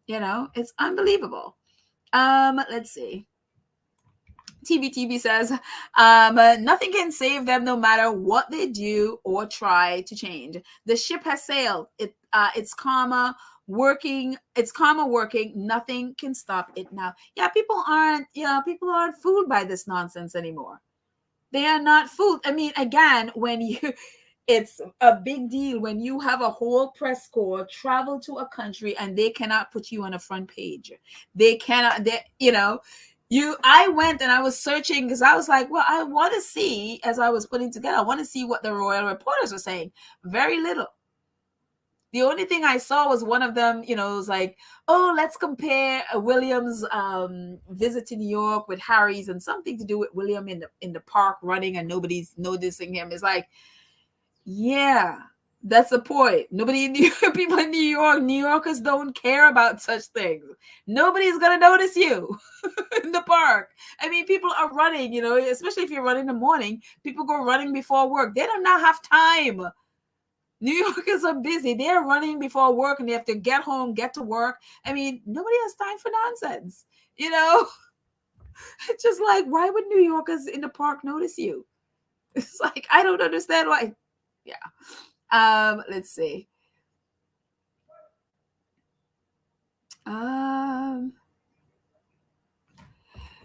It's unbelievable. Let's see. TBTB says, nothing can save them no matter what they do or try to change. The ship has sailed. It's karma working. Nothing can stop it now. Yeah, people aren't fooled by this nonsense anymore. They are not fooled. I mean, again, it's a big deal when you have a whole press corps travel to a country and they cannot put you on a front page. I went and I was searching because I was like, well, I want to see, as I was putting together, I want to see what the royal reporters were saying. Very little. The only thing I saw was one of them, was like, oh, let's compare William's visit to New York with Harry's, and something to do with William in the park running and nobody's noticing him. It's like, yeah. That's the point. People in New Yorkers don't care about such things. Nobody's going to notice you in the park. I mean, people are running, especially if you're running in the morning. People go running before work. They do not have time. New Yorkers are busy. They're running before work and they have to get home, get to work. I mean, nobody has time for nonsense, It's just like, why would New Yorkers in the park notice you? It's like, I don't understand why. Yeah. Let's see.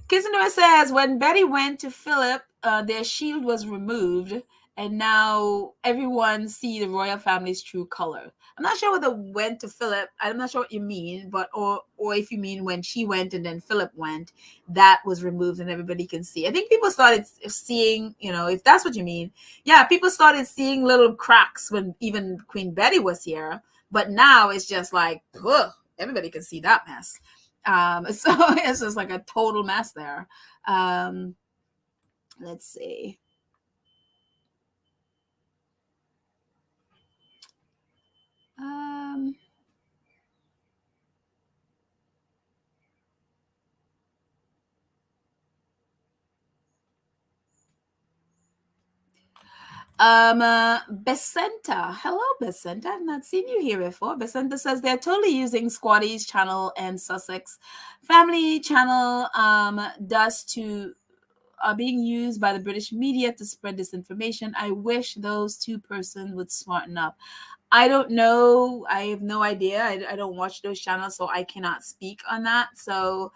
Kisner says when Betty went to Philip, their shield was removed, and now everyone see the royal family's true color. I'm not sure whether went to Philip. I'm not sure what you mean, but or if you mean when she went and then Philip went, that was removed and everybody can see. I think people started seeing, if that's what you mean. Yeah, people started seeing little cracks when even Queen Betty was here, but now it's just like, ugh, everybody can see that mess. So it's just like a total mess there. Let's see. Besenta. Hello, Besenta. I've not seen you here before. Besenta says they're totally using Squatty's channel and Sussex Family channel are being used by the British media to spread disinformation. I wish those two persons would smarten up. I don't know. I have no idea. I don't watch those channels, so I cannot speak on that. So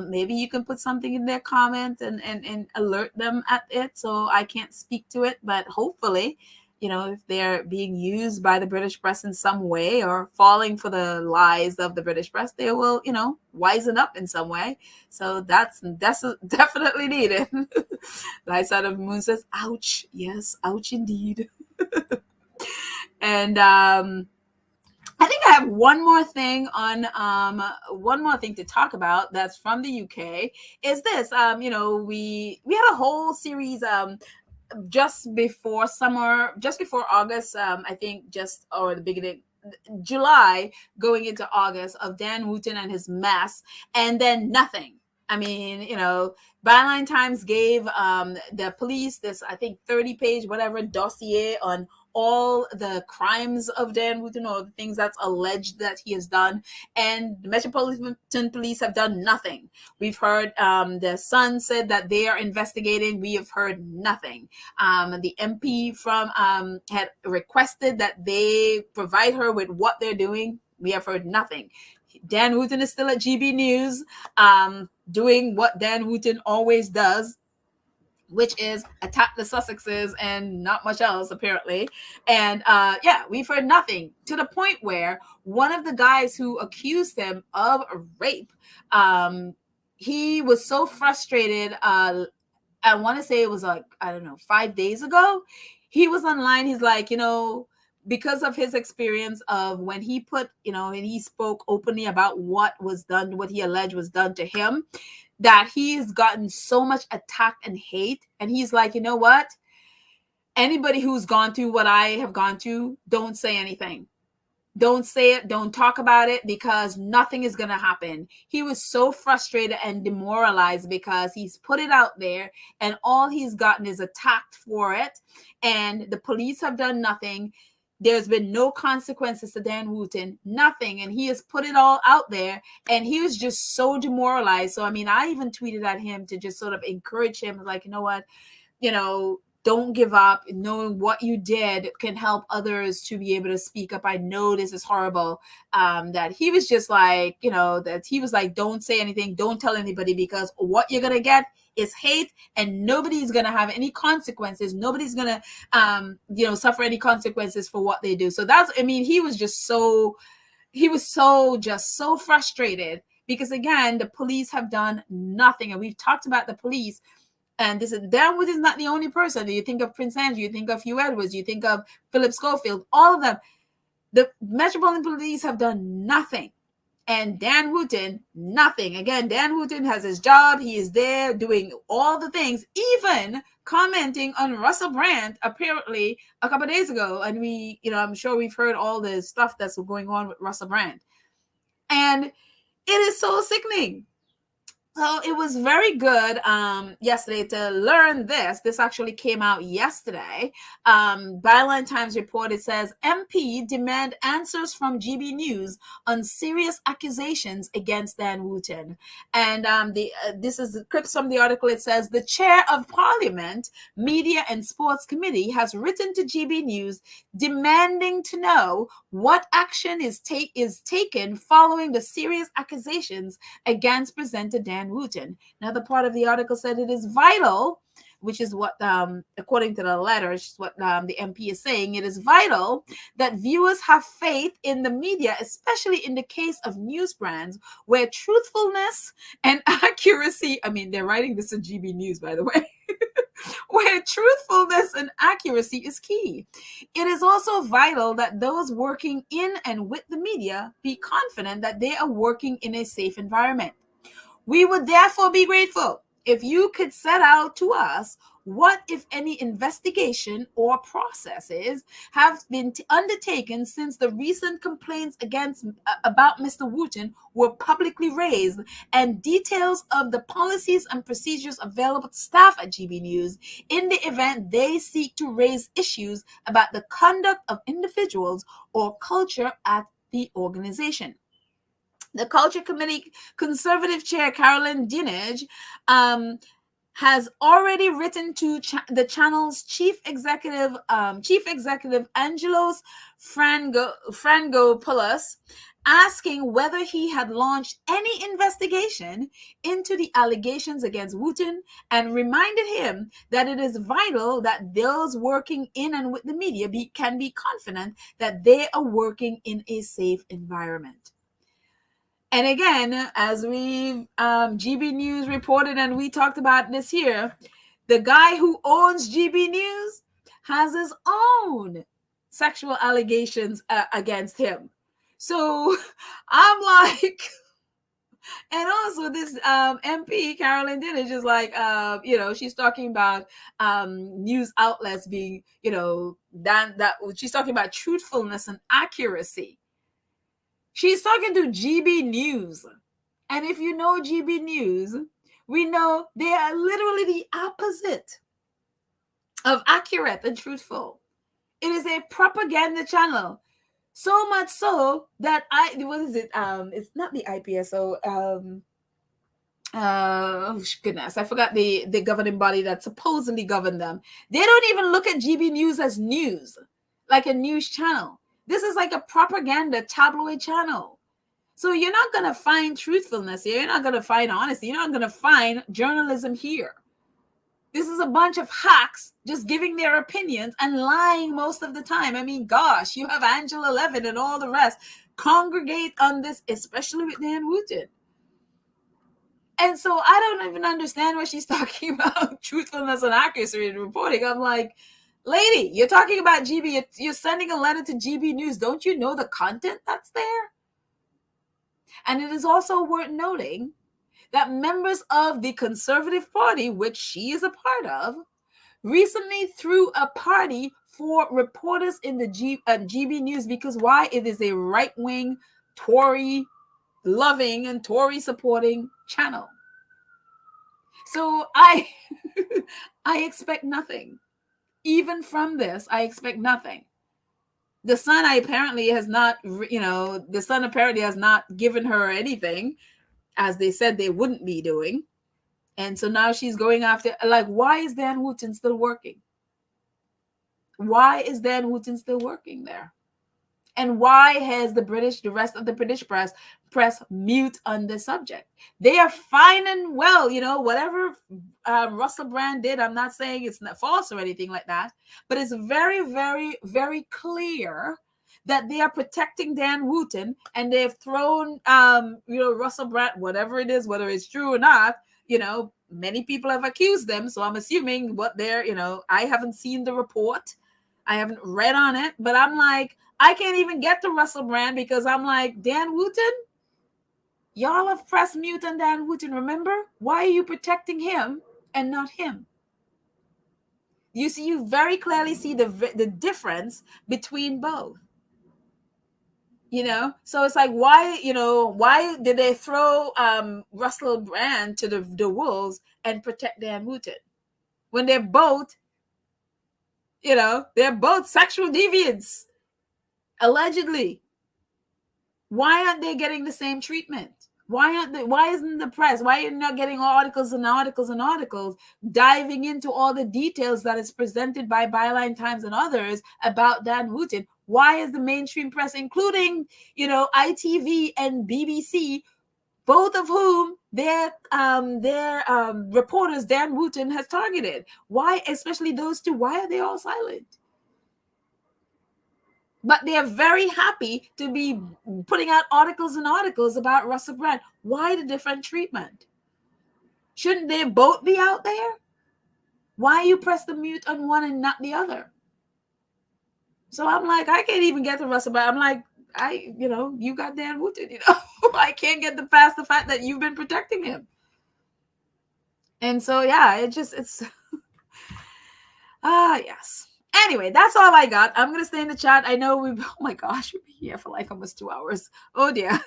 maybe you can put something in their comments and alert them at it, so I can't speak to it. But hopefully, if they're being used by the British press in some way or falling for the lies of the British press, they will, wisen up in some way. So that's definitely needed. Light side of the moon says, ouch. Yes, ouch indeed. And I think I have one more thing to talk about that's from the UK is this. We had a whole series just before summer, just before August, I think or the beginning July going into August of Dan Wootton and his mess, and then nothing. I mean, Byline Times gave the police this, I think, 30-page whatever dossier on all the crimes of Dan Wootton or the things that's alleged that he has done, and the Metropolitan Police have done nothing. We've heard the Sun said that they are investigating. We have heard nothing. The MP from had requested that they provide her with what they're doing. We have heard nothing. Dan Wootton is still at GB News, doing what Dan Wootton always does, which is attack the Sussexes and not much else, apparently. And we've heard nothing, to the point where one of the guys who accused him of rape, he was so frustrated. I want to say it was 5 days ago. He was online. He's like, because of his experience of when he put, and he spoke openly about what he alleged was done to him, that he's gotten so much attack and hate. And he's like, you know what? Anybody who's gone through what I have gone through, don't say anything. Don't say it. Don't talk about it, because nothing is going to happen. He was so frustrated and demoralized because he's put it out there and all he's gotten is attacked for it. And the police have done nothing. There's been no consequences to Dan Wootton, nothing. And he has put it all out there, and he was just so demoralized. So, I mean, I even tweeted at him to just sort of encourage him, like, you know what, don't give up. Knowing what you did can help others to be able to speak up. I know this is horrible. That he was just like, that he was like, don't say anything, don't tell anybody, because what you're going to get is hate, and nobody's going to have any consequences. Nobody's going to, suffer any consequences for what they do. So he was just so frustrated because, again, the police have done nothing. And we've talked about the police. And Dan Wootton is not the only person. You think of Prince Andrew, you think of Hugh Edwards, you think of Philip Schofield, all of them. The Metropolitan Police have done nothing. And Dan Wootton, nothing. Again, Dan Wootton has his job. He is there doing all the things, even commenting on Russell Brand, apparently, a couple of days ago. And I'm sure we've heard all the stuff that's going on with Russell Brand. And it is so sickening. So it was very good yesterday to learn this. This actually came out yesterday. Byline Times report, it says MP demand answers from GB News on serious accusations against Dan Wooten. And this is the clips from the article. It says the chair of Parliament, Media and Sports Committee has written to GB News demanding to know what action is taken following the serious accusations against presenter Dan Wooten. Another part of the article said it is vital, which is what, according to the letter, is what the MP is saying, it is vital that viewers have faith in the media, especially in the case of news brands where truthfulness and accuracy, I mean, they're writing this in GB News, by the way, where truthfulness and accuracy is key. It is also vital that those working in and with the media be confident that they are working in a safe environment. We would therefore be grateful if you could set out to us what, if any, investigation or processes have been undertaken since the recent complaints about Mr. Wooten were publicly raised, and details of the policies and procedures available to staff at GB News in the event they seek to raise issues about the conduct of individuals or culture at the organization. The Culture Committee Conservative Chair Carolyn Dinage has already written to the channel's chief executive Angelos Frangopoulos, asking whether he had launched any investigation into the allegations against Wooten, and reminded him that it is vital that those working in and with the media can be confident that they are working in a safe environment. And again, as we GB News reported, and we talked about this here, the guy who owns GB News has his own sexual allegations against him. So I'm like, and also this MP Carolyn Dinage is like, she's talking about news outlets being, that she's talking about truthfulness and accuracy. She's talking to GB News. And if you know GB News, we know they are literally the opposite of accurate and truthful. It is a propaganda channel. So much so that it's not the IPSO. Goodness, I forgot the governing body that supposedly govern them. They don't even look at GB News as news, like a news channel. This is like a propaganda tabloid channel. So you're not going to find truthfulness here. You're not going to find honesty. You're not going to find journalism here. This is a bunch of hacks just giving their opinions and lying most of the time. I mean, gosh, you have Angela Levin and all the rest congregate on this, especially with Dan Wooten. And so I don't even understand what she's talking about, truthfulness and accuracy in reporting. I'm like, lady, you're talking about GB, you're sending a letter to GB News. Don't you know the content that's there? And it is also worth noting that members of the Conservative Party, which she is a part of, recently threw a party for reporters in the GB News, because why? It is a right-wing, Tory-loving and Tory-supporting channel. So I expect nothing. Even from this, I expect nothing. The Sun apparently has not given her anything, as they said they wouldn't be doing. And so now she's going after, like, why is Dan Wooten still working? Why is Dan Wooten still working there? And why has the rest of the British press mute on this subject? They are fine and well, whatever Russell Brand did. I'm not saying it's not false or anything like that, but it's very, very, very clear that they are protecting Dan Wooten, and they've thrown, Russell Brand, whatever it is, whether it's true or not, many people have accused them. So I'm assuming what they're, I haven't seen the report. I haven't read on it, but I'm like, I can't even get to Russell Brand, because I'm like, Dan Wooten, y'all have pressed mute on Dan Wooten, remember? Why are you protecting him and not him? You very clearly see the difference between both. So it's like, why did they throw Russell Brand to the wolves and protect Dan Wooten when they're both sexual deviants, allegedly? Why aren't they getting the same treatment? Why isn't the press, why are you not getting articles and articles and articles diving into all the details that is presented by Byline Times and others about Dan Wooten? Why is the mainstream press, including, ITV and BBC, both of whom their reporters Dan Wooten has targeted? Why, especially those two, why are they all silent? But they're very happy to be putting out articles and articles about Russell Brand. Why the different treatment? Shouldn't they both be out there? Why you press the mute on one and not the other? So I'm like, I can't even get to Russell Brand. I'm like, you got Dan Wooten, I can't get past the fact that you've been protecting him. And so, yeah, it's yes. Anyway, that's all I got. I'm going to stay in the chat. I know oh my gosh, we've been here for like almost 2 hours. Oh dear.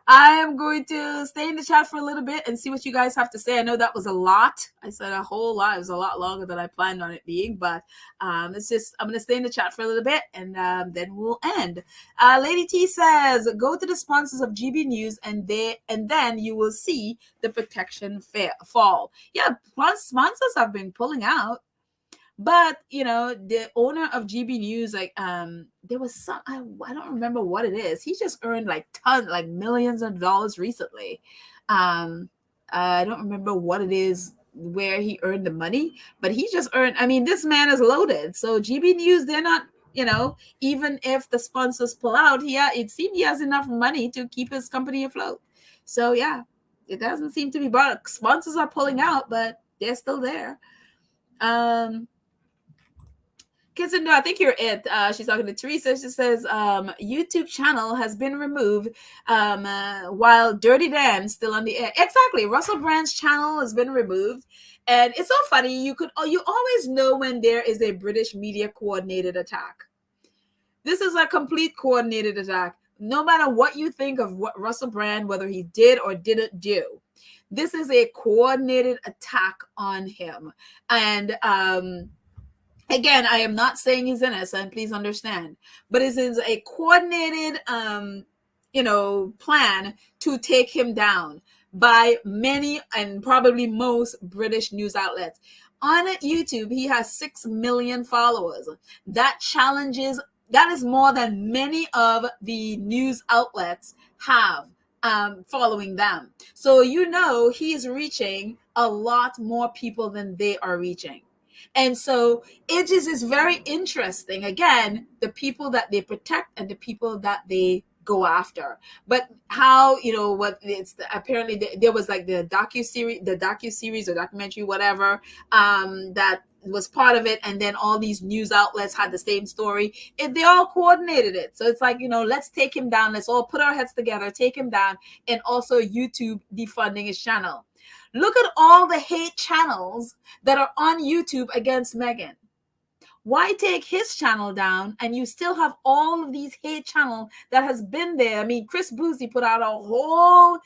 I am going to stay in the chat for a little bit and see what you guys have to say. I know that was a lot. I said a whole lot. It was a lot longer than I planned on it being, but I'm going to stay in the chat for a little bit and then we'll end. Lady T says, go to the sponsors of GB News and then you will see the protection fall. Yeah, sponsors have been pulling out. But, the owner of GB News, like, there was some, I don't remember what it is. He just earned like millions of dollars recently. I don't remember what it is, where he earned the money, but he just earned, this man is loaded. So GB News, they're not, even if the sponsors pull out, it seems he has enough money to keep his company afloat. So yeah, it doesn't seem to be, but sponsors are pulling out, but they're still there. Kids and I think you're it. She's talking to Teresa. She says, YouTube channel has been removed while Dirty Dan's still on the air. Exactly. Russell Brand's channel has been removed. And it's so funny. You always know when there is a British media coordinated attack. This is a complete coordinated attack. No matter what you think of what Russell Brand, whether he did or didn't do, this is a coordinated attack on him. And, again, I am not saying he's innocent, please understand, but it is a coordinated, plan to take him down by many and probably most British news outlets. On YouTube, he has 6 million followers. That is more than many of the news outlets have following them. So, he's reaching a lot more people than they are reaching. And so it just is very interesting. Again, the people that they protect and the people that they go after. But how, apparently there was like the docuseries or documentary, whatever, that was part of it. And then all these news outlets had the same story. They all coordinated it. So it's like, let's take him down. Let's all put our heads together, take him down. And also YouTube defunding his channel. Look at all the hate channels that are on YouTube against Meghan. Why take his channel down and you still have all of these hate channels that has been there? Chris Boozy put out a whole,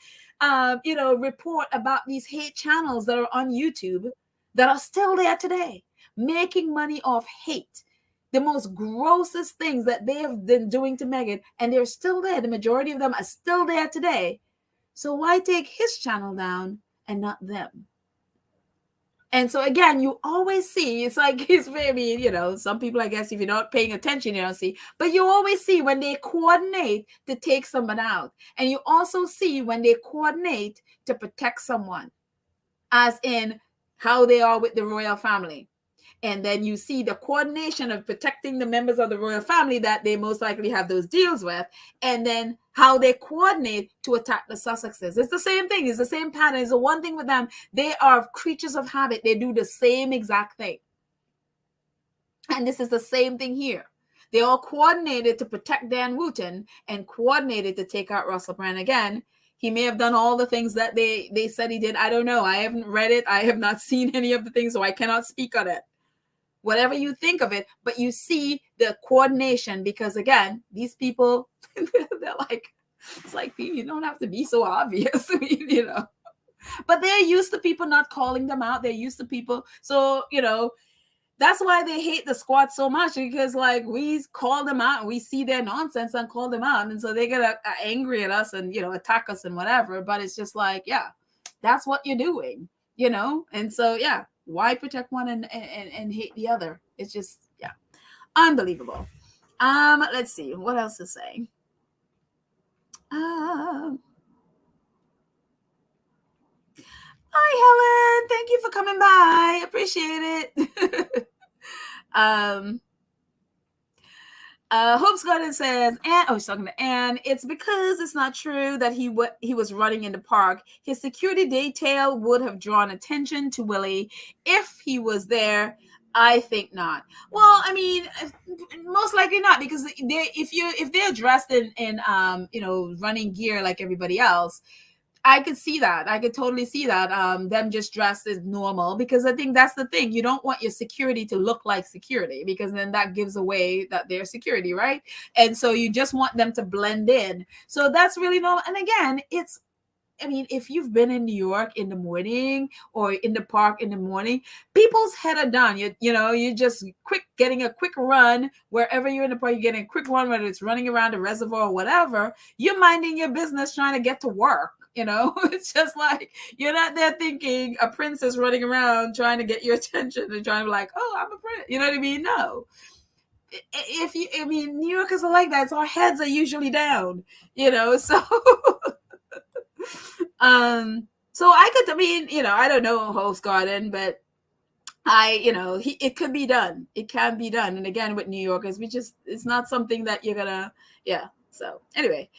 report about these hate channels that are on YouTube that are still there today, making money off hate. The most grossest things that they have been doing to Meghan, and they're still there. The majority of them are still there today. So why take his channel down and not them? And so again, you always see, it's like, it's very, some people, I guess, if you're not paying attention, you don't see, but you always see when they coordinate to take someone out. And you also see when they coordinate to protect someone, as in how they are with the royal family. And then you see the coordination of protecting the members of the royal family that they most likely have those deals with. And then how they coordinate to attack the Sussexes. It's the same thing. It's the same pattern. It's the one thing with them. They are creatures of habit. They do the same exact thing. And this is the same thing here. They all coordinated to protect Dan Wooten and coordinated to take out Russell Brand. Again, he may have done all the things that they said he did. I don't know. I haven't read it. I have not seen any of the things, so I cannot speak on it. Whatever you think of it, but you see the coordination, because again, these people, They're like, it's like, you don't have to be so obvious, you know. But they're used to people not calling them out. They're used to people. So, you know, that's why they hate the squad so much, because like we call them out and we see their nonsense and call them out. And so they get angry at us and, you know, attack us and whatever. But it's just like, yeah, that's what you're doing, you know? And so, yeah, why protect one and hate the other? It's just, yeah, unbelievable. Let's see what else to say. Hi, Helen. Thank you for coming by. Appreciate it. Hope's Garden says, she's talking to Anne. It's because it's not true that he was running in the park. His security detail would have drawn attention to Willie if he was there. I think not. Well, I mean, most likely not, because if they're dressed in you know, running gear like everybody else, I could see that. I could totally see that. Them just dressed as normal, because I think that's the thing. You don't want your security to look like security, because then that gives away that they're security, right? And so you just want them to blend in. So that's really normal. And again, I mean, if you've been in New York in the morning or in the park in the morning, people's head are done. You know, you're just getting a quick run wherever you're in the park. You're getting a quick run, whether it's running around the reservoir or whatever. You're minding your business, trying to get to work. You know, it's just like you're not there thinking a princess running around trying to get your attention and trying to be like, oh, I'm a prince. You know what I mean? No. I mean, New Yorkers are like that. So our heads are usually down, you know, so. So I mean, you know, I don't know Hope's Garden, but you know, it could be done. It can be done. And again, with New Yorkers, it's not something that you're gonna, yeah. So anyway,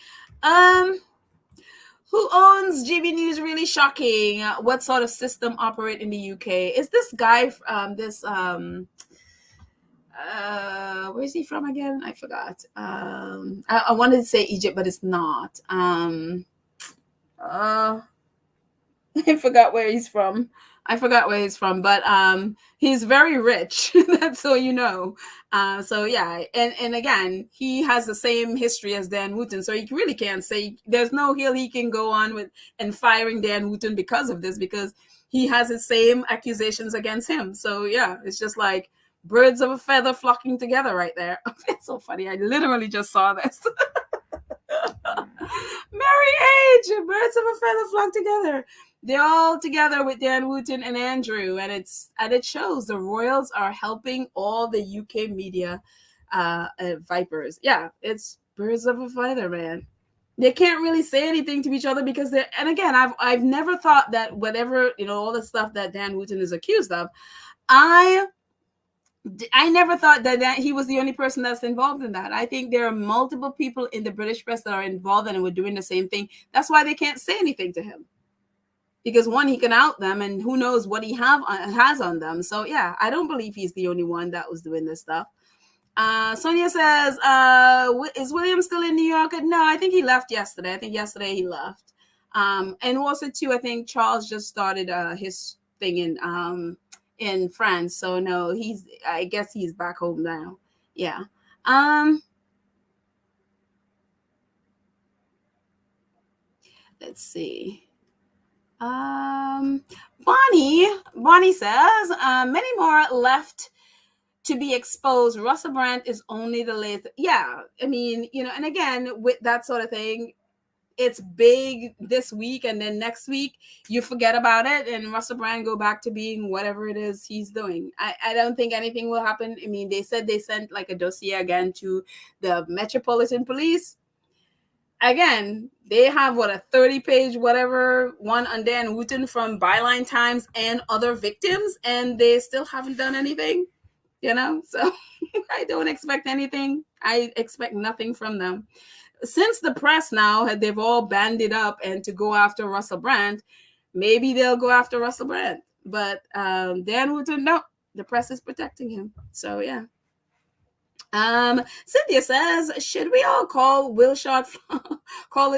who owns GB News? Really shocking. What sort of system operate in the UK? Is this guy, where is he from again? I forgot. I wanted to say Egypt, but it's not. I forgot where he's from. But he's very rich. That's all you know. So yeah, and again, he has the same history as Dan Wootton, so he really can't say, there's no hill he can go on with and firing Dan Wootton because of this, because he has the same accusations against him. So yeah, it's just like birds of a feather flocking together right there. It's so funny. I literally just saw this. Merry age, birds of a feather flock together. They're all together with Dan Wootton and Andrew, and it shows the royals are helping all the UK media vipers. Yeah, it's birds of a feather, man. They can't really say anything to each other because they're. And again, I've never thought that whatever, you know, all the stuff that Dan Wootton is accused of, I never thought that he was the only person that's involved in that. I think there are multiple people in the British press that are involved and were doing the same thing. That's why they can't say anything to him. Because one, he can out them, and who knows what he has on them. So yeah, I don't believe he's the only one that was doing this stuff. Sonia says, is William still in New York? No, I think he left yesterday. I think yesterday he left. And also too, I think Charles just started his thing in France. So no, I guess he's back home now. Yeah. Let's see. Bonnie says, many more left to be exposed. Russell Brand is only the latest. Yeah, I mean, you know, and again, with that sort of thing, it's big this week, and then next week you forget about it, and Russell Brand go back to being whatever it is he's doing. I don't think anything will happen. I mean, they said they sent like a dossier again to the Metropolitan Police. Again, they have a 30-page whatever one on Dan Wootton from Byline Times and other victims, and they still haven't done anything, you know? So I don't expect anything. I expect nothing from them. Since the press now, they've all banded up and to go after Russell Brand, maybe they'll go after Russell Brand. But Dan Wootton, no, the press is protecting him. So yeah. Cynthia says, should we all call it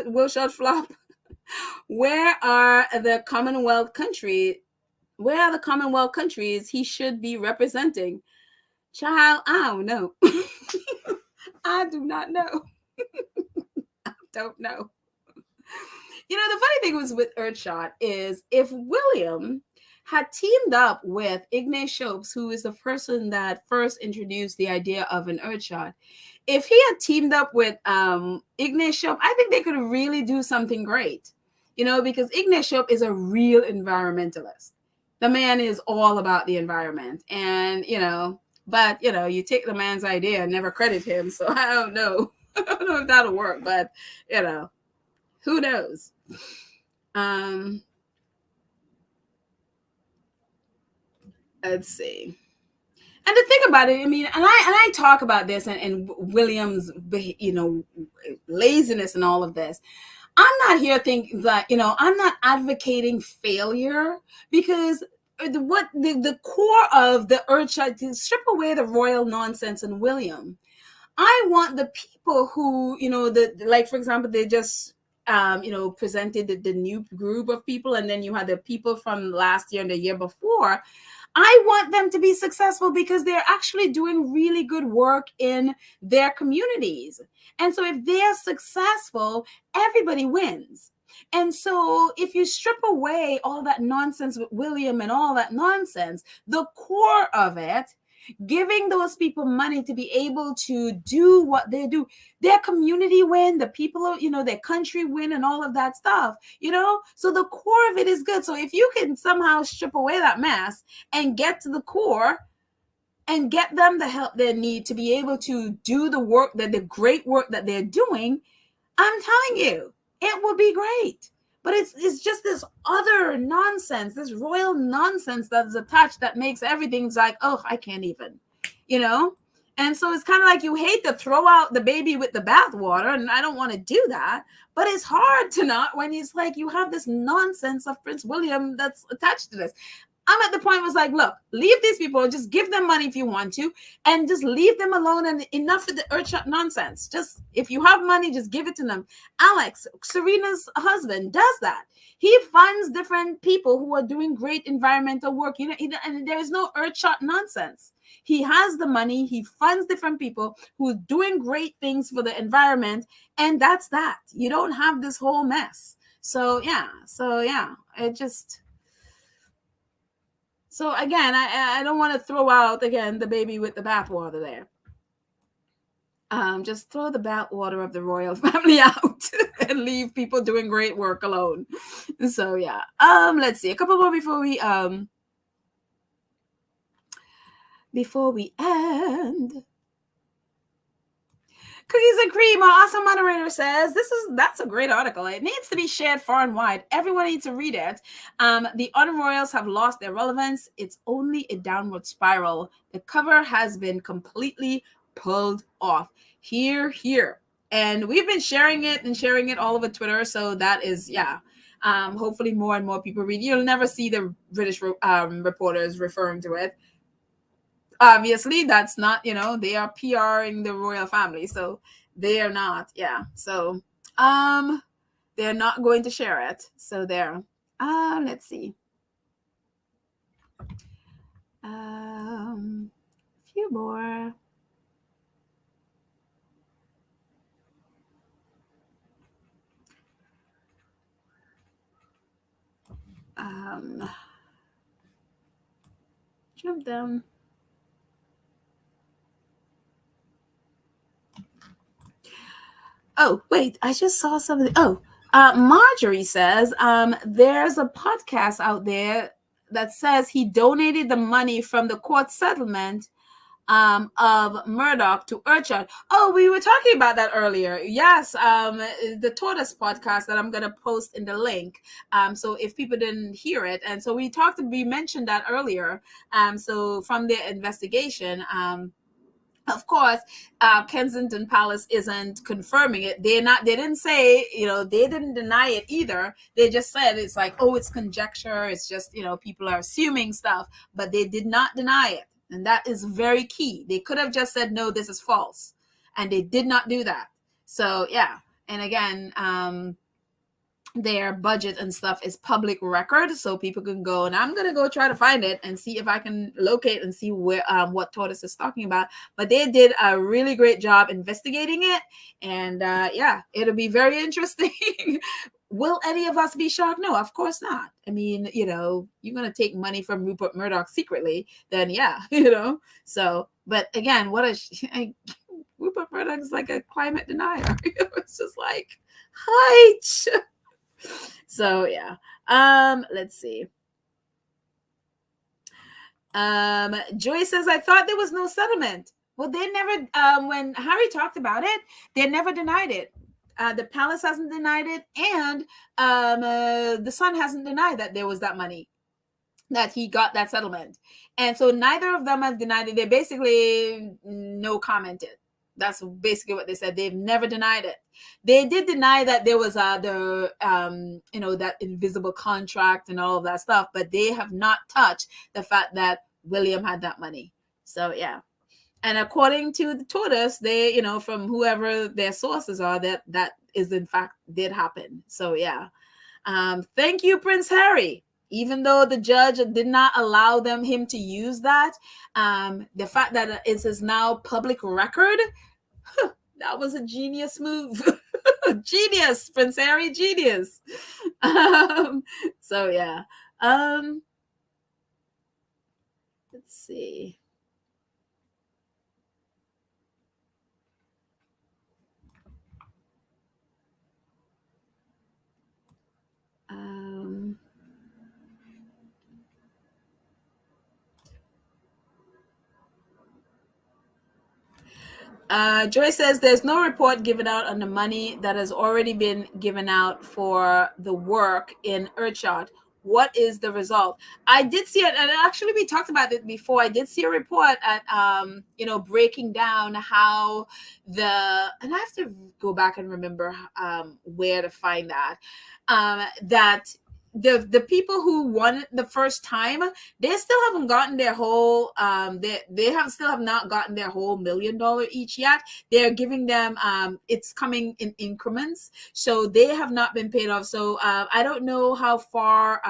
Wilshot flop? Where are the Commonwealth countries he should be representing? Child, I don't know. I do not know. don't know. The funny thing was with Earthshot is if William had teamed up with Ignatius, who is the person that first introduced the idea of an Earthshot, if he had teamed up with Ignatius, I think they could really do something great. Because Ignatius is a real environmentalist. The man is all about the environment, and but you take the man's idea and never credit him. So I don't know. I don't know if that'll work, but who knows? Let's see. And to think about it, I mean, and I talk about this and William's, laziness and all of this. I'm not here thinking that, I'm not advocating failure, because the core of the Earthshot, to strip away the royal nonsense in William. I want the people who, like, for example, they just, presented the new group of people, and then you had the people from last year and the year before. I want them to be successful because they're actually doing really good work in their communities. And so if they're successful, everybody wins. And so if you strip away all that nonsense with William and all that nonsense, the core of it, giving those people money to be able to do what they do, their community win, the people, their country win, and all of that stuff, so the core of it is good. So if you can somehow strip away that mess and get to the core and get them the help they need to be able to do the work, the great work that they're doing, I'm telling you, it will be great. But it's just this other nonsense, this royal nonsense that's attached that makes everything's like, oh, I can't even, And so it's kind of like you hate to throw out the baby with the bathwater, and I don't want to do that. But it's hard to not when it's like you have this nonsense of Prince William that's attached to this. I'm at the point was like, look, leave these people, just give them money if you want to, and just leave them alone, and enough of the Earthshot nonsense. Just, if you have money, just give it to them. Alex, Serena's husband, does that. He funds different people who are doing great environmental work, and there is no Earthshot nonsense. He has the money, he funds different people who are doing great things for the environment, and that's that. You don't have this whole mess. So it just... So again, I don't want to throw out, again, the baby with the bathwater there. Just throw the bathwater of the royal family out and leave people doing great work alone. So yeah. Let's see. A couple more before we end. Cookies and Cream, our awesome moderator, says that's a great article. It needs to be shared far and wide. Everyone needs to read it. The honor royals have lost their relevance. It's only a downward spiral. The cover has been completely pulled off. Here. And we've been sharing it all over Twitter. So that is, hopefully more and more people read. You'll never see the British reporters referring to it. Obviously, that's not, they are PRing the royal family, so they are not, so they're not going to share it. So there. Let's see. A few more. Jump down. Oh, wait, I just saw something. Marjorie says there's a podcast out there that says he donated the money from the court settlement of Murdoch to Earthshot. Oh, we were talking about that earlier. Yes, the Tortoise podcast that I'm going to post in the link. So if people didn't hear it, and so we mentioned that earlier. So from the investigation, of course, Kensington Palace isn't confirming it. They didn't say, they didn't deny it either. They just said it's like, oh, it's conjecture. It's just, people are assuming stuff, but they did not deny it. And that is very key. They could have just said, no, this is false. And they did not do that. So, yeah. And again, their budget and stuff is public record, so people can go, and I'm gonna go try to find it and see if I can locate and see where what Tortoise is talking about. But they did a really great job investigating it, and yeah, it'll be very interesting. Will any of us be shocked? No, of course not. I mean, you know, you're gonna take money from Rupert Murdoch secretly, then yeah, you know. So, but again, Rupert Murdoch is like a climate denier. It's just like, hi. So yeah. Let's see. Joy says, I thought there was no settlement. Well, they never, when Harry talked about it, they never denied it. The palace hasn't denied it, and the Sun hasn't denied that there was that money, that he got that settlement. And so neither of them have denied it. They basically no commented. That's basically what they said. They've never denied it. They did deny that there was you know, that invisible contract and all of that stuff, but they have not touched the fact that William had that money. So yeah. And according to the Tortoise, they, you know, from whoever their sources are, that is in fact did happen. So yeah. Thank you, Prince Harry. Even though the judge did not allow him to use that, the fact that it is now public record, that was a genius move. Genius, Prince Harry, genius. So yeah. Let's see. Joy says there's no report given out on the money that has already been given out for the work in Earthshot. What is the result? I did see it, and actually we talked about it before. I did see a report at you know, breaking down how and I have to go back and remember where to find that that the people who won it the first time, they still haven't gotten their whole they have not gotten their whole $1 million each yet. They're giving them it's coming in increments, so they have not been paid off. So I don't know how far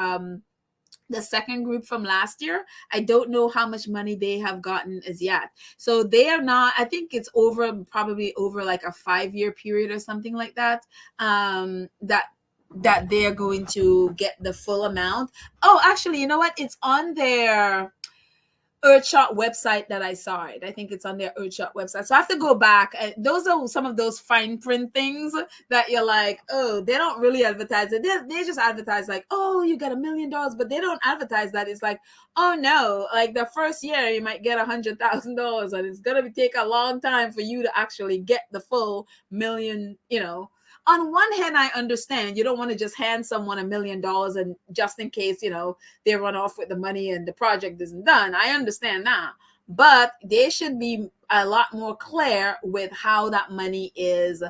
the second group from last year, I don't know how much money they have gotten as yet. So they are not, I think it's probably over like a 5-year period or something like that, that they're going to get the full amount. Oh, actually, you know what? It's on their Earthshot website that I saw it. I think it's on their Earthshot website. So I have to go back. Those are some of those fine print things that you're like, oh, they don't really advertise it. They just advertise like, oh, you get $1 million, but they don't advertise that. It's like, oh no, like the first year you might get $100,000, and it's gonna take a long time for you to actually get the full million, you know. On one hand, I understand you don't want to just hand someone $1 million and just in case, you know, they run off with the money and the project isn't done. I understand that. But they should be a lot more clear with how that money is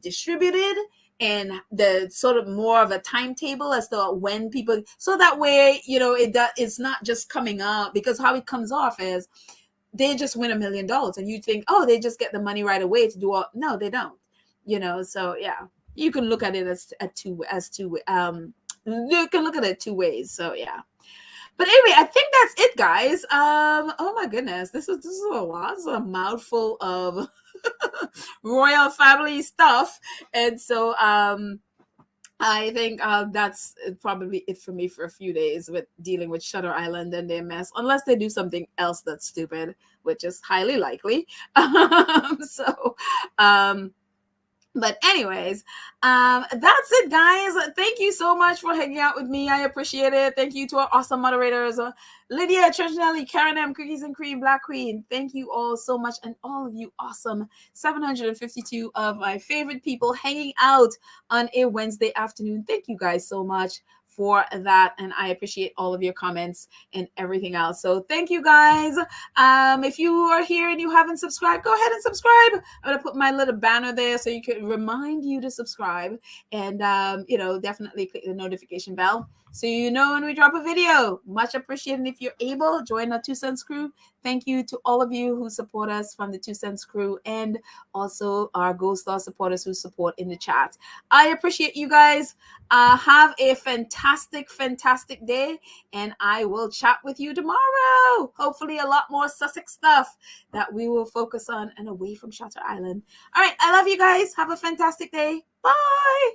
distributed, and the sort of more of a timetable as to when people, so that way, you know, it's not just coming out, because how it comes off is they just win $1 million and you think, oh, they just get the money right away to do all. No, they don't. You know, so yeah, you can look at it you can look at it two ways. So yeah, but anyway, I think that's it, guys. Oh my goodness, this is a lot. This is a mouthful of royal family stuff, and so I think that's probably it for me for a few days with dealing with Shutter Island and their mess, unless they do something else that's stupid, which is highly likely. But anyways, that's it, guys. Thank you so much for hanging out with me. I appreciate it. Thank you to our awesome moderators, Lydia, Trench Karen M, Cookies and Cream, Black Queen. Thank you all so much, and all of you awesome 752 of my favorite people hanging out on a Wednesday afternoon. Thank you guys so much for that, and I appreciate all of your comments and everything else. So thank you, guys. If you are here and you haven't subscribed, go ahead and subscribe. I'm gonna put my little banner there so you can remind you to subscribe, and you know, definitely click the notification bell so you know when we drop a video. Much appreciated. If you're able, join our 2 Cents crew. Thank you to all of you who support us from the 2 Cents crew, and also our Gold Star supporters who support in the chat. I appreciate you guys. Have a fantastic, fantastic day, and I will chat with you tomorrow. Hopefully a lot more Sussex stuff that we will focus on and away from Shutter Island. All right, I love you guys. Have a fantastic day. Bye.